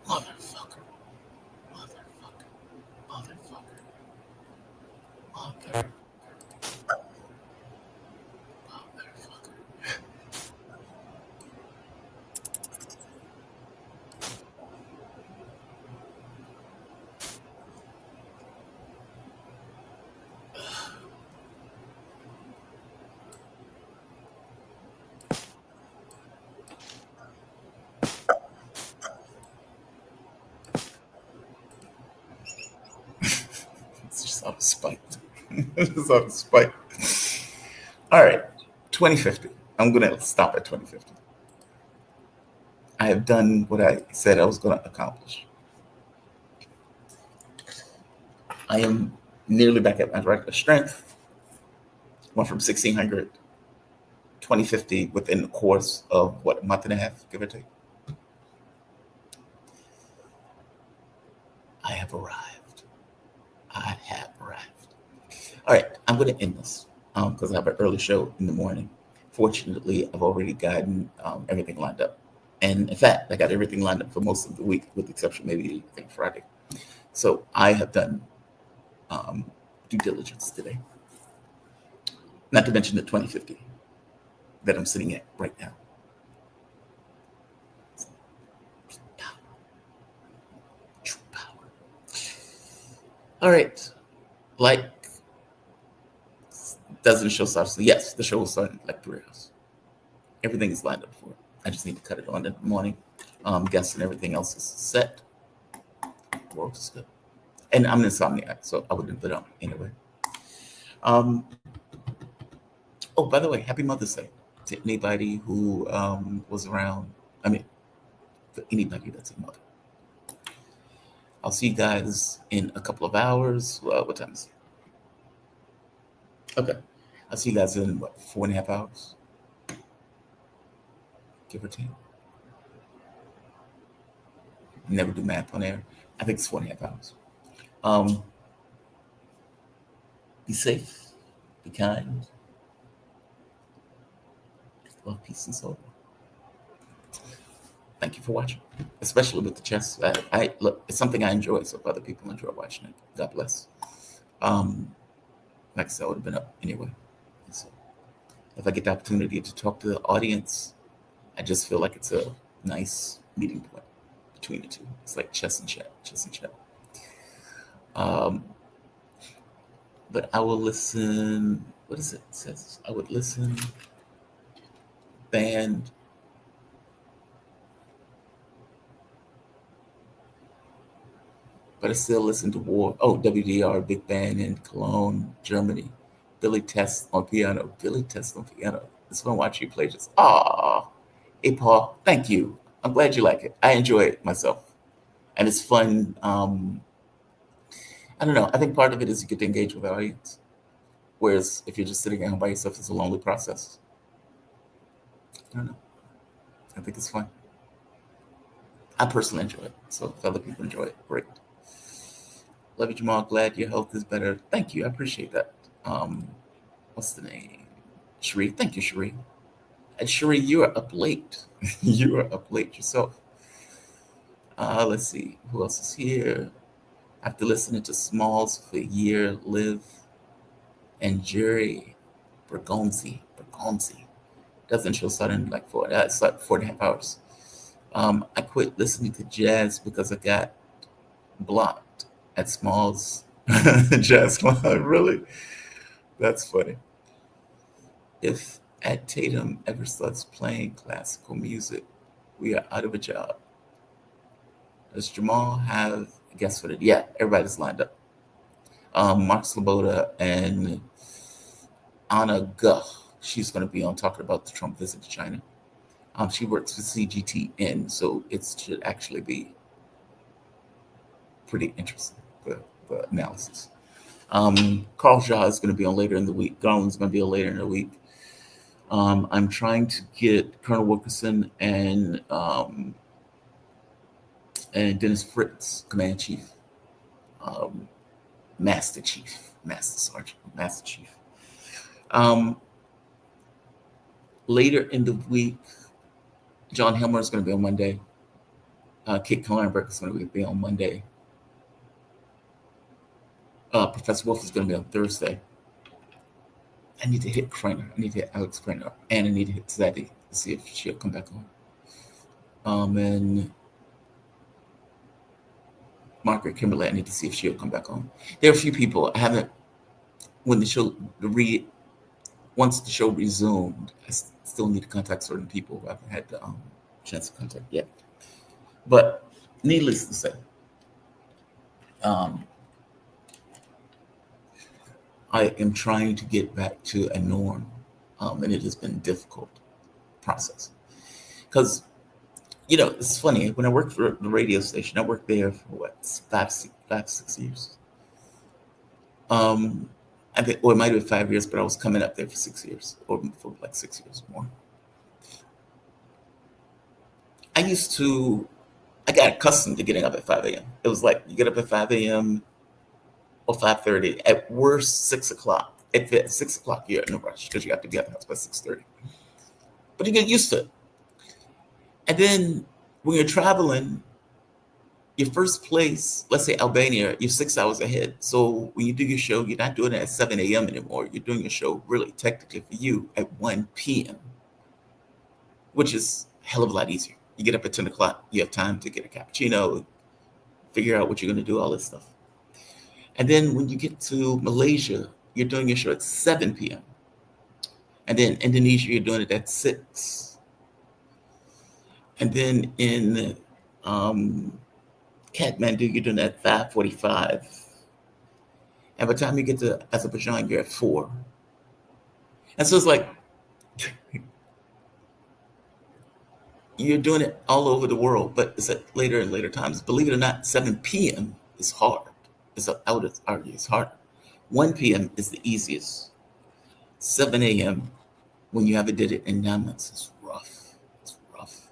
Motherfucker. Motherfucker. Motherfucker. Motherfucker. Motherfucker. It's just out of spite. It's just out of spite. All right. 2050. I'm going to stop at 2050. I have done what I said I was going to accomplish. I am nearly back at my regular strength. Went from 1600 2050 within the course of what, a month and a half, give or take. have arrived. I have arrived. All right, I'm going to end this because I have an early show in the morning. Fortunately, I've already gotten everything lined up. And in fact, I got everything lined up for most of the week, with the exception maybe I think Friday. So I have done due diligence today. Not to mention the 2050 that I'm sitting at right now. Power. True power. All right. Like, doesn't the show start? So yes, the show will start in like 3 hours. Everything is lined up for it. I just need to cut it on in the morning. Guests and everything else is set. World is good. And I'm an insomniac, so I wouldn't put it on anyway. Oh, by the way, happy Mother's Day to anybody who was around. I mean, for anybody that's a mother. I'll see you guys in a couple of hours. Well, what time is it? Okay. I'll see you guys in, what, 4.5 hours? Give or take. Never do math on air. I think it's 4.5 hours. Be safe. Be kind. Love, peace, and soul. Thank you for watching, especially with the chess. I look, it's something I enjoy, so if other people enjoy watching it, God bless. Like I said, I would have been up anyway. So if I get the opportunity to talk to the audience, I just feel like it's a nice meeting point between the two. It's like chess and chat, chess and chat. But I will listen. What is it? It says I would listen. Band. But I still listen to War. Oh, WDR, big band in Cologne, Germany. Billy Test on piano. Billy Test on piano. It's fun watching you play just. Ah, hey Paul, thank you. I'm glad you like it. I enjoy it myself, and it's fun. I don't know. I think part of it is you get to engage with the audience, whereas if you're just sitting at home by yourself, it's a lonely process. I don't know. I think it's fun. I personally enjoy it. So if other people enjoy it, great. Love you, Jamal. Glad your health is better. Thank you. I appreciate that. What's the name? Sheree. Thank you, Sheree. And Sheree, you are up late. You are up late yourself. Let's see. Who else is here? After listening to Smalls for a year, Live and Jerry Bergonzi. Doesn't show starting like 4.5 hours. I quit listening to jazz because I got blocked at Smalls Jazz Club. Really? That's funny. If at Tatum ever starts playing classical music, we are out of a job. Does Jamal have a guest for it? Yeah, everybody's lined up. Mark Sloboda and Anna Guh. She's going to be on talking about the Trump visit to China. She works for CGTN, so it should actually be pretty interesting, the analysis. Carl Shaw is going to be on later in the week. Garland's going to be on later in the week. I'm trying to get Colonel Wilkerson and Dennis Fritz, Command Chief, Master Chief, Master Sergeant, Master Chief. Later in the week, John Helmer is going to be on Monday. Kate Kallenberg is going to be on Monday. Professor Wolf is going to be on Thursday. I need to hit Craner. I need to hit Alex Craner. And I need to hit Zadie to see if she'll come back on. And Margaret Kimberly, I need to see if she'll come back on. There are a few people I haven't, once the show resumed, I still need to contact certain people who I haven't had the chance to contact yet. But needless to say, I am trying to get back to a norm, and it has been a difficult process. Because, it's funny. When I worked for the radio station, I worked there for, 6 years. I think, or it might have been 5 years, but I was coming up there for 6 years, or for like 6 years more. I used to I got accustomed to getting up at 5 a.m. It was like you get up at 5 a.m. or 5:30, at worst 6 o'clock. If at 6 o'clock, you're in a rush because you have to be at the house by 6:30. But you get used to it. And then when you're traveling, your first place, let's say Albania, you're 6 hours ahead. So when you do your show, you're not doing it at 7 a.m. anymore. You're doing your show really technically for you at 1 p.m., which is a hell of a lot easier. You get up at 10 o'clock, you have time to get a cappuccino, figure out what you're going to do, all this stuff. And then when you get to Malaysia, you're doing your show at 7 p.m. And then Indonesia, you're doing it at 6. And then in Kathmandu, you're doing it at 5:45. And by the time you get to Azerbaijan, you're at 4. And so it's like you're doing it all over the world, but it's at later and later times. Believe it or not, 7 p.m. is hard. I would argue it's harder. 1 p.m. is the easiest. 7 a.m. when you haven't did it in 9 months is rough. It's rough.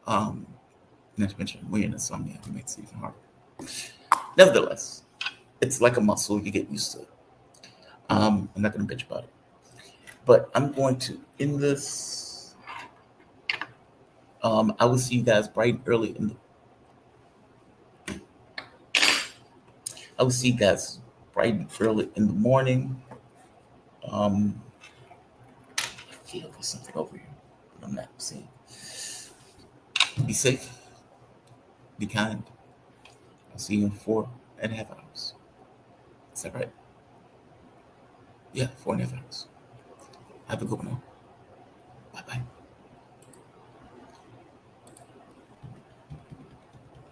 Not to mention when you're in insomnia, it makes it even harder. Nevertheless, it's like a muscle. You get used to it. I'm not going to bitch about it. But I'm going to end this. I will see you guys bright and early in the I will see you guys bright and early in the morning. I feel there's something over here that I'm not seeing. Be safe. Be kind. I'll see you in 4.5 hours. Is that right? Yeah, 4.5 hours. Have a good one.